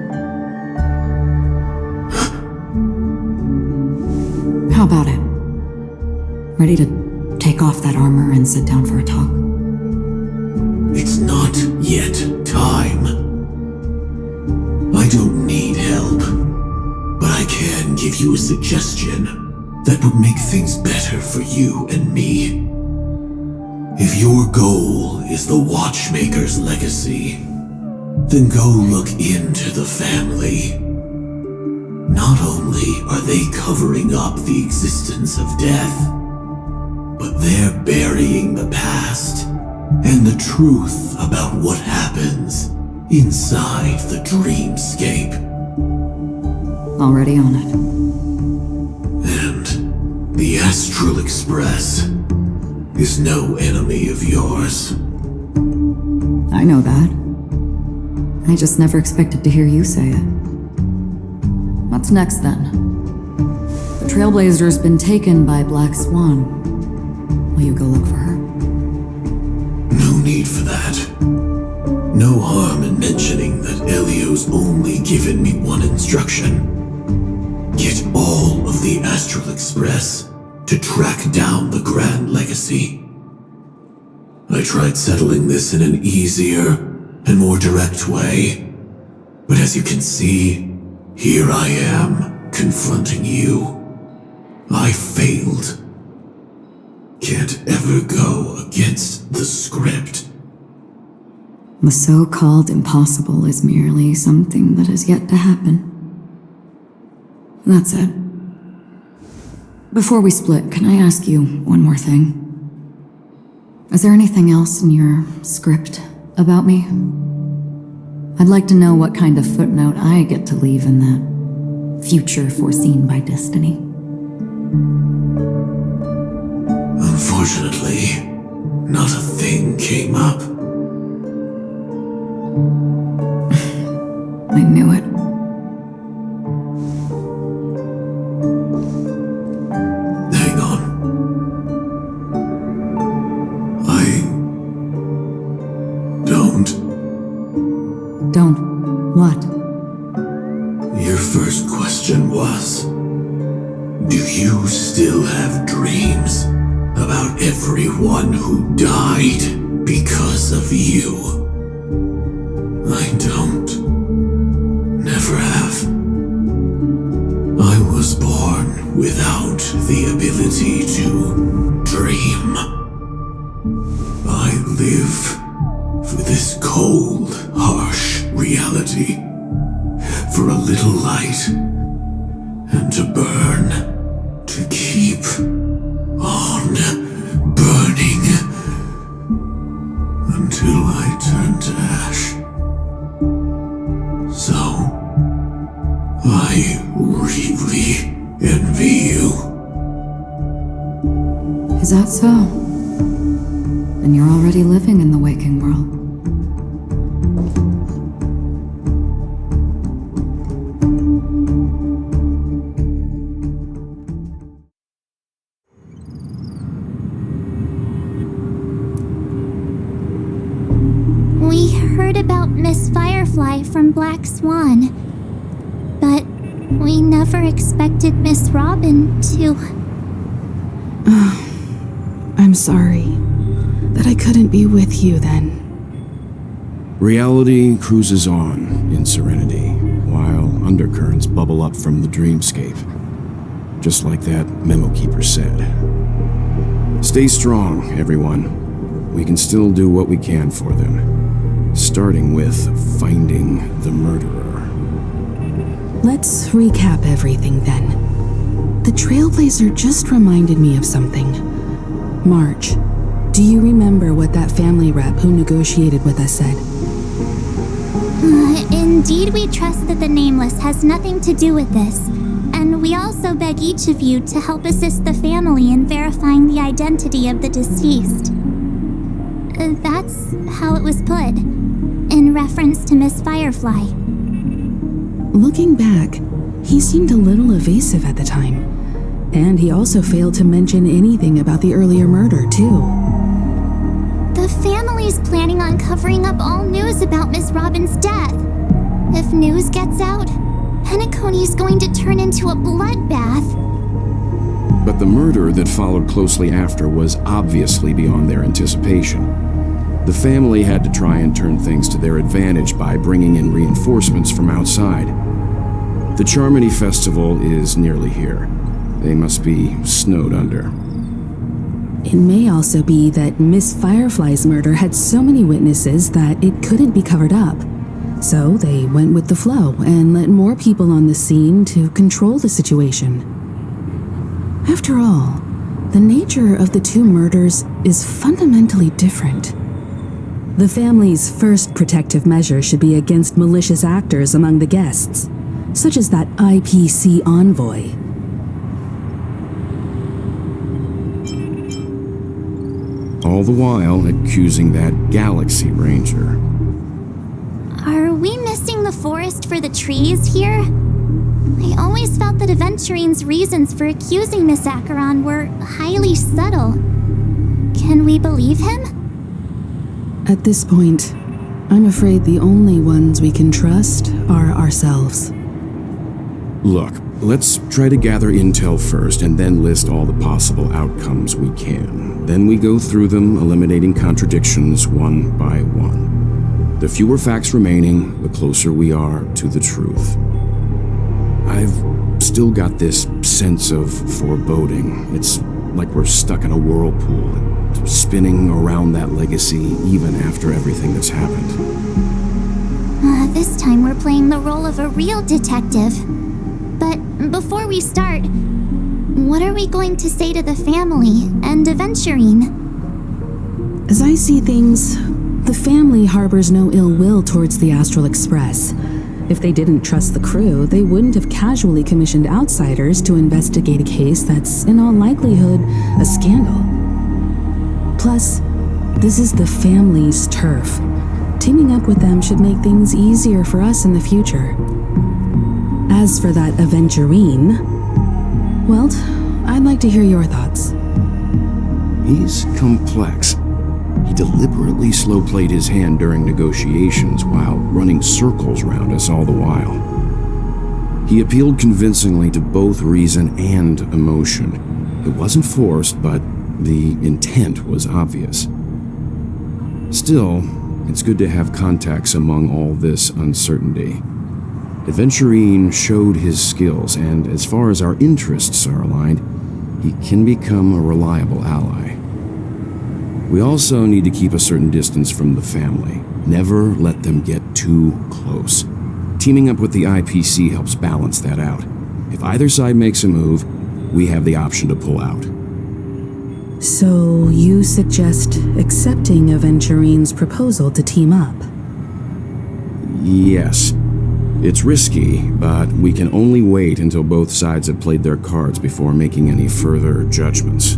How about it? Ready to take off that armor and sit down for a talk? It's not yet time. I don't need help, but I can give you a suggestion that would make things better for you and me. If your goal is the Watchmaker's legacy, then go look into the family. Not only are they covering up the existence of death, but they're burying the past and the truth about what happens inside the dreamscape. Already on it. And the Astral Express is no enemy of yours. I know that. I just never expected to hear you say it. What's next then? The Trailblazer's been taken by Black Swan. Will you go look for her? No need for that. No harm in mentioning that Elio's only given me one instruction. Get all of the Astral Express to track down the Grand Legacy. I tried settling this in an easier and more direct way, but as you can see, here I am, confronting you. I failed. Can't ever go against the script. The so-called impossible is merely something that has yet to happen. That's it. Before we split, can I ask you one more thing? Is there anything else in your script about me? I'd like to know what kind of footnote I get to leave in that future foreseen by destiny. Unfortunately, not a thing came up. I knew it. Hang on. Don't what? Your first question was, do you still have dreams about everyone who died because of you? I don't. Never have. I was born without the ability to dream. I live for this cold, harsh reality, for a little light, and to burn, to keep on burning, until I turn to ash. So, I really envy you. Is that so? Then you're already living in the waking world. We heard about Miss Firefly from Black Swan, but we never expected Miss Robin to... I'm sorry that I couldn't be with you then. Reality cruises on in serenity, while undercurrents bubble up from the dreamscape. Just like that memo keeper said. Stay strong, everyone. We can still do what we can for them. Starting with finding the murderer. Let's recap everything then. The Trailblazer just reminded me of something. March, do you remember what that family rep who negotiated with us said? Indeed, we trust that the Nameless has nothing to do with this, and we also beg each of you to help assist the family in verifying the identity of the deceased. That's how it was put, in reference to Miss Firefly. Looking back, he seemed a little evasive at the time, and he also failed to mention anything about the earlier murder, too. The family's planning on covering up all news about Miss Robin's death. If news gets out, Penacony is going to turn into a bloodbath. But the murder that followed closely after was obviously beyond their anticipation. The family had to try and turn things to their advantage by bringing in reinforcements from outside. The Charmony Festival is nearly here. They must be snowed under. It may also be that Miss Firefly's murder had so many witnesses that it couldn't be covered up. So they went with the flow and let more people on the scene to control the situation. After all, the nature of the two murders is fundamentally different. The family's first protective measure should be against malicious actors among the guests, such as that IPC envoy. All the while accusing that Galaxy Ranger. Are we missing the forest for the trees here? I always felt that Aventurine's reasons for accusing Miss Acheron were highly subtle. Can we believe him? At this point, I'm afraid the only ones we can trust are ourselves. Look, let's try to gather intel first and then list all the possible outcomes we can. Then we go through them, eliminating contradictions one by one. The fewer facts remaining, the closer we are to the truth. I've still got this sense of foreboding. It's like we're stuck in a whirlpool, spinning around that legacy even after everything that's happened. This time we're playing the role of a real detective. But before we start, what are we going to say to the family and Aventurine? As I see things, the family harbors no ill will towards the Astral Express. If they didn't trust the crew, they wouldn't have casually commissioned outsiders to investigate a case that's, in all likelihood, a scandal. Plus, this is the family's turf. Teaming up with them should make things easier for us in the future. As for that Aventurine, well, I'd like to hear your thoughts. He's complex. He deliberately slow-played his hand during negotiations while running circles around us all the while. He appealed convincingly to both reason and emotion. It wasn't forced, but the intent was obvious. Still, it's good to have contacts among all this uncertainty. Aventurine showed his skills, and as far as our interests are aligned, he can become a reliable ally. We also need to keep a certain distance from the family. Never let them get too close. Teaming up with the IPC helps balance that out. If either side makes a move, we have the option to pull out. So you suggest accepting Aventurine's proposal to team up? Yes. It's risky, but we can only wait until both sides have played their cards before making any further judgments.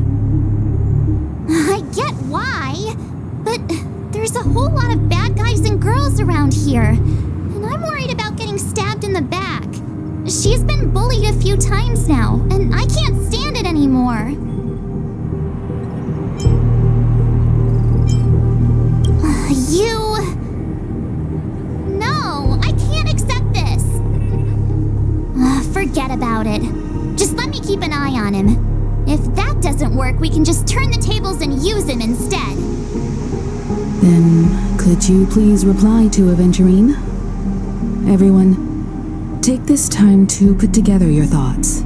I get why, but there's a whole lot of bad guys and girls around here, and I'm worried about getting stabbed in the back. She's been bullied a few times now, and I can't stand it anymore. No, I can't accept this. Forget about it. Just let me keep an eye on him. If that doesn't work, we can just turn the tables and use him instead. Then, could you please reply to Aventurine? Everyone, take this time to put together your thoughts.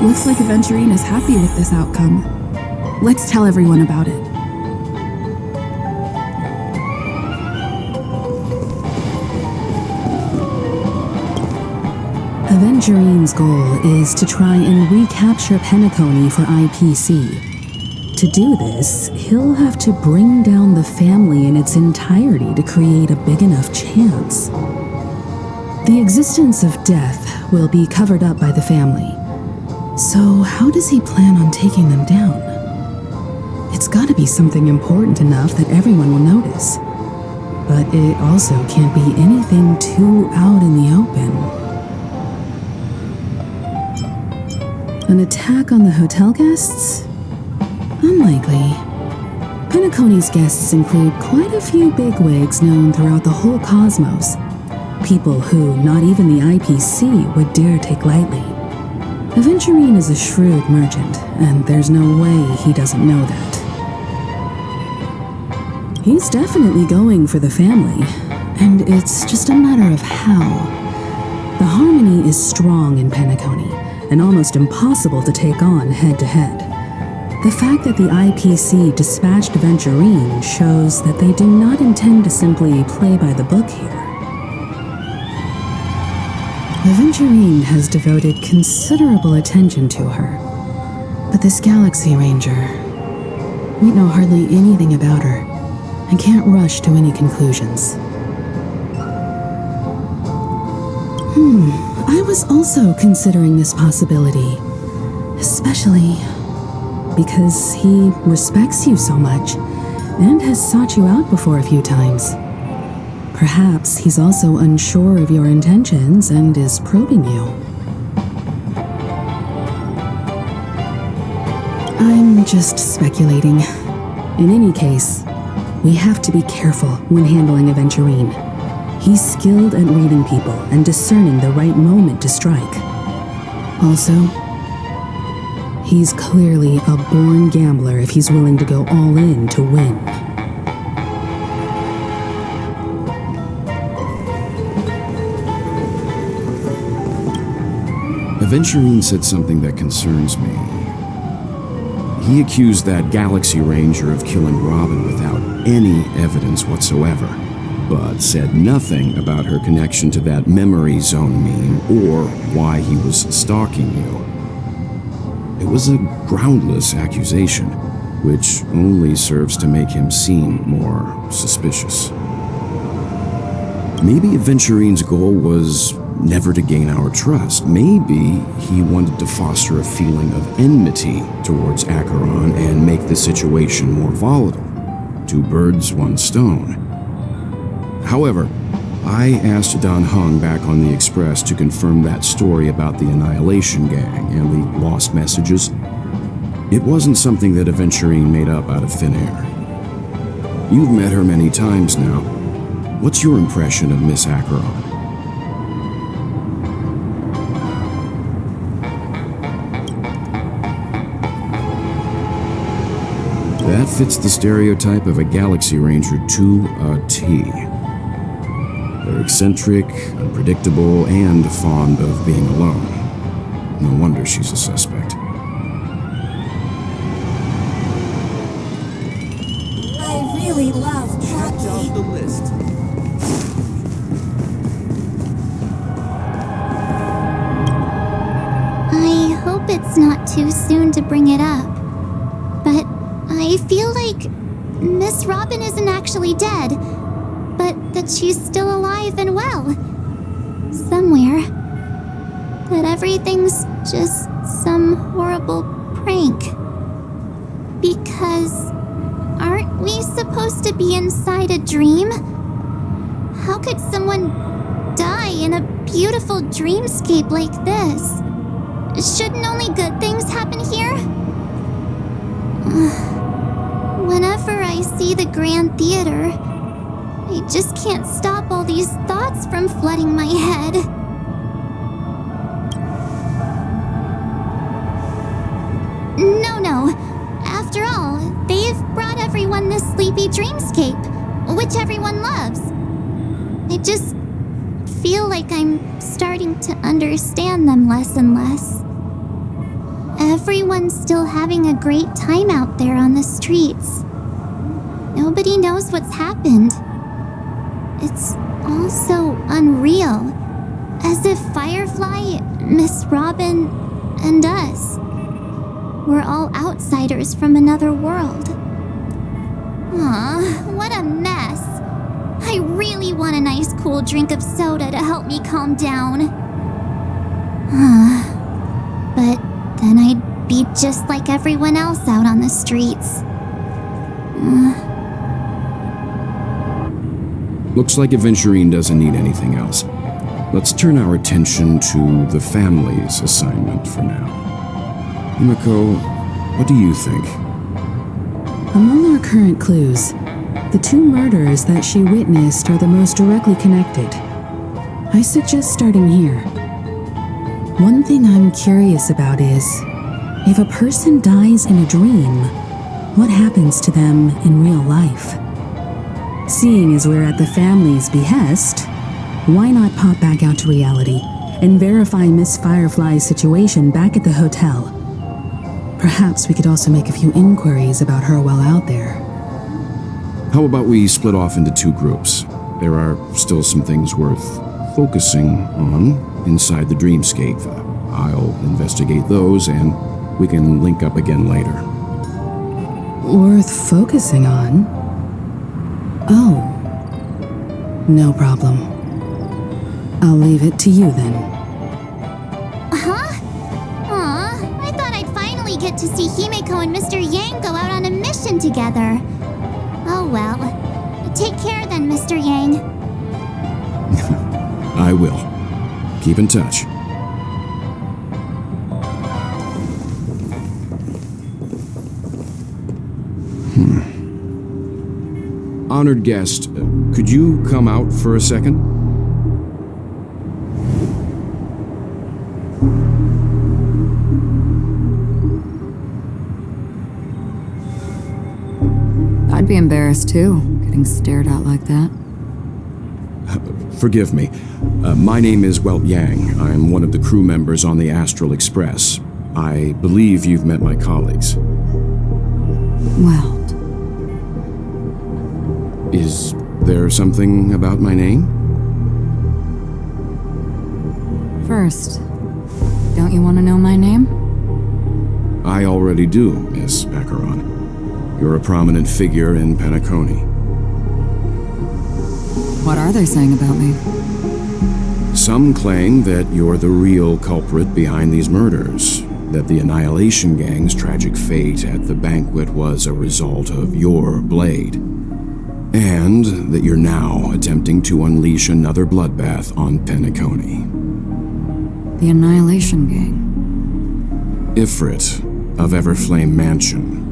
Looks like Aventurine is happy with this outcome. Let's tell everyone about it. Aventurine's goal is to try and recapture Penacony for IPC. To do this, he'll have to bring down the family in its entirety to create a big enough chance. The existence of death will be covered up by the family. So how does he plan on taking them down? It's gotta be something important enough that everyone will notice. But it also can't be anything too out in the open. An attack on the hotel guests? Unlikely. Penacony's guests include quite a few bigwigs known throughout the whole cosmos. People who not even the IPC would dare take lightly. Aventurine is a shrewd merchant, and there's no way he doesn't know that. He's definitely going for the family, and it's just a matter of how. The harmony is strong in Penacony, and almost impossible to take on head-to-head. The fact that the IPC dispatched Aventurine shows that they do not intend to simply play by the book here. Aventurine has devoted considerable attention to her. But this Galaxy Ranger, we know hardly anything about her, and can't rush to any conclusions. I was also considering this possibility, especially because he respects you so much and has sought you out before a few times. Perhaps he's also unsure of your intentions and is probing you. I'm just speculating. In any case, we have to be careful when handling Aventurine. He's skilled at reading people and discerning the right moment to strike. Also, he's clearly a born gambler if he's willing to go all in to win. Aventurine said something that concerns me. He accused that Galaxy Ranger of killing Robin without any evidence whatsoever, but said nothing about her connection to that memory zone meme or why he was stalking you. It was a groundless accusation, which only serves to make him seem more suspicious. Maybe Aventurine's goal was never to gain our trust. Maybe he wanted to foster a feeling of enmity towards Acheron and make the situation more volatile. 2 birds, 1 stone. However, I asked Dan Heng back on the Express to confirm that story about the Annihilation Gang and the lost messages. It wasn't something that Aventurine made up out of thin air. You've met her many times now. What's your impression of Miss Acheron? That fits the stereotype of a Galaxy Ranger to a T. They're eccentric, unpredictable, and fond of being alone. No wonder she's a suspect. I really love Chucky. Off the list. I hope it's not too soon to bring it up, but I feel like Miss Robin isn't actually dead, but that she's still alive and well. Somewhere. That everything's just some horrible prank. Because aren't we supposed to be inside a dream? How could someone die in a beautiful dreamscape like this? Shouldn't only good things happen here? Whenever I see the Grand Theater, I just can't stop all these thoughts from flooding my head. No. After all, they've brought everyone this sleepy dreamscape, which everyone loves. I just feel like I'm starting to understand them less and less. Everyone's still having a great time out there on the streets. Nobody knows what's happened. It's all so unreal. As if Firefly, Miss Robin, and us were all outsiders from another world. Aw, what a mess. I really want a nice cool drink of soda to help me calm down. But then I'd be just like everyone else out on the streets. Looks like Aventurine doesn't need anything else. Let's turn our attention to the family's assignment for now. Himiko, what do you think? Among our current clues, the two murders that she witnessed are the most directly connected. I suggest starting here. One thing I'm curious about is, if a person dies in a dream, what happens to them in real life? Seeing as we're at the family's behest, why not pop back out to reality and verify Miss Firefly's situation back at the hotel? Perhaps we could also make a few inquiries about her while out there. How about we split off into two groups? There are still some things worth focusing on inside the dreamscape. I'll investigate those and we can link up again later. Worth focusing on? Oh. No problem. I'll leave it to you then. Huh? Aw, I thought I'd finally get to see Himiko and Mr. Yang go out on a mission together. Oh well. Take care then, Mr. Yang. I will. Keep in touch. Honored guest, could you come out for a second? I'd be embarrassed too, getting stared at like that. Forgive me. My name is Welt Yang. I'm one of the crew members on the Astral Express. I believe you've met my colleagues. Welt. Is there something about my name? First, don't you want to know my name? I already do, Miss Acheron. You're a prominent figure in Penacony. What are they saying about me? Some claim that you're the real culprit behind these murders, that the Annihilation Gang's tragic fate at the banquet was a result of your blade, and that you're now attempting to unleash another bloodbath on Penacony. The Annihilation Gang? Ifrit of Everflame Mansion.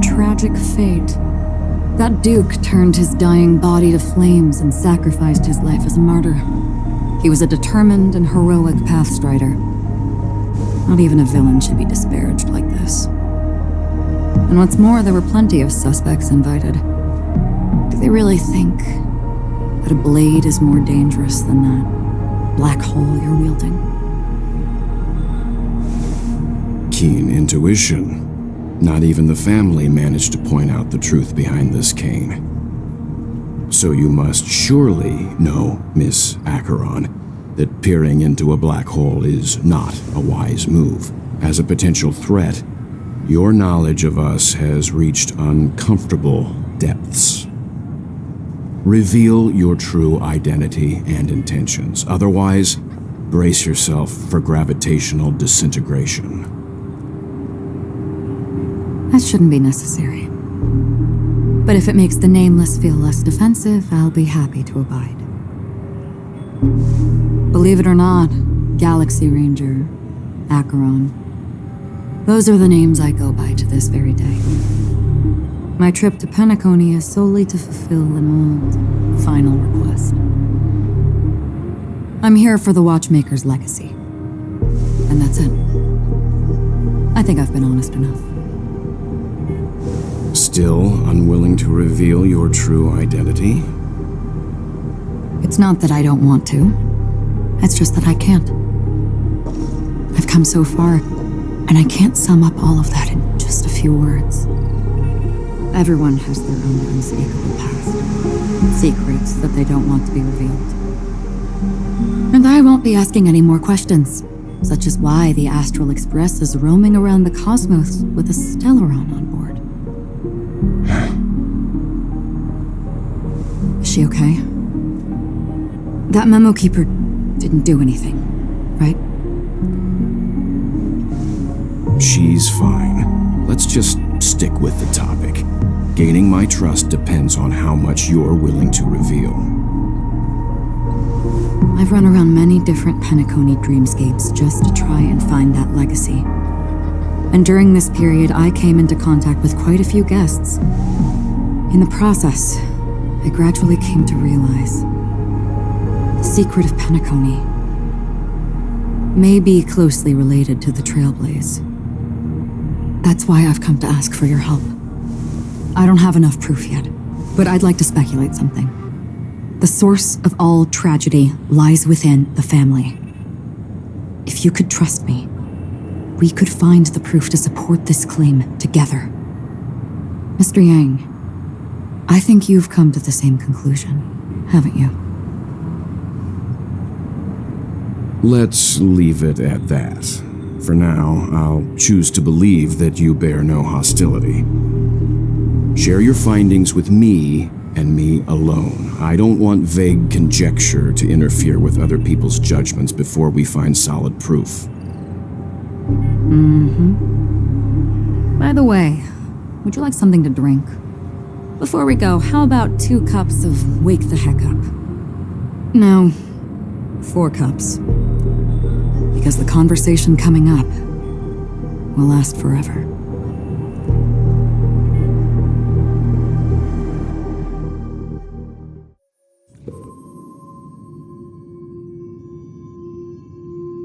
Tragic fate. That Duke turned his dying body to flames and sacrificed his life as a martyr. He was a determined and heroic pathstrider. Not even a villain should be disparaged like this. And what's more, there were plenty of suspects invited. Do they really think that a blade is more dangerous than that black hole you're wielding? Keen intuition. Not even the family managed to point out the truth behind this cane. So you must surely know, Miss Acheron, that peering into a black hole is not a wise move. As a potential threat, your knowledge of us has reached uncomfortable depths. Reveal your true identity and intentions. Otherwise, brace yourself for gravitational disintegration. That shouldn't be necessary. But if it makes the Nameless feel less defensive, I'll be happy to abide. Believe it or not, Galaxy Ranger, Acheron, those are the names I go by to this very day. My trip to Penacony is solely to fulfill an old, final request. I'm here for the Watchmaker's legacy. And that's it. I think I've been honest enough. Still unwilling to reveal your true identity? It's not that I don't want to. It's just that I can't. I've come so far, and I can't sum up all of that in just a few words. Everyone has their own unspeakable past. Secrets that they don't want to be revealed. And I won't be asking any more questions, such as why the Astral Express is roaming around the cosmos with a Stellaron on board. Is she okay? That memo keeper didn't do anything, right? She's fine. Let's just stick with the topic. Gaining my trust depends on how much you're willing to reveal. I've run around many different Penacony dreamscapes just to try and find that legacy. And during this period, I came into contact with quite a few guests. In the process, I gradually came to realize the secret of Penacony may be closely related to the Trailblaze. That's why I've come to ask for your help. I don't have enough proof yet, but I'd like to speculate something. The source of all tragedy lies within the family. If you could trust me, we could find the proof to support this claim together. Mr. Yang, I think you've come to the same conclusion, haven't you? Let's leave it at that. For now, I'll choose to believe that you bear no hostility. Share your findings with me and me alone. I don't want vague conjecture to interfere with other people's judgments before we find solid proof. By the way, would you like something to drink? Before we go, how about 2 cups of Wake the Heck Up? No, 4 cups. Because the conversation coming up will last forever.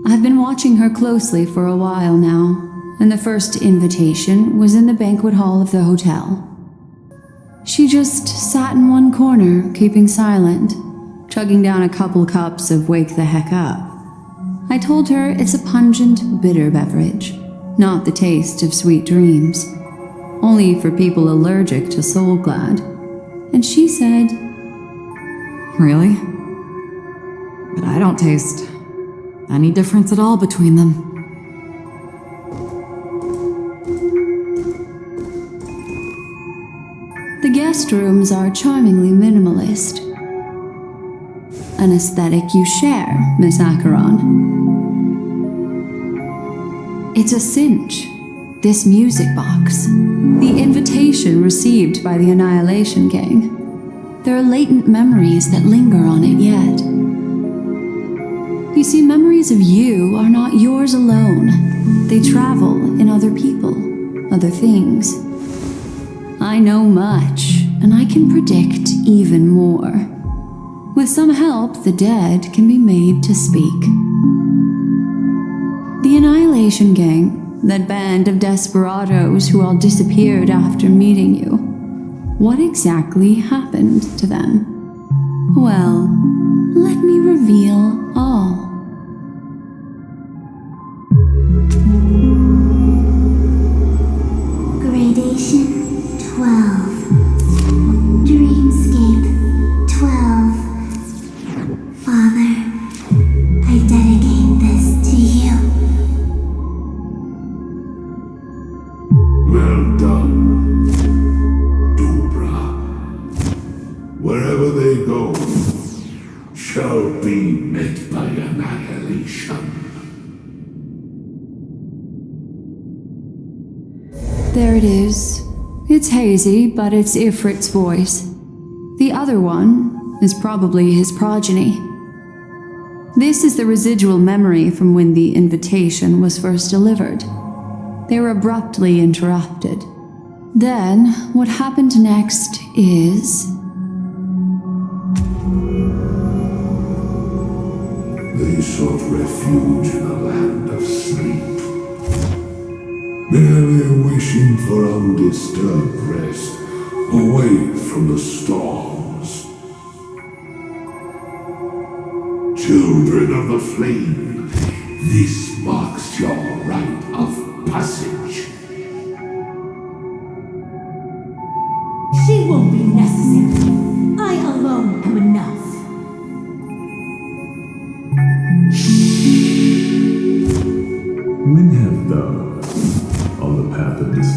I've been watching her closely for a while now, and the first invitation was in the banquet hall of the hotel. She just sat in one corner, keeping silent, chugging down a couple cups of Wake the Heck Up. I told her it's a pungent, bitter beverage, not the taste of sweet dreams, only for people allergic to Soul Glad. And she said, Really? But I don't taste any difference at all between them. The guest rooms are charmingly minimalist. An aesthetic you share, Miss Acheron. It's a cinch, this music box. The invitation received by the Annihilation Gang. There are latent memories that linger on it yet. You see, memories of you are not yours alone. They travel in other people, other things. I know much, and I can predict even more. With some help, the dead can be made to speak. The Annihilation Gang, that band of desperados who all disappeared after meeting you. What exactly happened to them? Well, let me reveal all. Gradation 12. Dreamscape 12. Father, I dedicate this to you. Well done, Dubra. Wherever they go, shall be met by annihilation. There it is. It's hazy, but it's Ifrit's voice. The other one is probably his progeny. This is the residual memory from when the invitation was first delivered. They were abruptly interrupted. Then, what happened next is... They sought refuge in a land of sleep, merely wishing for undisturbed rest away from the storms. Children of the flame, this marks your rite of passage. She won't be necessary. I alone am enough.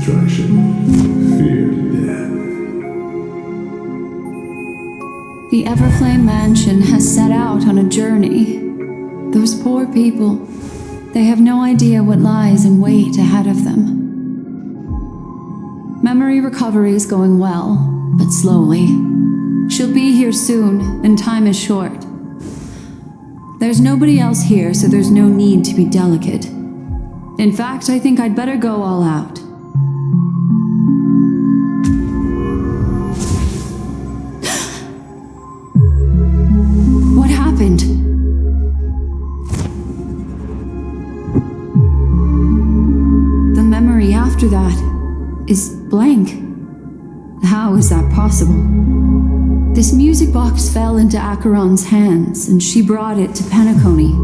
destruction, fear death. The Everflame Mansion has set out on a journey. Those poor people, they have no idea what lies in wait ahead of them. Memory recovery is going well, but slowly. She'll be here soon, and time is short. There's nobody else here, so there's no need to be delicate. In fact, I think I'd better go all out. What happened? The memory after that is blank. How is that possible? This music box fell into Acheron's hands, and she brought it to Penacony.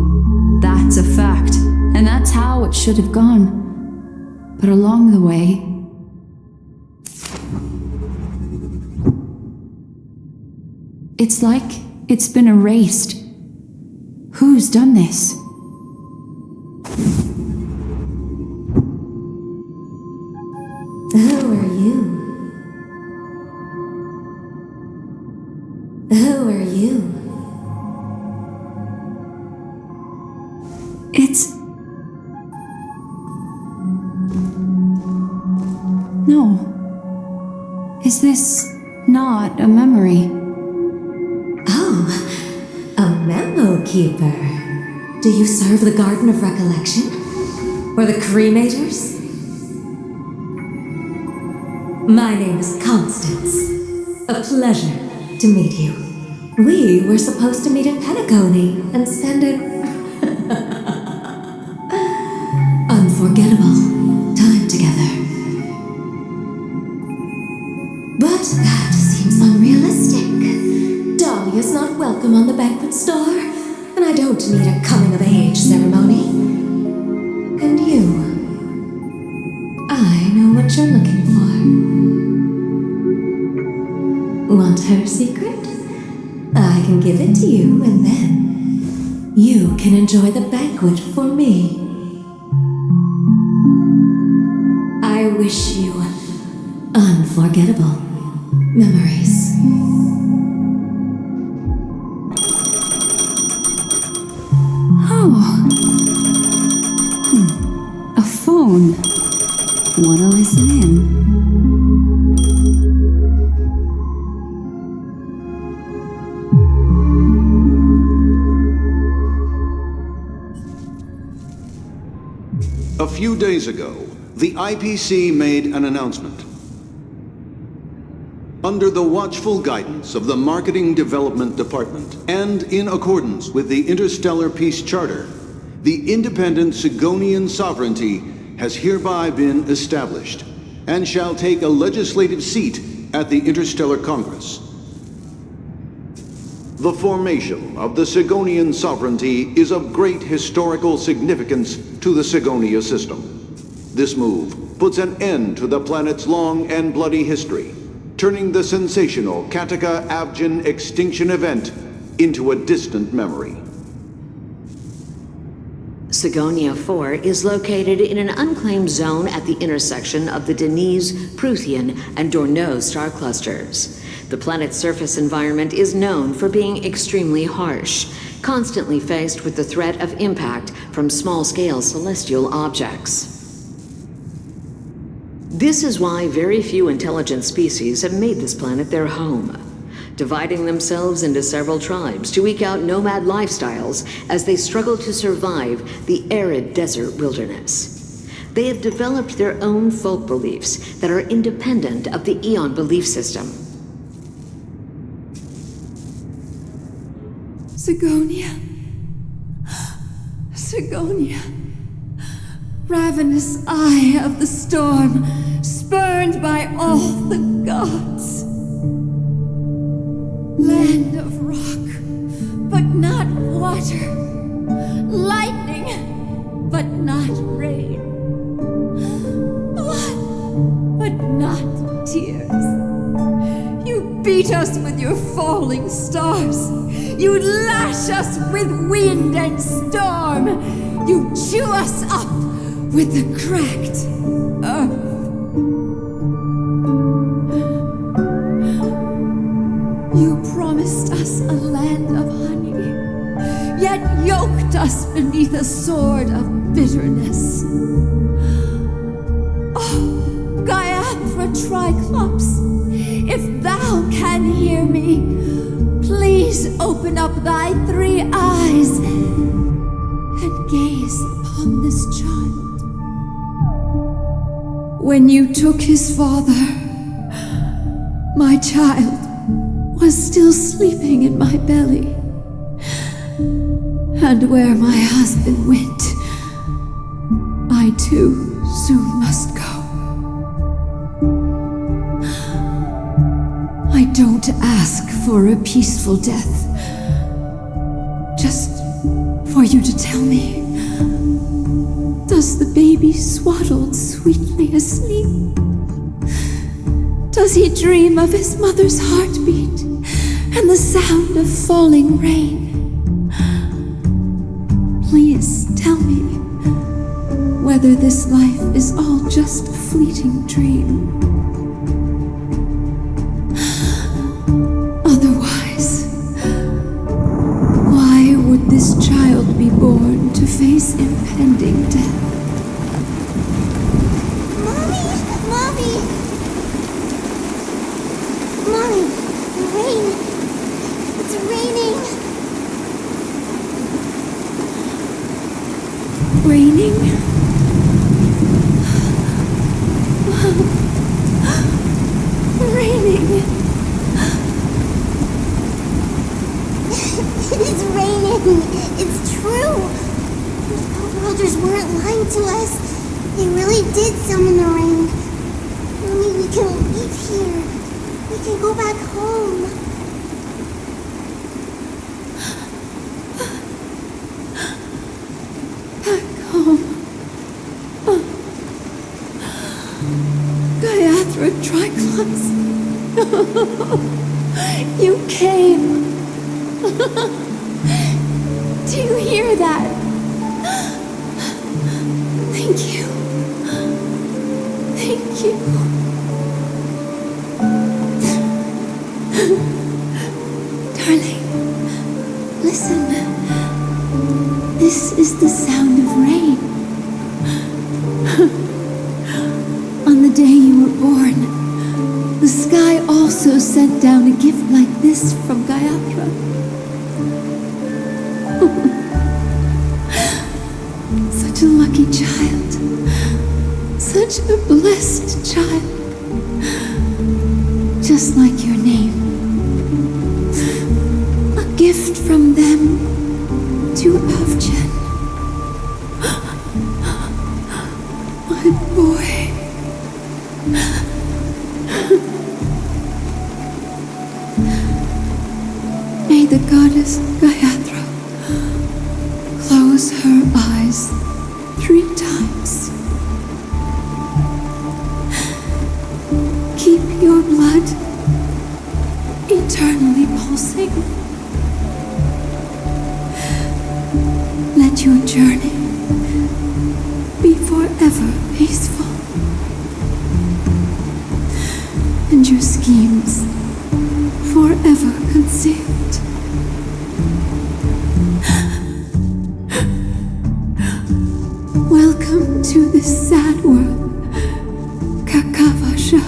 That's a fact, and that's how it should have gone. But along the way, it's like it's been erased. Who's done this? Who are you? Who are you? It's... No. Is this not a memory? Oh, a memo keeper. Do you serve the Garden of Recollection? Or the Cremators? My name is Constance. A pleasure to meet you. We were supposed to meet in Penacony and spend an unforgettable time together. But that seems unrealistic. Dahlia's not welcome on the banquet star, and I don't need a coming-of-age ceremony. And you, I know what you're looking for. Want her secret? I can give it to you, and then you can enjoy the banquet for me. I wish you unforgettable memories. Oh. A phone. Wanna listen in? A few days ago, the IPC made an announcement. Under the watchful guidance of the Marketing Development Department, and in accordance with the Interstellar Peace Charter, the independent Sigonian sovereignty has hereby been established, and shall take a legislative seat at the Interstellar Congress. The formation of the Sigonian sovereignty is of great historical significance to the Sigonia system. This move puts an end to the planet's long and bloody history, turning the sensational Kataka-Abjin extinction event into a distant memory. Sigonia 4 is located in an unclaimed zone at the intersection of the Denise, Prothean, and Dorneau star clusters. The planet's surface environment is known for being extremely harsh, constantly faced with the threat of impact from small-scale celestial objects. This is why very few intelligent species have made this planet their home, dividing themselves into several tribes to eke out nomad lifestyles as they struggle to survive the arid desert wilderness. They have developed their own folk beliefs that are independent of the Eon belief system. Sigonia. Sigonia. Ravenous eye of the storm, spurned by all the gods. Land of rock, but not water. Lightning, but not rain. Blood, but not tears. You beat us with your falling stars. You lash us with wind and storm. You chew us up with the cracked earth. us beneath a sword of bitterness. Oh, Gaiathra Triclops, if thou can hear me, please open up thy 3 eyes and gaze upon this child. When you took his father, my child was still sleeping in my belly. And where my husband went, I too soon must go. I don't ask for a peaceful death, just for you to tell me, does the baby swaddled sweetly asleep? Does he dream of his mother's heartbeat and the sound of falling rain? Please tell me whether this life is all just a fleeting dream. Otherwise, why would this child be born to face impending death? Mommy! Mommy, the rain. It's raining. Raining? Raining. It's raining. It's true. The Worlders weren't lying to us. They really did summon the rain. Mommy, we can leave here. We can go back home. Gaiathra Triclops. You came. Do you hear that? Thank you. Thank you. Darling, listen. This is the sound of rain. On the day you were born, the sky also sent down a gift like this from Gaiathra. Such a lucky child. Such a blessed child. Just like your name. A gift from them to Avjen. My boy. May the goddess Gaiathra close her eyes 3 times. Keep your blood eternally pulsing. Let your journey be forever peaceful. And your schemes forever concealed. Welcome to this sad world, Kakavasha.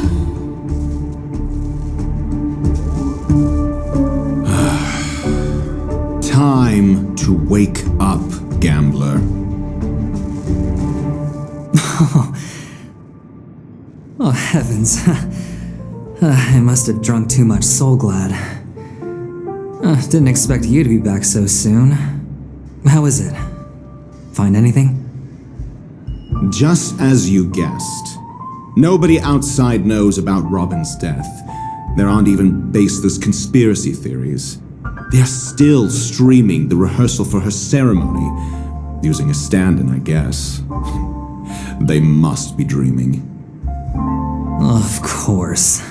Time to wake up, gambler. Oh, heavens. I must have drunk too much Soul Glad. Didn't expect you to be back so soon. How is it? Find anything? Just as you guessed. Nobody outside knows about Robin's death. There aren't even baseless conspiracy theories. They're still streaming the rehearsal for her ceremony, using a stand-in, I guess. They must be dreaming. Of course.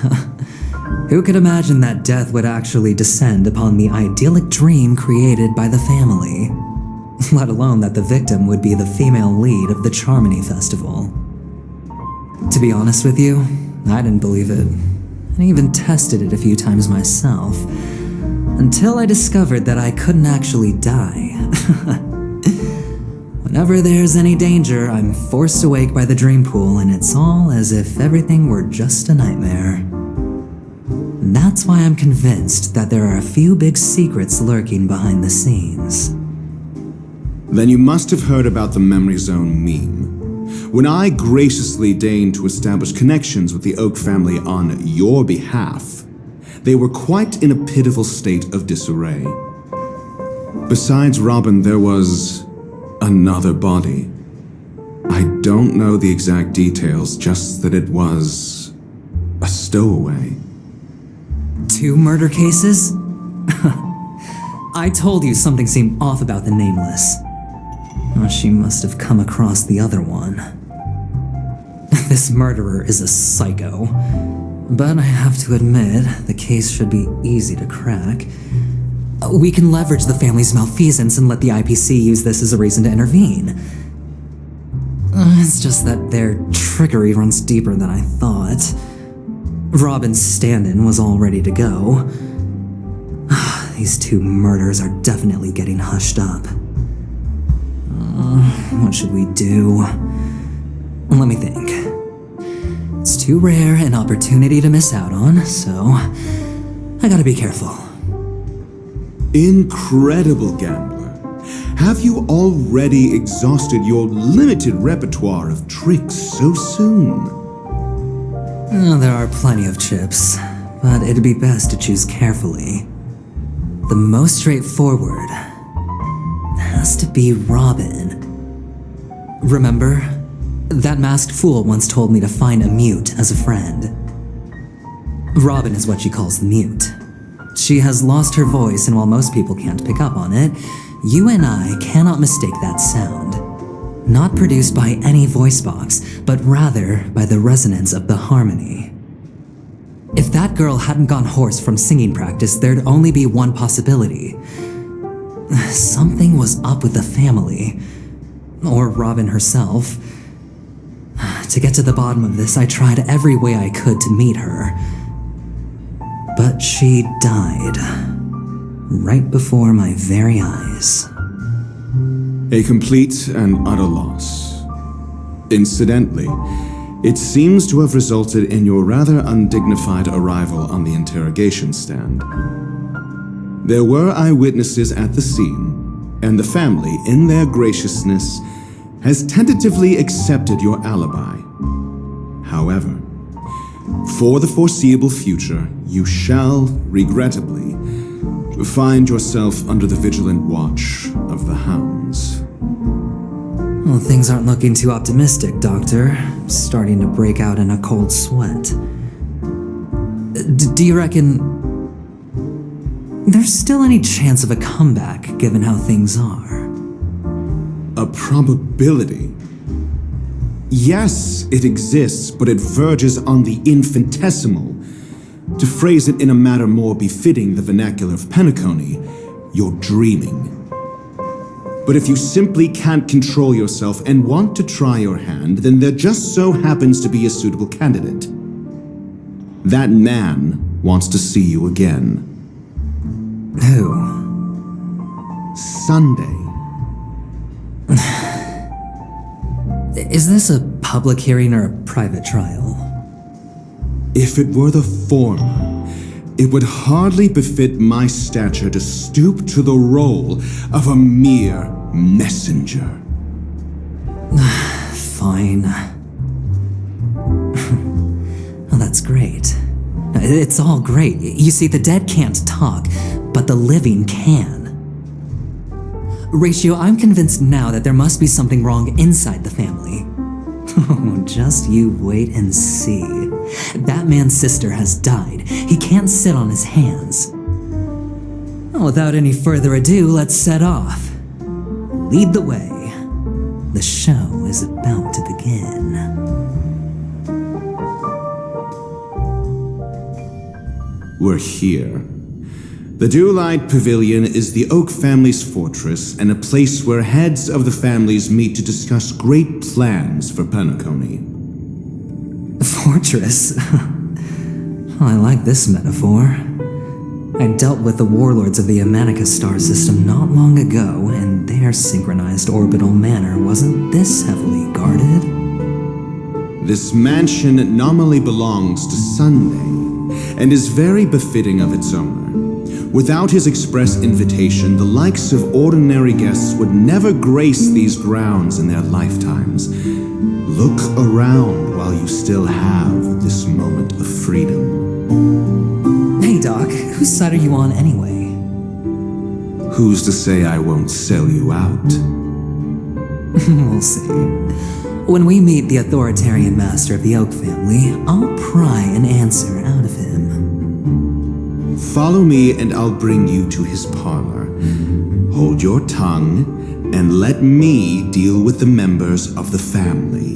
Who could imagine that death would actually descend upon the idyllic dream created by the family? Let alone that the victim would be the female lead of the Charmony Festival. To be honest with you, I didn't believe it. I even tested it a few times myself, until I discovered that I couldn't actually die. Whenever there's any danger, I'm forced awake by the dream pool, and it's all as if everything were just a nightmare. And that's why I'm convinced that there are a few big secrets lurking behind the scenes. Then you must have heard about the Memory Zone meme. When I graciously deigned to establish connections with the Oak family on your behalf, they were quite in a pitiful state of disarray. Besides Robin, there was another body. I don't know the exact details, just that it was a stowaway. 2 murder cases? I told you something seemed off about the Nameless. Oh, she must have come across the other one. This murderer is a psycho. But I have to admit, the case should be easy to crack. We can leverage the family's malfeasance and let the IPC use this as a reason to intervene. It's just that their trickery runs deeper than I thought. Robin's stand-in was all ready to go. These 2 murders are definitely getting hushed up. What should we do? Let me think. It's too rare an opportunity to miss out on, so I gotta be careful. Incredible gambler. Have you already exhausted your limited repertoire of tricks so soon? There are plenty of chips, but it'd be best to choose carefully. The most straightforward has to be Robin. Remember? That masked fool once told me to find a mute as a friend. Robin is what she calls the mute. She has lost her voice, and while most people can't pick up on it, you and I cannot mistake that sound. Not produced by any voice box, but rather by the resonance of the harmony. If that girl hadn't gone hoarse from singing practice, there'd only be one possibility. Something was up with the family. Or Robin herself. To get to the bottom of this, I tried every way I could to meet her. But she died. Right before my very eyes. A complete and utter loss. Incidentally, it seems to have resulted in your rather undignified arrival on the interrogation stand. There were eyewitnesses at the scene, and the family, in their graciousness, has tentatively accepted your alibi. However, for the foreseeable future, you shall, regrettably, find yourself under the vigilant watch of the hounds. Well, things aren't looking too optimistic, Doctor. I'm starting to break out in a cold sweat. Do you reckon there's still any chance of a comeback, given how things are? A probability? Yes, it exists, but it verges on the infinitesimal. To phrase it in a manner more befitting the vernacular of Penacony, you're dreaming. But if you simply can't control yourself and want to try your hand, then there just so happens to be a suitable candidate. That man wants to see you again. Who? Sunday. Is this a public hearing or a private trial? If it were the former, it would hardly befit my stature to stoop to the role of a mere messenger. Fine. Well, that's great. It's all great. You see, the dead can't talk, but the living can. Ratio, I'm convinced now that there must be something wrong inside the family. Oh, just you wait and see. That man's sister has died. He can't sit on his hands. Well, without any further ado, let's set off. Lead the way. The show is about to begin. We're here. The Dewlight Pavilion is the Oak family's fortress and a place where heads of the families meet to discuss great plans for Penacony. Fortress? I like this metaphor. I dealt with the warlords of the Amanica star system not long ago, and their synchronized orbital manor wasn't this heavily guarded. This mansion nominally belongs to Sunday, and is very befitting of its owner. Without his express invitation, the likes of ordinary guests would never grace these grounds in their lifetimes. Look around while you still have this moment of freedom. Hey Doc, whose side are you on anyway? Who's to say I won't sell you out? We'll see. When we meet the authoritarian master of the Oak family, I'll pry an answer out of him. Follow me and I'll bring you to his parlor. Hold your tongue and let me deal with the members of the family.